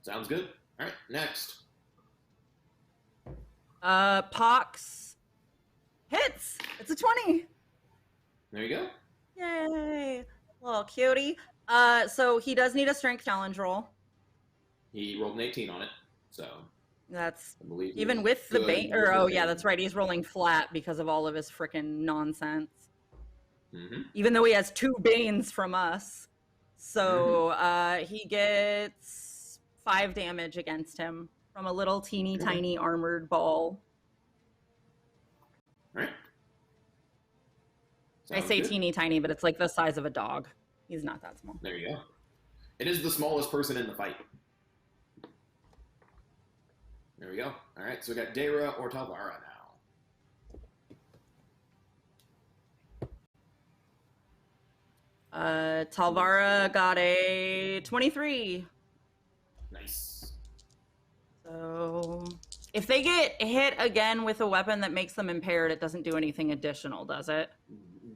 Sounds good. All right, next. Pox hits. It's a 20. There you go. Yay. Little cutie. So he does need a strength challenge roll. He rolled an 18 on it, so that's even with the bane. Or bane. Yeah, that's right. He's rolling flat because of all of his freaking nonsense. Mm-hmm. Even though he has 2 banes from us, so he gets 5 damage against him from a little teeny tiny armored ball. All right. I say teeny tiny, but it's like the size of a dog. He's not that small. There you go. It is the smallest person in the fight. There we go. All right, so we got Dayra or Talvara now. Talvara got a 23. Nice. So if they get hit again with a weapon that makes them impaired, it doesn't do anything additional, does it?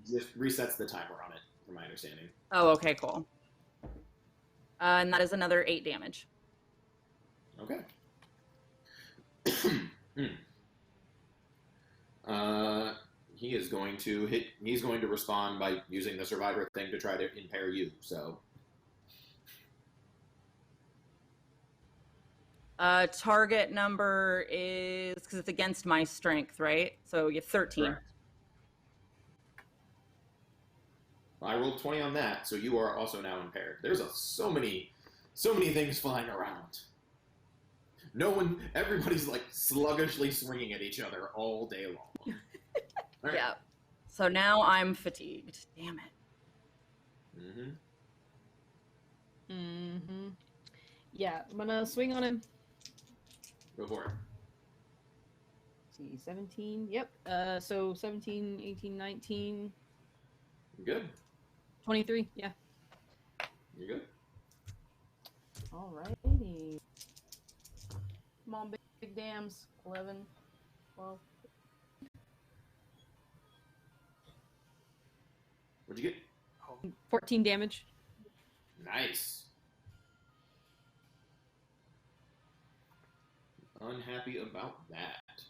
Just resets the timer on it, from my understanding. Oh, okay, cool. And that is another 8 damage. Okay. He is going to hit. He's going to respond by using the survivor thing to try to impair you. So. Target number is, because it's against my strength, right? So you have 13. Correct. I rolled 20 on that, so you are also now impaired. There's so many things flying around. Everybody's like sluggishly swinging at each other all day long. All right. Yeah. So now I'm fatigued. Damn it. Yeah, I'm gonna swing on him. Go for it. See, 17. Yep. So 17, 18, 19. Good. 23. Yeah. You're good. Alrighty. Come on, big dams. 11, 12. What'd you get? 14 damage. Nice. Unhappy about that.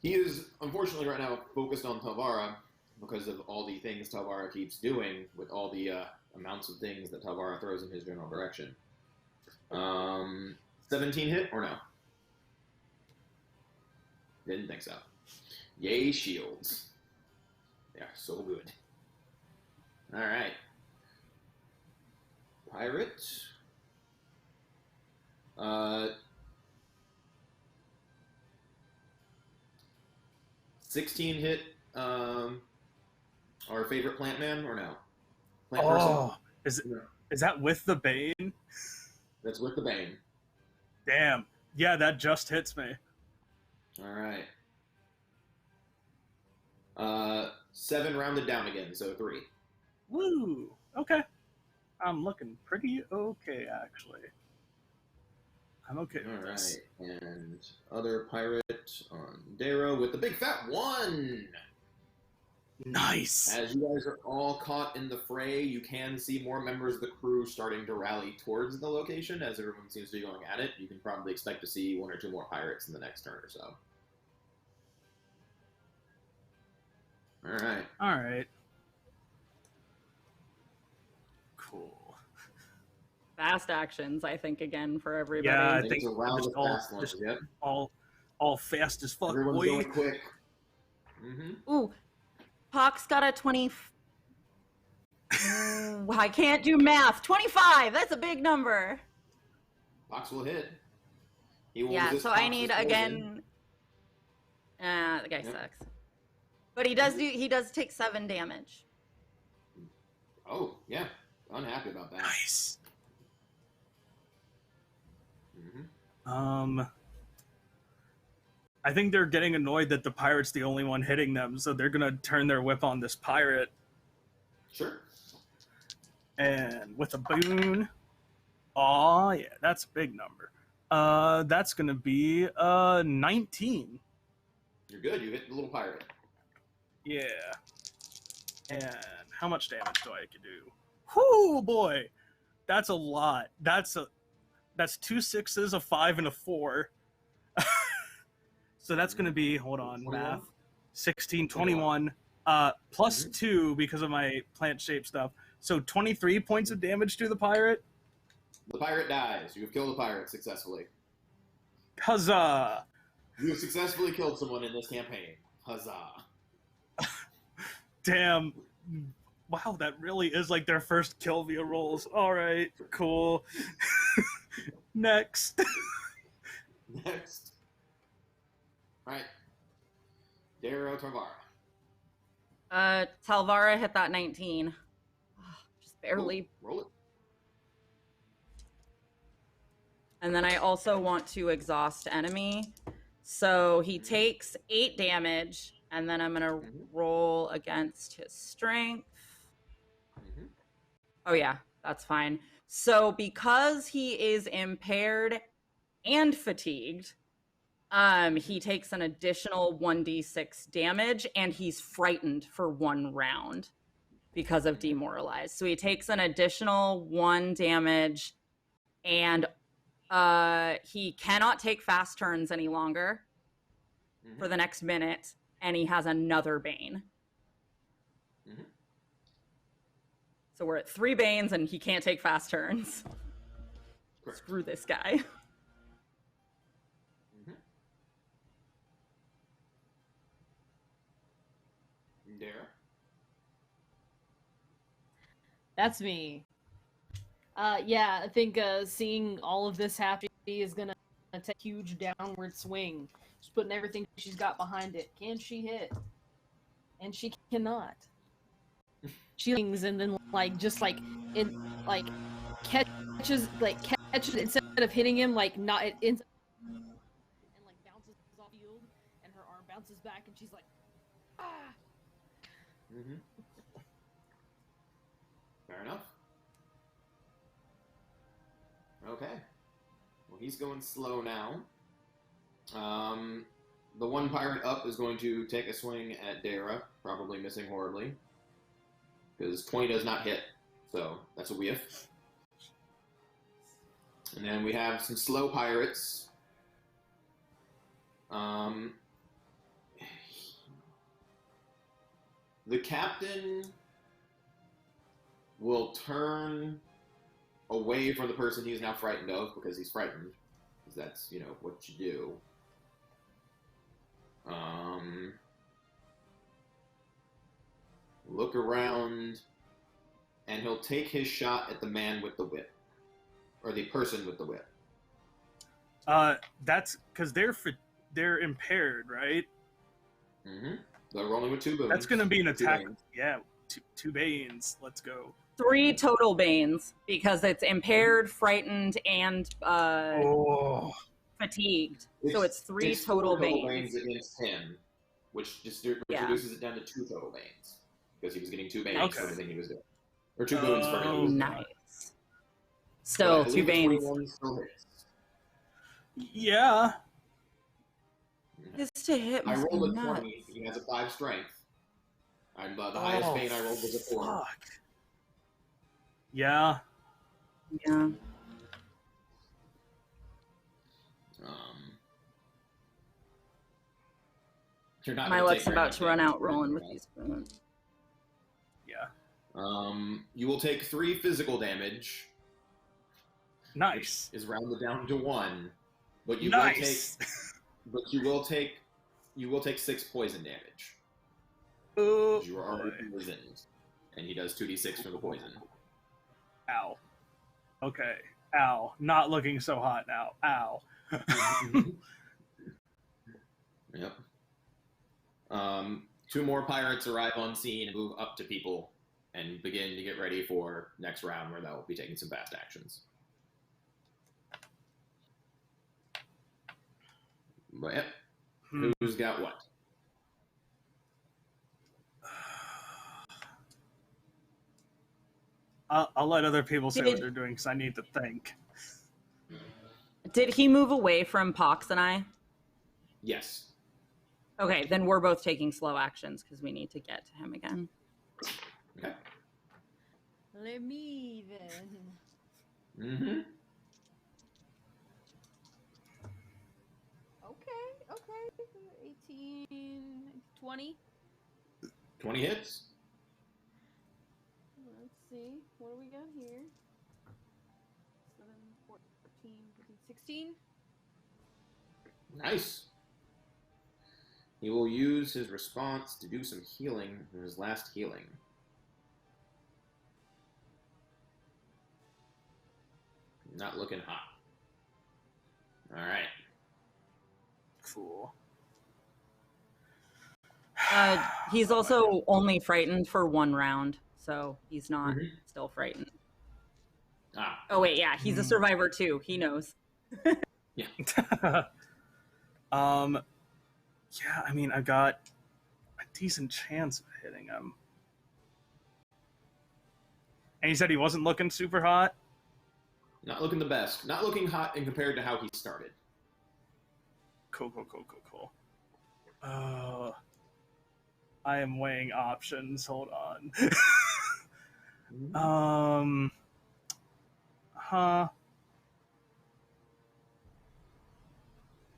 He is, unfortunately, right now focused on Talvara because of all the things Talvara keeps doing with all the amounts of things that Talvara throws in his general direction. 17 hit or no? Didn't think so. Yay, shields. They are so good. All right. Pirate Uh, 16 hit our favorite plant man, or no? Plant person? Is that with the Bane? That's with the Bane. Damn. Yeah, that just hits me. All right. 7 rounded down again, so 3. Woo! Okay. I'm looking pretty okay, actually. I'm okay with this. All right, and other pirate on Dayra with the big fat 1! Nice! As you guys are all caught in the fray, you can see more members of the crew starting to rally towards the location as everyone seems to be going at it. You can probably expect to see 1 or 2 more pirates in the next turn or so. Alright. Alright. Cool. Fast actions, I think, again for everybody. Yeah, I think think it's around just the fast ones, yep. all fast as fuck, Everyone's boy. going quick. Mm-hmm. Ooh, Pox got a 20. I can't do math. 25. That's a big number. Pox will hit. He will Yeah, resist so I Pox's need poison. again. The guy sucks. But he does take 7 damage. Oh, yeah. Unhappy about that. Nice. Mm-hmm. I think they're getting annoyed that the pirate's the only one hitting them, so they're gonna turn their whip on this pirate. Sure. And with a boon. Aw, yeah, that's a big number. That's gonna be 19. You're good. You hit the little pirate. Yeah. And how much damage do I can do? Whoo, boy! That's a lot. That's 2 6s, a 5, and a 4. So that's going to be, hold on, 21? math. 16, 21, plus 2 because of my plant shape stuff. So 23 points of damage to the pirate. The pirate dies. You have killed the pirate successfully. Huzzah! You have successfully killed someone in this campaign. Huzzah. Damn. Wow, that really is like their first kill via rolls. All right, cool. Next. Next. All right. Dayra Talvara. Talvara hit that 19. Just barely. Cool. Roll it. And then I also want to exhaust enemy. So he takes 8 damage, and then I'm going to roll against his strength. Oh, yeah, that's fine. So because he is impaired and fatigued, he takes an additional 1d6 damage, and he's frightened for 1 round because of demoralized. So he takes an additional 1 damage, and he cannot take fast turns any longer for the next minute, and he has another Bane. So we're at 3 Banes, and he can't take fast turns. Correct. Screw this guy. Dayra. That's me. Yeah, I think seeing all of this happen is gonna take a huge downward swing. She's putting everything she's got behind it. Can she hit? And she cannot. She swings and then catches instead of hitting him not it ends and bounces off the field, and her arm bounces back and she's like, ah. Fair enough. Okay. Well, he's going slow now. The one pirate up is going to take a swing at Dayra, probably missing horribly. Because 20 does not hit, so that's a whiff. And then we have some slow pirates. The captain will turn away from the person he's now frightened of, because he's frightened. Because that's, what you do. Look around, and he'll take his shot at the man with the whip. Or the person with the whip. That's because they're impaired, right? Mm-hmm. They're rolling with 2 boons. That's gonna be an attack. Banes. Yeah, two Banes. Let's go. 3 total Banes because it's impaired, frightened, and fatigued. So it's 3 total Banes against him, which reduces it down to 2 total Banes because he was getting 2 Banes for everything he was doing, or 2 boons for everything he was doing. Nice. Still 2 Banes. Still hits. Yeah. His to hit I must rolled be a nuts. 20. He has a 5 strength. I'm the highest Bane I rolled was a 4. Fuck. Yeah. Yeah. You're not My gonna luck's take very about much to run damage, out rolling with right? these spoons. Yeah. You will take 3 physical damage. Nice. Which is rounded down to 1, but you Nice. will take 6 poison damage. Oh, You are already poisoned, and he does 2d6 for the poison. Ow. Okay. Ow. Not looking so hot now. Ow. Yep. 2 more pirates arrive on scene and move up to people and begin to get ready for next round where they'll be taking some fast actions. But yep. Who's got what? I'll let other people say what they're doing because I need to think. Did he move away from Pox and I? Yes. Okay, then we're both taking slow actions because we need to get to him again. Okay. Let me then. Mm-hmm. Okay. 18, 20. 20 hits. Let's see. What do we got here? 7, 14, 15, 16. Nice. He will use his response to do some healing for his last healing. Not looking hot. All right. Cool. He's also only frightened for 1 round, so he's not still frightened. Ah. Oh wait, yeah, he's a survivor too. He knows. Yeah. Yeah, I mean, I got a decent chance of hitting him. And he said he wasn't looking super hot? Not looking the best. Not looking hot in compared to how he started. Cool. I am weighing options. Hold on.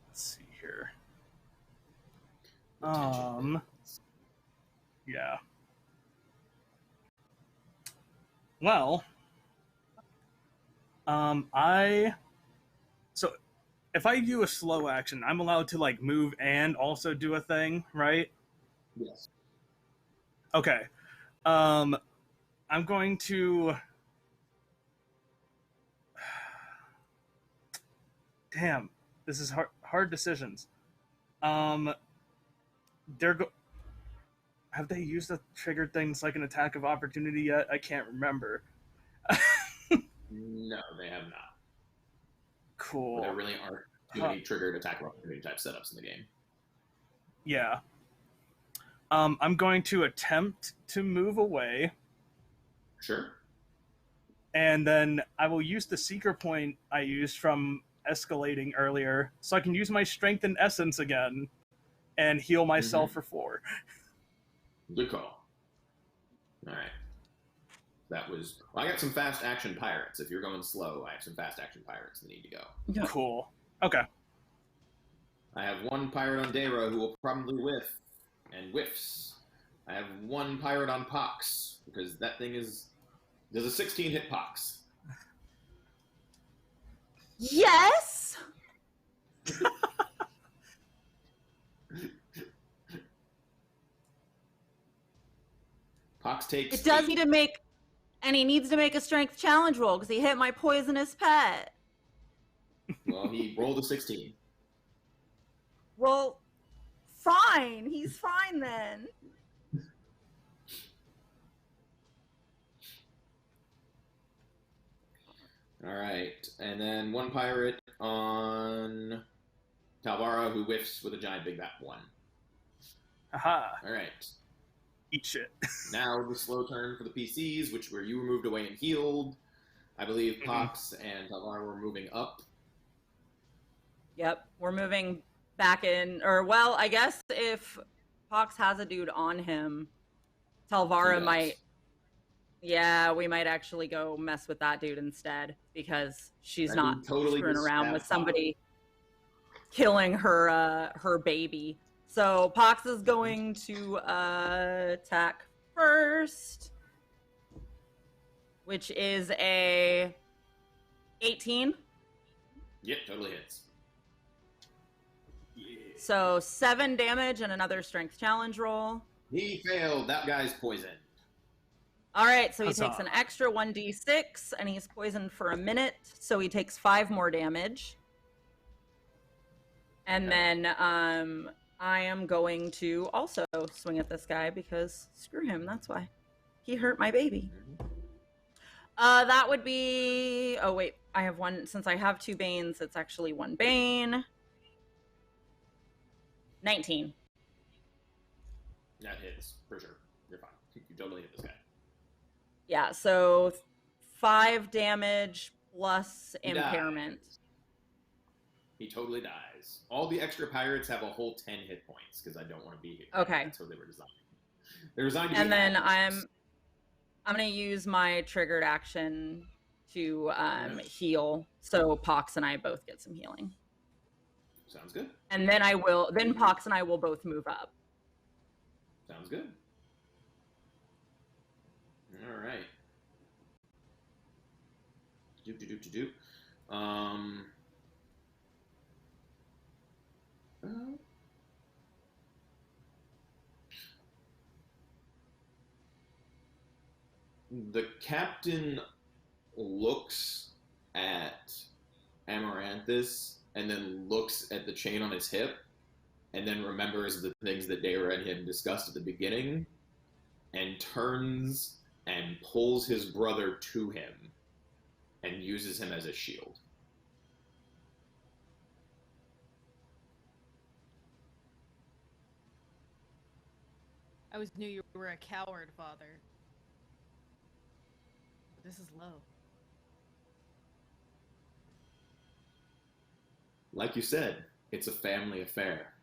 Let's see here. Yeah. Well, so if I do a slow action, I'm allowed to like move and also do a thing, right? Yes. Okay. I'm going to damn, this is hard decisions. Have they used the triggered things like an attack of opportunity yet? I can't remember. No, they have not. Cool. There really aren't too many triggered attack of opportunity type setups in the game. Yeah. I'm going to attempt to move away. Sure. And then I will use the seeker point I used from escalating earlier, so I can use my strength and essence again and heal myself for 4. Good call. All right. That was... Well, I got some fast action pirates. If you're going slow, I have some fast action pirates that need to go. Yeah. Cool. Okay. I have 1 pirate on Dayra who will probably whiff and whiffs. I have 1 pirate on Pox because that thing is... Does a 16 hit Pox? Yes. Pox takes... It does need to make, and he needs to make a strength challenge roll because he hit my poisonous pet. Well, he rolled a 16. Well, fine. He's fine then. All right, and then one pirate on Talvara who whiffs with a giant big bat 1. Aha. All right. Eat shit. Now the slow turn for the PCs, which were you moved away and healed. I believe Pox and Talvara were moving up. Yep, we're moving back in. Or, well, I guess if Pox has a dude on him, Talvara might... Yeah, we might actually go mess with that dude instead, because she's not totally screwing around with somebody killing her her baby. So Pox is going to attack first, which is a 18. Yep, totally hits. Yeah. So 7 damage and another strength challenge roll. He failed. That guy's poisoned. All right, so he Huzzah. takes an extra 1d6, and he's poisoned for a minute, so he takes 5 more damage. And then I am going to also swing at this guy, because screw him, that's why. He hurt my baby. That would be... Oh, wait, I have one. Since I have 2 Banes, it's actually 1 Bane. 19. That hits, for sure. You're fine. You totally hit this guy. Yeah, so 5 damage plus He impairment. dies. He totally dies. All the extra pirates have a whole 10 hit points because I don't want to be here. Okay. That's what they were designed. They're designed to be And then allies. I'm going to use my triggered action to heal. So Pox and I both get some healing. Sounds good. And then then Pox and I will both move up. Sounds good. All right. The captain looks at Amaranthus and then looks at the chain on his hip and then remembers the things that Dayra and him discussed at the beginning and turns and pulls his brother to him and uses him as a shield. I always knew you were a coward, father. But this is low. Like you said, it's a family affair.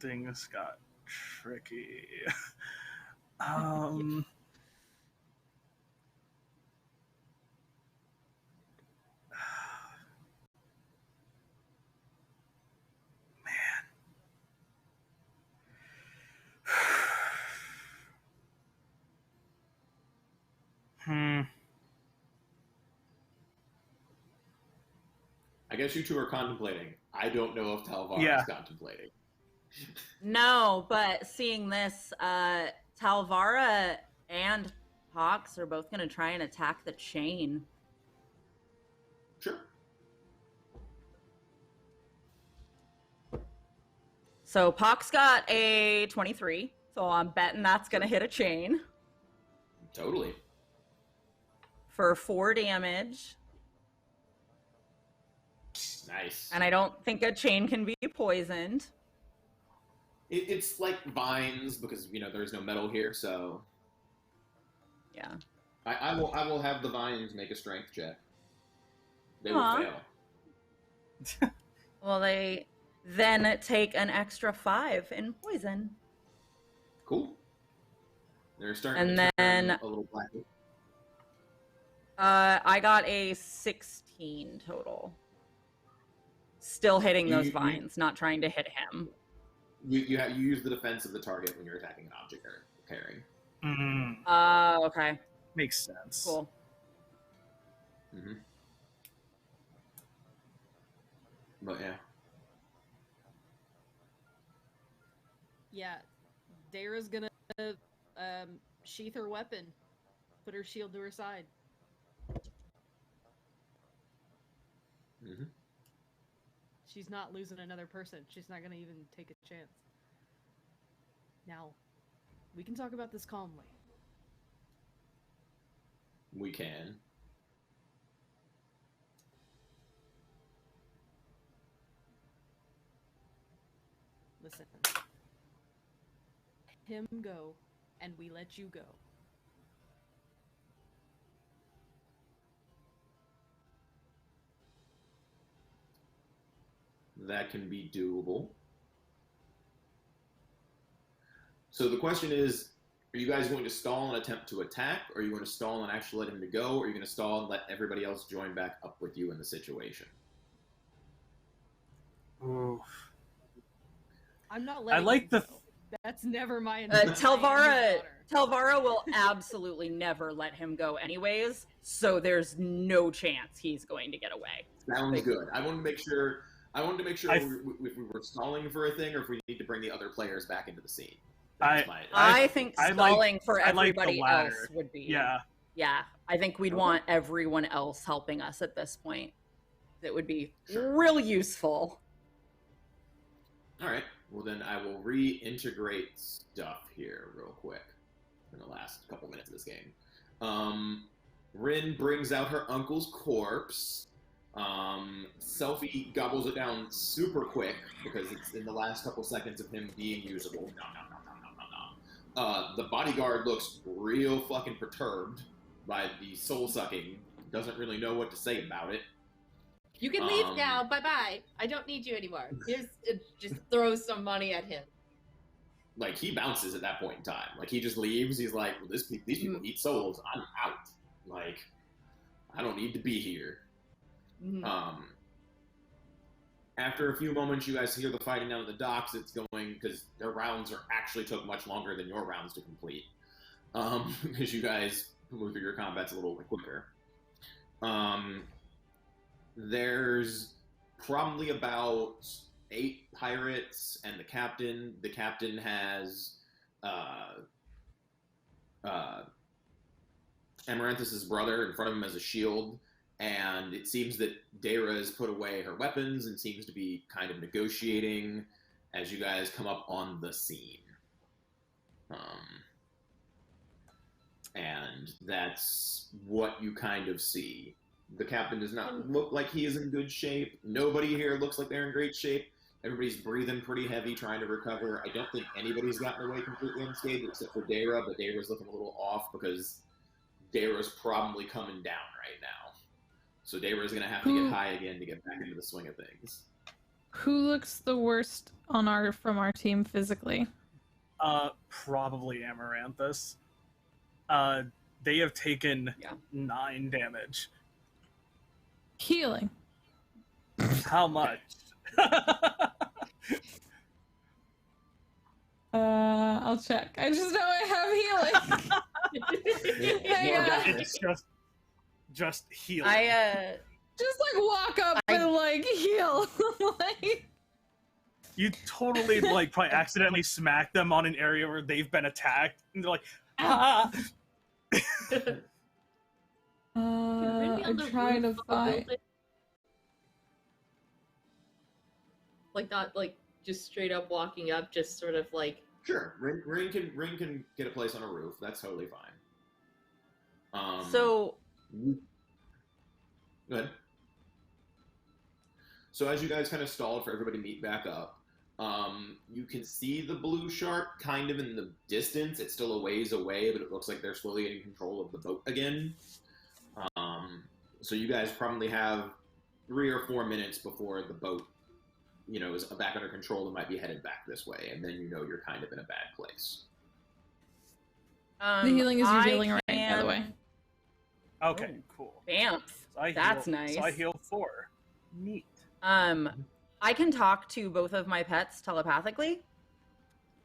Things got tricky. Man. I guess you two are contemplating. I don't know if Talvara is contemplating. No, but seeing this, Talvara and Pox are both going to try and attack the chain. Sure. So Pox got a 23, so I'm betting that's going to hit a chain. Totally. For 4 damage. Nice. And I don't think a chain can be poisoned. It's like vines because, you know, there's no metal here, so... Yeah. I will have the vines make a strength check. They will fail. Well, they then take an extra 5 in poison. Cool. They're starting And to then turn a little black. I got a 16 total. Still hitting those vines, not trying to hit him. You use the defense of the target when you're attacking an object carrying. Okay. Makes sense. Cool. Mm-hmm. But yeah. Yeah, Dayra's gonna sheath her weapon, put her shield to her side. Mm-hmm. She's not losing another person. She's not gonna even take a chance. Now, we can talk about this calmly. We can. Listen. Him go, and we let you go. That can be doable. So the question is, are you guys going to stall and attempt to attack, or are you going to stall and actually let him to go, or are you going to stall and let everybody else join back up with you in the situation? Ooh. I'm not letting I like him the... go. That's never my Talvara will absolutely never let him go anyways, so there's no chance he's going to get away. Sounds good. I wanted to make sure if we were stalling for a thing, or if we need to bring the other players back into the scene. I think stalling for everybody else would be. Yeah. I think we'd want everyone else helping us at this point. It would be real useful. All right. Well, then I will reintegrate stuff here real quick in the last couple minutes of this game. Rin brings out her uncle's corpse. Silphi gobbles it down super quick because it's in the last couple seconds of him being usable. The bodyguard looks real fucking perturbed by the soul sucking. Doesn't really know what to say about it. You can leave now. Bye-bye. I don't need you anymore. Just throw some money at him. Like, he bounces at that point in time. Like, he just leaves. He's like, well, these people eat souls. I'm out. Like, I don't need to be here. Mm-hmm. After a few moments, you guys hear the fighting down at the docks. It's going, because their rounds actually took much longer than your rounds to complete. Because you guys move through your combats a little bit quicker. There's probably about 8 pirates and the captain. The captain has Amaranthus' brother in front of him as a shield, and it seems that Dayra has put away her weapons and seems to be kind of negotiating as you guys come up on the scene. And that's what you kind of see. The captain does not look like he is in good shape. Nobody here looks like they're in great shape. Everybody's breathing pretty heavy, trying to recover. I don't think anybody's gotten away completely unscathed except for Dayra, but Dayra's looking a little off because Dayra's probably coming down right now. So Dayra's going to have to get high again to get back into the swing of things. Who looks the worst from our team physically? Probably Amaranthus. They have taken 9 damage. Healing. How much? I'll check. I just know I have healing. It's just healing. I just like walk up and like heal. Like, you totally like probably accidentally smack them on an area where they've been attacked, and they're like, ah. I'm trying to find. Like, not like just straight up walking up, just sort of like. Sure, Ring can get a place on a roof. That's totally fine. So. Go ahead. So as you guys kind of stalled for everybody to meet back up, you can see the blue shark kind of in the distance. It's still a ways away, but it looks like they're slowly getting control of the boat again. So you guys probably have 3 or 4 minutes before the boat, is back under control and might be headed back this way, and then you're kind of in a bad place. The healing is your healing right, by the way. Okay, cool. Bamf. So That's nice. So I heal 4. Neat. I can talk to both of my pets telepathically.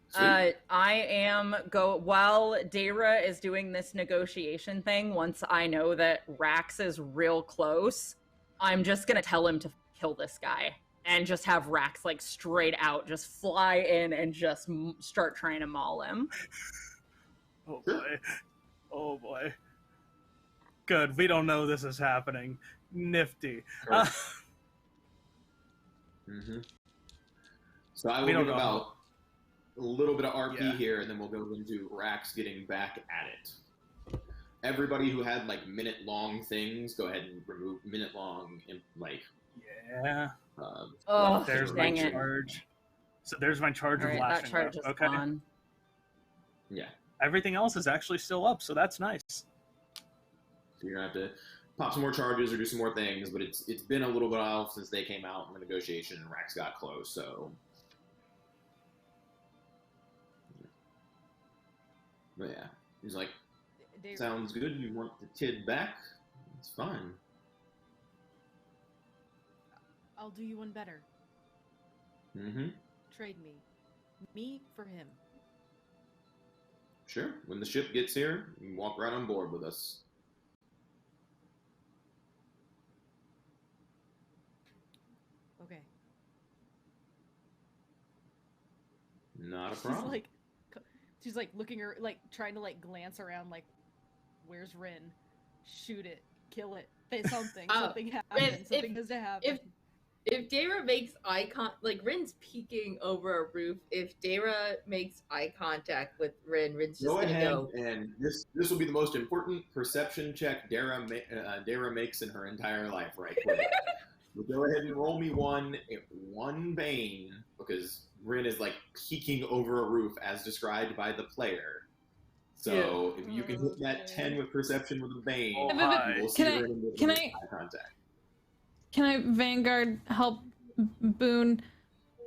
Sweet. While Dayra is doing this negotiation thing, once I know that Rax is real close, I'm just gonna tell him to kill this guy and just have Rax like straight out just fly in and just start trying to maul him. Oh boy. Oh boy. Good. We don't know this is happening. Nifty. So I will give about a little bit of RP here, and then we'll go into Rax getting back at it. Everybody who had like minute-long things, go ahead and remove minute-long, like. Yeah. There's my charge. So there's my charge of lashing. That charge is gone. Yeah. Everything else is actually still up, so that's nice. So you're gonna have to pop some more charges or do some more things, but it's been a little while since they came out in the negotiation and Rax got close, so. But yeah, he's like, sounds good. You want the kid back? It's fine. I'll do you one better. Trade me. Me for him. Sure. When the ship gets here, you can walk right on board with us. Okay. Not a problem. She's like looking her, like trying to like glance around, like, where's Rin? Shoot it, kill it, say something, something happens, something has to happen. If Dayra makes like Rin's peeking over a roof. If Dayra makes eye contact with Rin, Rin's just gonna go. And this will be the most important perception check Dayra makes in her entire life, right quick. Go ahead and roll me one Bane, because Rin is like peeking over a roof as described by the player. So if you can hit that 10 with perception with a Bane, we'll see Rin with eye contact. Can I Vanguard help Boone?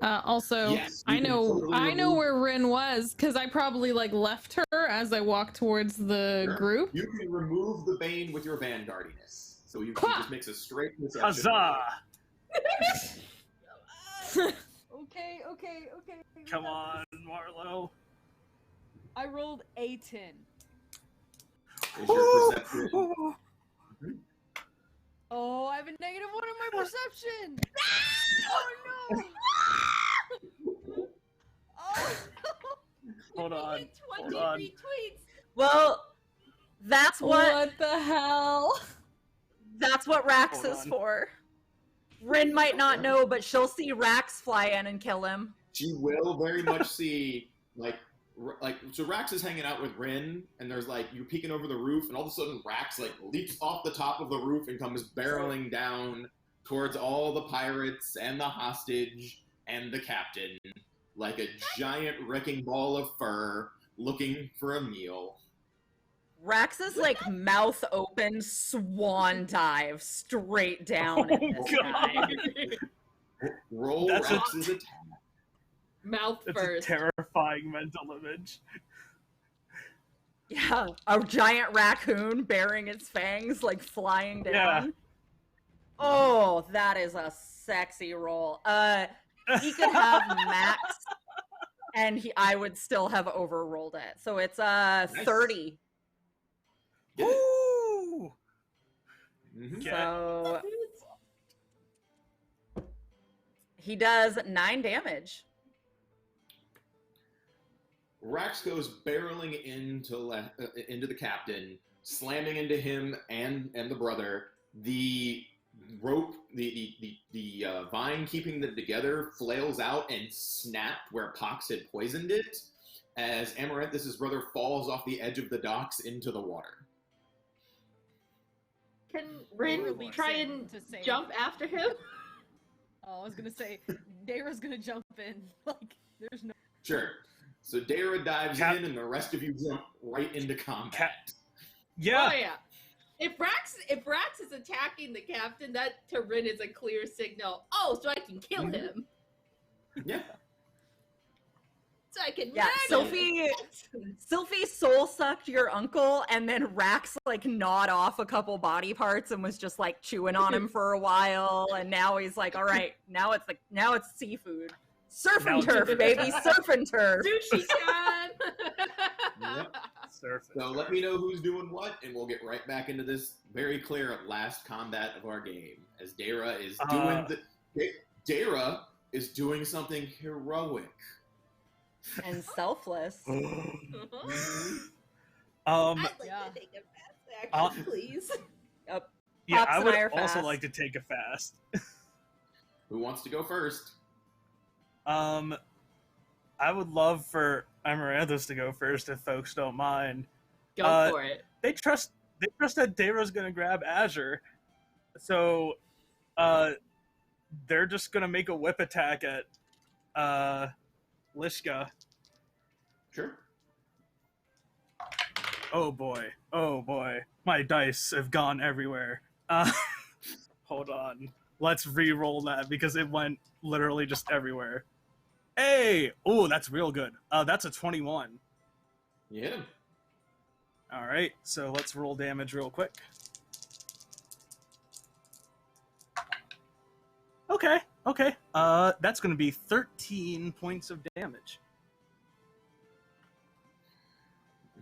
Also, yes, I know where Rin was because I probably like left her as I walked towards the group. You can remove the Bane with your Vanguardiness. So she just makes a straight perception. Huzzah! Okay. Come on, Marlo. I rolled a 10. Is your perception? Oh, I have a -1 on my perception. Oh no! Oh no! Hold on. 23 tweets. Well, that's What the hell? That's what Rax is for. Rin might not know, but she'll see Rax fly in and kill him. She will very much see, so Rax is hanging out with Rin, and there's like, you're peeking over the roof, and all of a sudden Rax like leaps off the top of the roof and comes barreling down towards all the pirates and the hostage and the captain, like a giant wrecking ball of fur looking for a meal. Rax is like mouth open, swan dive straight down at this guy. Roll Rax's attack. Mouth That's first. a terrifying mental image. Yeah, a giant raccoon bearing its fangs, like flying down. Yeah. Oh, that is a sexy roll. He could have max, and I would still have overrolled it. So it's Nice. 30. Woo! So he does 9 damage. Rax goes barreling into the captain, slamming into him and the brother. The rope, the vine keeping them together flails out and snapped where Pox had poisoned it, as Amaranthus' brother falls off the edge of the docks into the water. Can Rin try and jump after him? Oh, I was gonna say, Dayra's gonna jump in. Like, there's no. Sure. So Dayra dives in, and the rest of you jump right into combat. Yeah. Oh yeah. If Rax is attacking the captain, that to Rin is a clear signal. Oh, so I can kill him. Yeah. So I can Yeah, murder Silphi soul sucked your uncle, and then Rax like gnawed off a couple body parts and was just like chewing on him for a while, and now he's like, all right, now it's seafood, surf and turf, baby, surf and turf. Sushi time. Yep. Surf and So turf. let me know who's doing what, and we'll get right back into this very clear last combat of our game. As Dayra is Dayra is doing something heroic. And selfless. I'd like Yeah. to take a fast action, please. Yep. Yeah, Pops I and would I are also fast. like to take a fast. Who wants to go first? I would love for Amaranthus to go first if folks don't mind. Go for it. They trust that Dayra's gonna grab Azure, so they're just gonna make a whip attack at Lishka. Sure. Oh boy, my dice have gone everywhere. Hold on, let's re-roll that because it went literally just everywhere. Hey, oh, that's real good. That's a 21. You hit him. All right, so let's roll damage real quick. Okay. That's going to be 13 points of damage.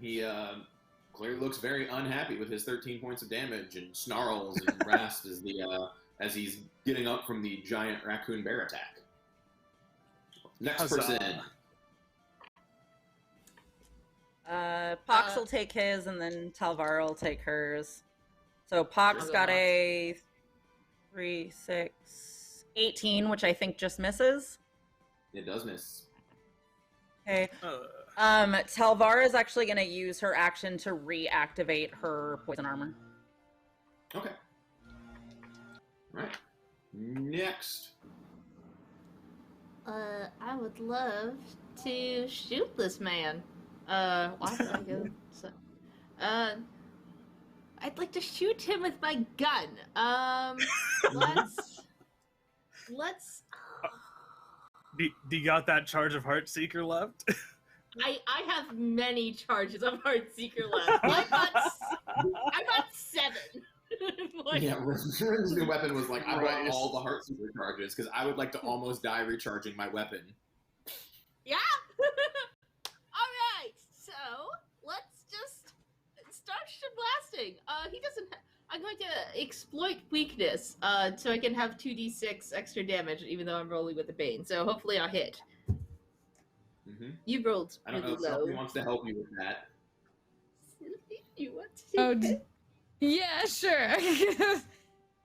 He clearly looks very unhappy with his 13 points of damage and snarls and rasps as he's getting up from the giant raccoon bear attack. Next Huzzah. person. Pox will take his, and then Talvara will take hers. So Pox Sure. got a 3, 6, 18, which I think just misses. It does miss. Okay. Uh, Talvara is actually going to use her action to reactivate her poison armor. Okay. Right. Next. I would love to shoot this man. Why did I go? So, I'd like to shoot him with my gun. Let's. do you got that charge of Heartseeker left? I have many charges of Heartseeker left. I'm not 7. Like, Yeah, Rin's new weapon was like, I want Christ. all the Heartseeker charges because I would like to almost die recharging my weapon. yeah. All right. So let's just start blasting. He doesn't. I'm going to exploit weakness, so I can have 2d6 extra damage, even though I'm rolling with the Bane. So hopefully I'll hit. Mm-hmm. You rolled I don't know really if low. somebody wants to help you with that. Silphi, you want to? Oh, yeah, sure.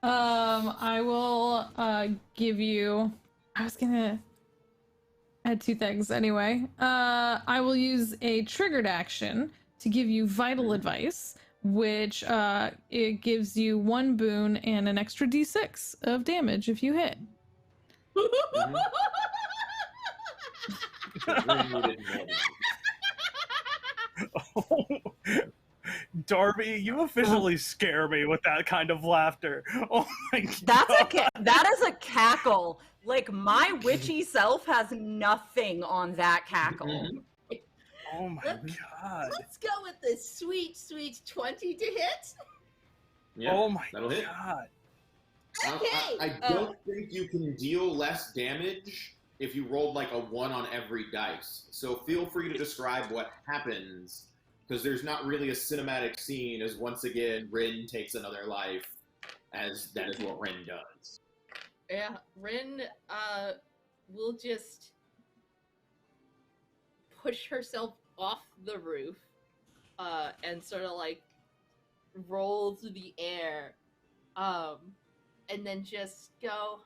I will give you. I was gonna add 2 things anyway. I will use a triggered action to give you vital advice, which it gives you 1 boon and an extra d6 of damage if you hit. Rin needed more. Darby, you officially scare me with that kind of laughter. Oh my god. That is a cackle. Like, my witchy self has nothing on that cackle. Oh my god. Let's go with this sweet, sweet 20 to hit. Yeah, Oh my that'll hit. god. Okay. I don't think you can deal less damage if you rolled like a 1 on every dice. So feel free to describe what happens, because there's not really a cinematic scene as once again Rin takes another life, as that is what Rin does. Yeah, Rin will just push herself off the roof and sort of like roll through the air and then just go,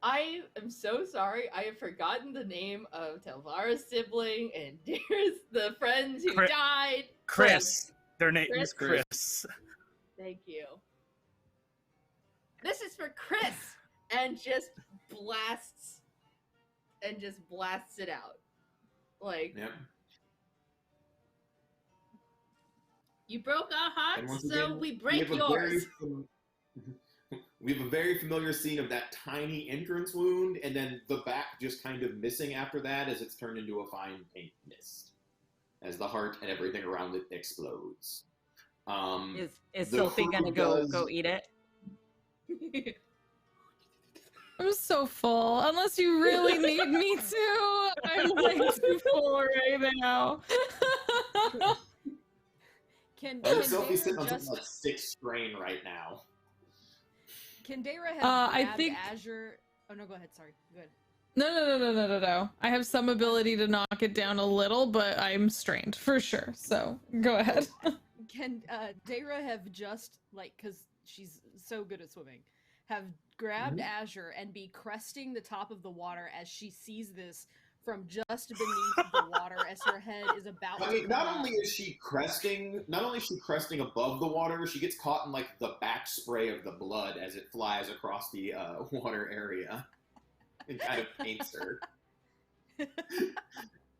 I am so sorry. I have forgotten the name of Talvara's sibling and Dayra's the friends who died. Chris. Their name is Chris. Chris. Thank you. This is for Chris, and just blasts it out. Like, Yep. you broke our And hearts, once so again, we we break have a very yours. We have a very familiar scene of that tiny entrance wound, and then the back just kind of missing after that as it's turned into a fine paint mist, as the heart and everything around it explodes. Is the Silphi crew gonna does- go eat it? I'm so full. Unless you really need me to. I'm like too full right now. Can Sophie's Dayra sitting on something just like 6 strain right now. can Dayra have I grabbed think- Azure? Oh no, go ahead. Sorry. Go ahead. No. I have some ability to knock it down a little, but I'm strained for sure. So go ahead. Can Dayra have just like, because she's so good at swimming, have grabbed Azure and be cresting the top of the water as she sees this from just beneath the water as her head is about I to mean, come not up. only is she cresting above the water, she gets caught in like the back spray of the blood as it flies across the water area. It kind of paints her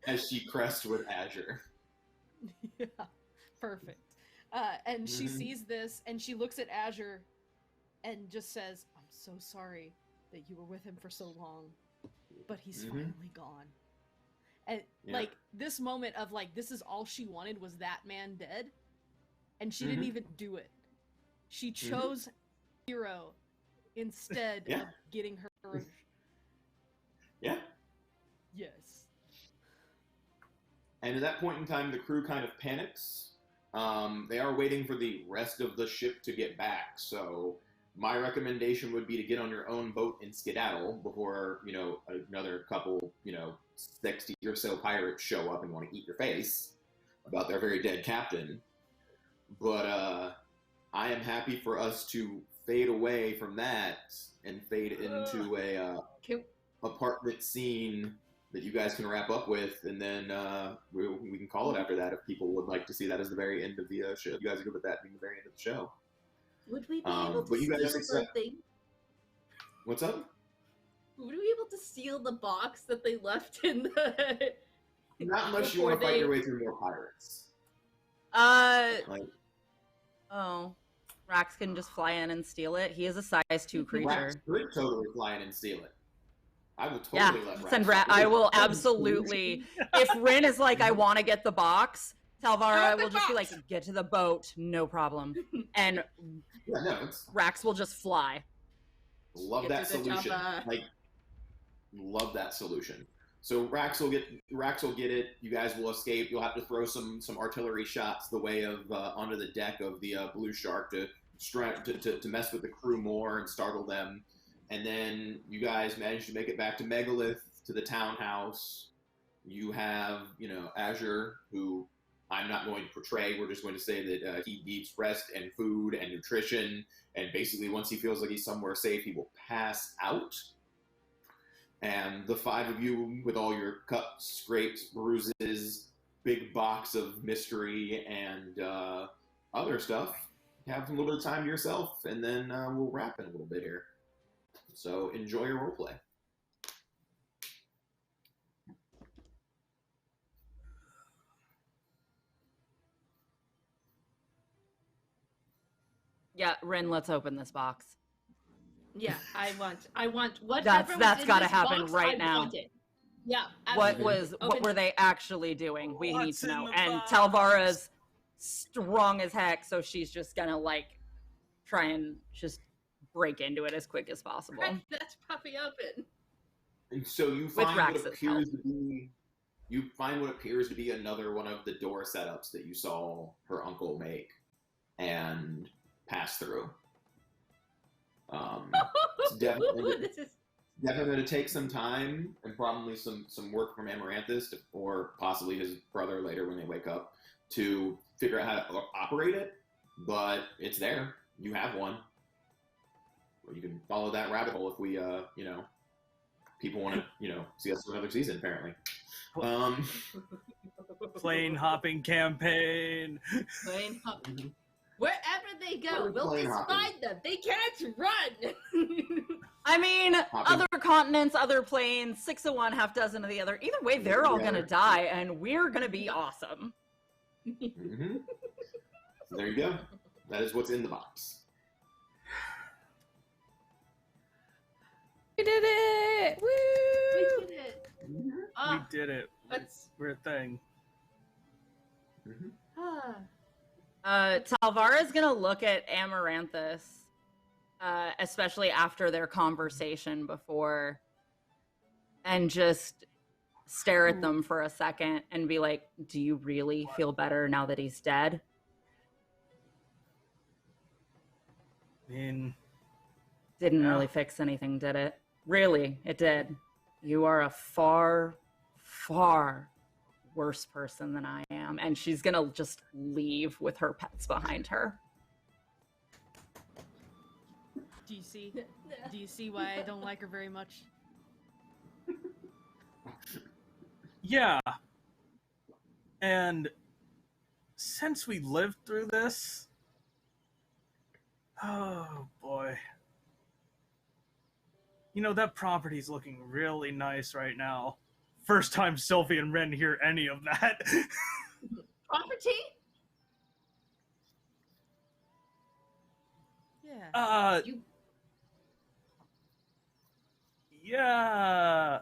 as she crests with Azure. Yeah, perfect. And she sees this and she looks at Azure and just says, "I'm so sorry that you were with him for so long, but he's finally gone." And like this moment of like, this is all she wanted was that man dead, and she didn't even do it. She chose hero instead of getting her revenge. Yeah. Yes. And at that point in time, the crew kind of panics. They are waiting for the rest of the ship to get back, so my recommendation would be to get on your own boat and skedaddle before, another couple, 60 or so pirates show up and want to eat your face about their very dead captain. But I am happy for us to fade away from that and fade into a apartment scene that you guys can wrap up with, and then we can call it after that if people would like to see that as the very end of the show. You guys are good with that being the very end of the show. Would we be able but to you guys steal accept- the thing? What's up? Would we be able to steal the box that they left in the... Not unless you want to fight your way through more pirates. Like, Rax can just fly in and steal it. He is a size 2 creature. Rax could totally fly in and steal it. I will totally let Rax. Send I will absolutely. If Rin is like, I want to get the box, Talvara will just be like, get to the boat, no problem. And Rax will just fly. Love that solution. Love that solution. So Rax will get it. You guys will escape. You'll have to throw some artillery shots the way of onto the deck of the Blue Shark to mess with the crew more and startle them. And then you guys manage to make it back to Megalith, to the townhouse. You have, Azure, who I'm not going to portray. We're just going to say that he needs rest and food and nutrition. And basically, once he feels like he's somewhere safe, he will pass out. And the 5 of you, with all your cuts, scrapes, bruises, big box of mystery, and other stuff, have a little bit of time to yourself, and then we'll wrap in a little bit here. So enjoy your roleplay. Yeah, Rin, let's open this box. Yeah, I want whatever That's got to this happen box, right I now. want it. Yeah, What absolutely. were they actually doing? We need What's to in know. the And box? Talvara's strong as heck, so she's just gonna try and just break into it as quick as possible. That's puppy open. And so you find Rax's what appears to be another one of the door setups that you saw her uncle make and pass through. It's definitely going to take some time and probably some work from Amaranthus or possibly his brother later when they wake up to figure out how to operate it, but it's there. You have one. You can follow that rabbit hole if we, people want to, see us for another season, apparently. Plane hopping campaign. Plane hopping. Wherever they go, we'll Plane just hopping. find them. They can't run. I mean, Hopping. other continents, other planes, 6 of one, half dozen of the other. Either way, they're all gonna die, and we're gonna be awesome. Mm-hmm. So there you go. That is what's in the box. We did it! Woo! We did it. We did it. We're a thing. Talvara's gonna look at Amaranthus, especially after their conversation before, and just stare at them for a second and be like, do you really feel better now that he's dead? I mean, Didn't Yeah. really fix anything, did it? Really, it did. You are a far, far worse person than I am. And she's gonna just leave with her pets behind her. Do you see? Do you see why I don't like her very much? yeah. And since we lived through this, oh boy. You know, that property's looking really nice right now. First time Silphi and Ren hear any of that. Property? Yeah. You Yeah.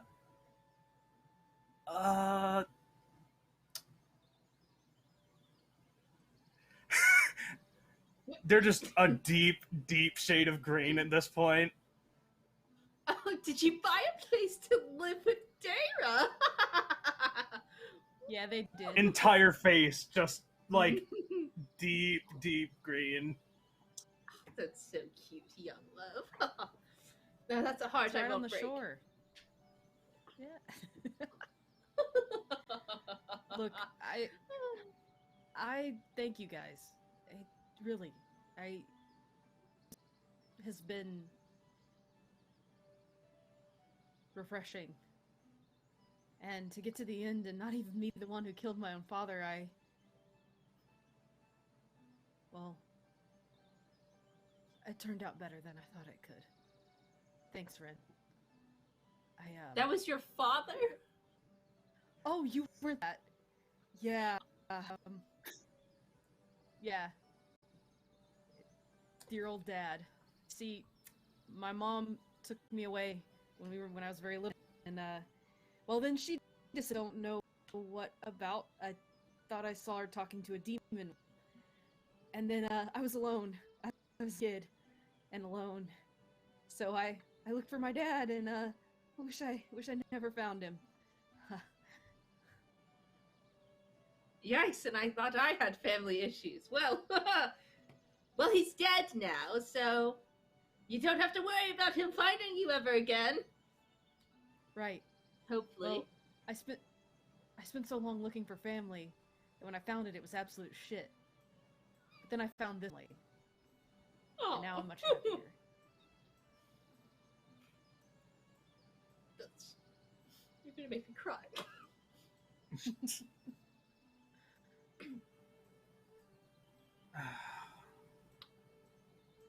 They're just a deep, deep shade of green at this point. Oh, did you buy a place to live with Dayra? Yeah, they did. Entire face, just like deep, deep green. That's so cute, young love. No, that's a hard It's time right on the break. shore. Yeah. Look, I thank you guys. I has been refreshing. And to get to the end and not even be the one who killed my own father, well, it turned out better than I thought it could. Thanks, Ren. That was your father? Oh, you were that. Yeah. Yeah. Dear old dad. See, my mom took me away when I was very little, and well, then she just don't know what about. I thought I saw her talking to a demon, and then I was alone. I was a kid and alone, so I looked for my dad, and I wish I never found him. Yikes, and I thought I had family issues. Well, well, he's dead now, so you don't have to worry about him finding you ever again. Right. Hopefully. Well, I spent so long looking for family that when I found it, it was absolute shit. But then I found this family, and now I'm much happier. You're gonna make me cry.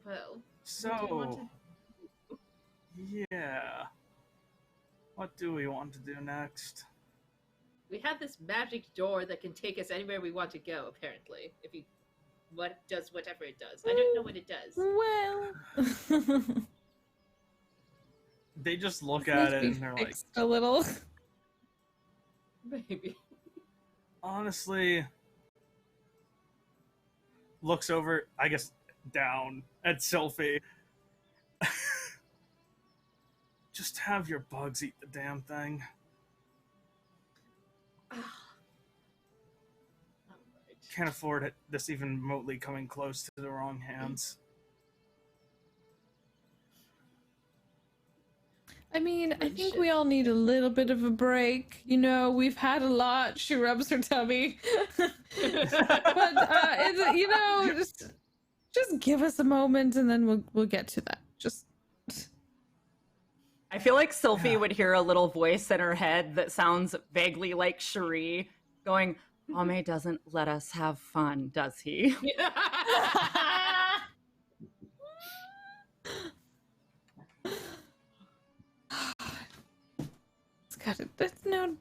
Well, So, yeah. What do we want to do next? we have this magic door that can take us anywhere we want to go, apparently. If you does whatever it does. I don't know what it does. Well, They just look this at must it be and they're like, fixed a little. Maybe. honestly, looks over, I guess, down at Silphi. Just have your bugs eat the damn thing. Alright. Can't afford it, this even remotely coming close to the wrong hands. I mean, I think we all need a little bit of a break. You know, we've had a lot. She rubs her tummy. But, it's, you know, just give us a moment and then we'll get to that. Just. I feel like Silphi would hear a little voice in her head that sounds vaguely like Cherie going, Ame doesn't let us have fun, does he? It's got it. That's no,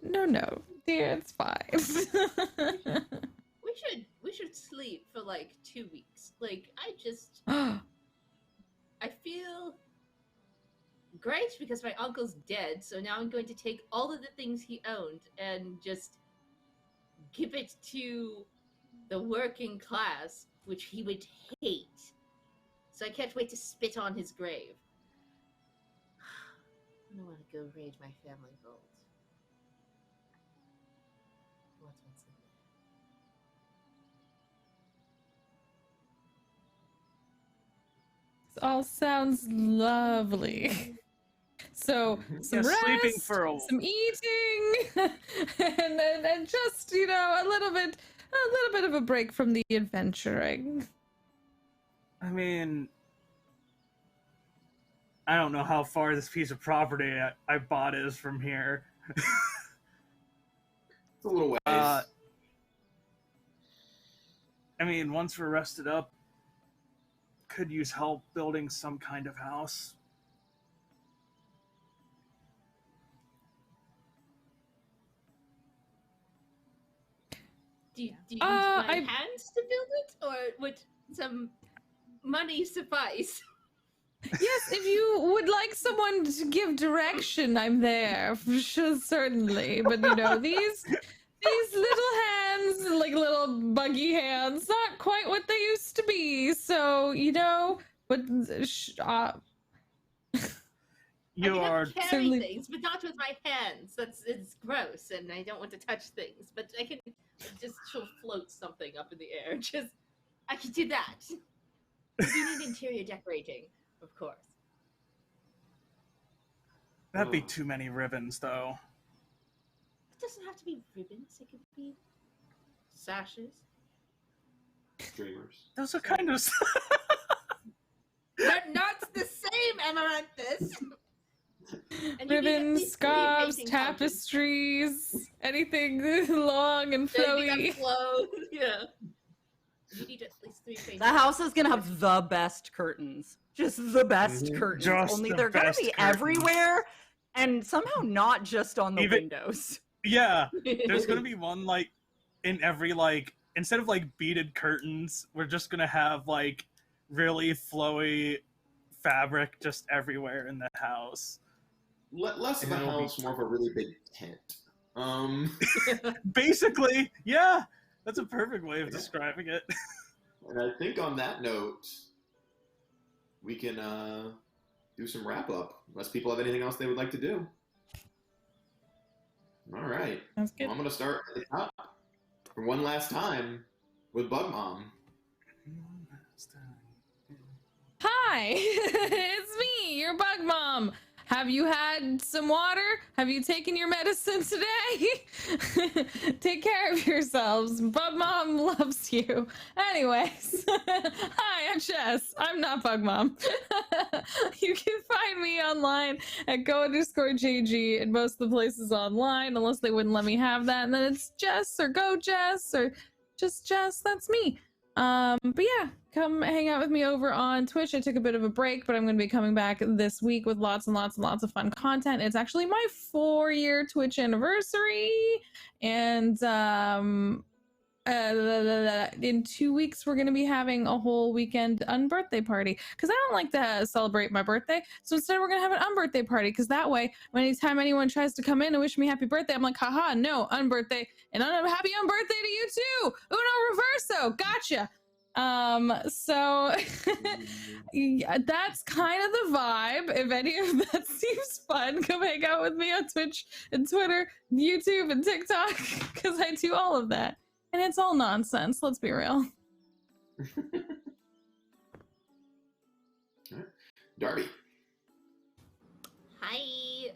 dear. It's fine. We should sleep for like 2 weeks. Like I feel great, because my uncle's dead, so now I'm going to take all of the things he owned and just give it to the working class, which he would hate. So I can't wait to spit on his grave. I don't want to go raid my family vault. What's in there? This all sounds lovely. So some Yeah, sleeping rest, for a- some eating, and just a little bit of a break from the adventuring. I mean, I don't know how far this piece of property I bought is from here. It's a little ways. I mean, once we're rested up, could use help building some kind of house. Do you need my hands to build it, or would some money suffice? Yes, if you would like someone to give direction, I'm there, for sure, certainly. But these little hands, like little buggy hands, not quite what they used to be. So but You I are can carry certainly- things, but not with my hands. It's gross, and I don't want to touch things. But I can she'll float something up in the air. I can do that. You need interior decorating, of course. that'd be too many ribbons, though. It doesn't have to be ribbons. It could be sashes. Streamers. Those are kind of. They're not the same, Amaranthus. And you need at ribbons, least 3 scarves, painting houses. tapestries, anything long and They need flowy. that flow. Yeah. You need at least 3 painting The house is gonna have the best curtains. Just the best Mhm. curtains. Just Only the they're gonna best be curtains. everywhere and somehow not just on the Even- windows. Yeah, there's gonna be one in every instead of beaded curtains, we're just gonna have really flowy fabric just everywhere in the house. Less of And a it'll be house, more of a really big tent. Basically, yeah, that's a perfect way of describing it. And I think on that note, we can do some wrap up, unless people have anything else they would like to do. All right. Sounds good. Well, I'm going to start at the top for one last time with Bug Mom. Hi, it's me, your bug mom. Have you had some water? Have you taken your medicine today? Take care of yourselves. Bug Mom loves you. Anyways, hi, I'm Jess. I'm not Bug Mom. You can find me online at go_JG in most of the places online, unless they wouldn't let me have that. And then it's Jess or Go Jess or just Jess. That's me. But yeah, come hang out with me over on Twitch. I took a bit of a break, but I'm going to be coming back this week with lots and lots and lots of fun content. It's actually my 4-year Twitch anniversary, and in 2 weeks we're going to be having a whole weekend unbirthday party, because I don't like to celebrate my birthday. So instead we're going to have an unbirthday party, because that way anytime anyone tries to come in and wish me happy birthday, I'm like, haha, no, unbirthday, and happy unbirthday to you too, uno reverso, gotcha. So yeah, that's kind of the vibe. If any of that seems fun, come hang out with me on Twitch and Twitter, YouTube and TikTok, because I do all of that. And it's all nonsense, let's be real. Darby. Hi,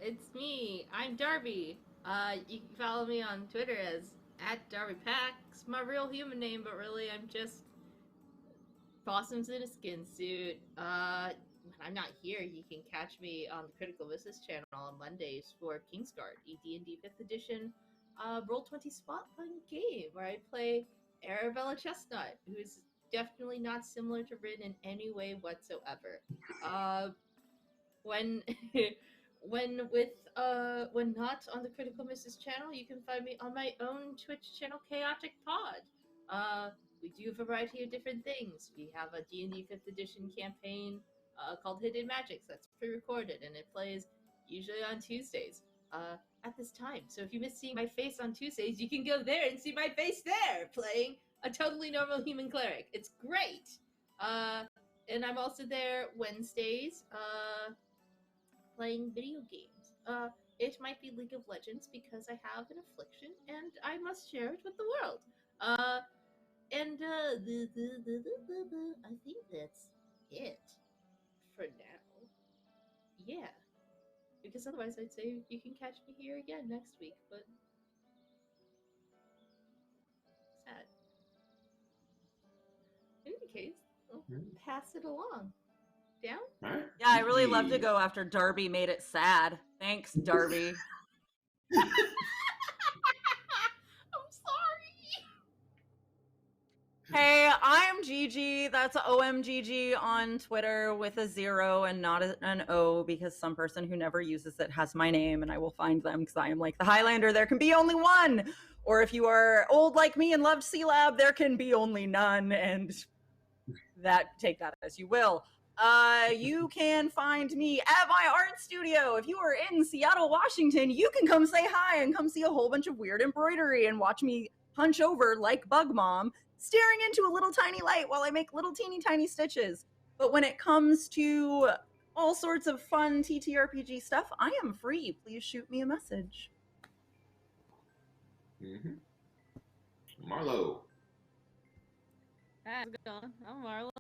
it's me. I'm Darby. You can follow me on Twitter as @DarbyPax. My real human name, but really I'm just Possums in a skin suit. When I'm not here, you can catch me on the Critical Misses channel on Mondays for Kingsguard, ED&D 5th edition, Roll20 spot fun game where I play Arabella Chestnut, who is definitely not similar to Rin in any way whatsoever. When when not on the Critical Misses channel, you can find me on my own Twitch channel, Chaotic Pod. We do a variety of different things. We have a D&D 5th edition campaign called Hidden Magics. That's pre-recorded, and it plays usually on Tuesdays at this time. So if you miss seeing my face on Tuesdays, you can go there and see my face there, playing a totally normal human cleric. It's great. And I'm also there Wednesdays, playing video games. It might be League of Legends because I have an affliction and I must share it with the world. And I think that's it for now. Yeah. Because otherwise I'd say you can catch me here again next week, but sad. In any case, I'll pass it along. Down? All right. Yeah, I really love to go after Darby made it sad. Thanks, Darby. I'm sorry. Hey, I'm Gigi. That's OMGG on Twitter with a 0 and not an O, because some person who never uses it has my name and I will find them because I am like the Highlander. There can be only one. Or if you are old like me and loved C-Lab, there can be only none. And take that as you will. You can find me at my art studio. If you are in Seattle, Washington, you can come say hi and come see a whole bunch of weird embroidery and watch me hunch over like Bug Mom, staring into a little tiny light while I make little teeny tiny stitches. But when it comes to all sorts of fun TTRPG stuff, I am free. Please shoot me a message. Marlo. How's it going? I'm Marla.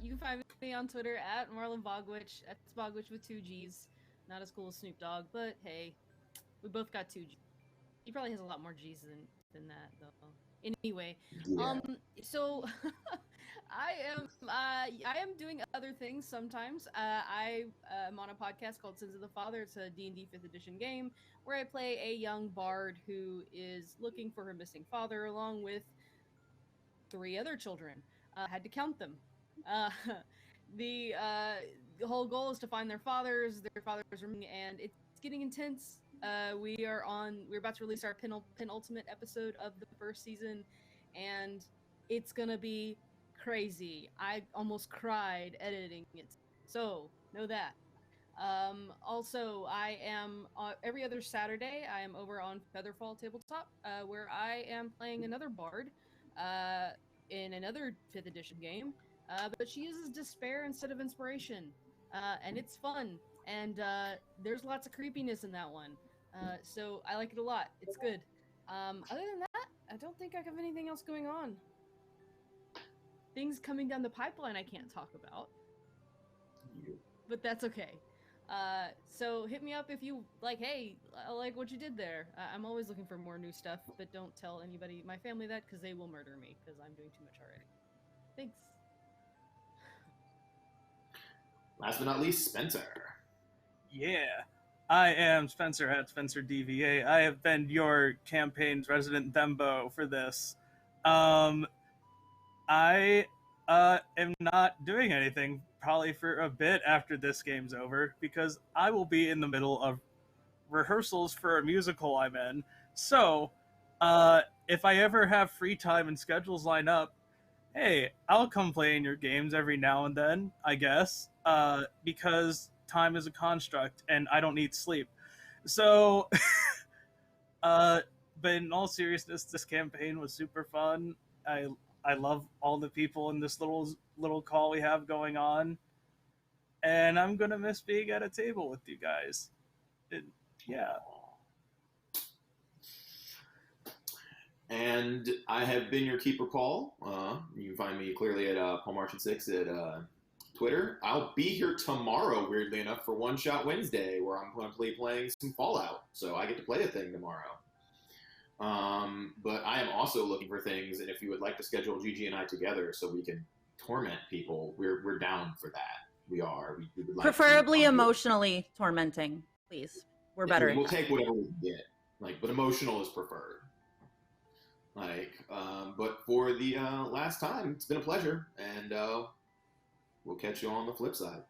You can find me on Twitter at Marlon Bogwitch. That's Bogwitch with 2 G's. Not as cool as Snoop Dogg, but hey, we both got 2 G's. He probably has a lot more G's than that, though. Anyway, Yeah. So I am doing other things sometimes. I am on a podcast called Sins of the Father. It's a D&D 5th edition game where I play a young bard who is looking for her missing father along with 3 other children. Had to count them. The whole goal is to find their fathers remaining, and it's getting intense. We're about to release our penultimate episode of the first season, and it's gonna be crazy. I almost cried editing it, so know that. Also, I am every other Saturday I am over on Featherfall Tabletop, where I am playing another bard in another 5th edition game, but she uses despair instead of inspiration, and it's fun, and there's lots of creepiness in that one, so I like it a lot. It's good. Other than that, I don't think I have anything else going on. Things coming down the pipeline I can't talk about, but that's okay. So hit me up if you like, hey, I like what you did there. I'm always looking for more new stuff, but don't tell anybody, my family, that, because they will murder me because I'm doing too much already. Thanks. Last but not least, Spencer. Yeah, I am Spencer at Spencer DVA. I have been your campaign's resident Thembo for this. I am not doing anything probably for a bit after this game's over, because I will be in the middle of rehearsals for a musical I'm in. So, if I ever have free time and schedules line up, hey, I'll come play in your games every now and then, I guess, because time is a construct and I don't need sleep. So, but in all seriousness, this campaign was super fun. I love all the people in this little call we have going on, and I'm gonna miss being at a table with you guys. Yeah. And I have been your keeper, Paul. You can find me clearly at PaulMartian6 at Twitter. I'll be here tomorrow, weirdly enough, for One Shot Wednesday, where I'm going to be playing some Fallout. So I get to play a thing tomorrow. But I am also looking for things, and if you would like to schedule Gigi and I together so we can torment people, we're down for that. We are. We would like Preferably emotionally tormenting, please. We're better. We'll take whatever we can get. But emotional is preferred. But for the last time, it's been a pleasure, and we'll catch you on the flip side.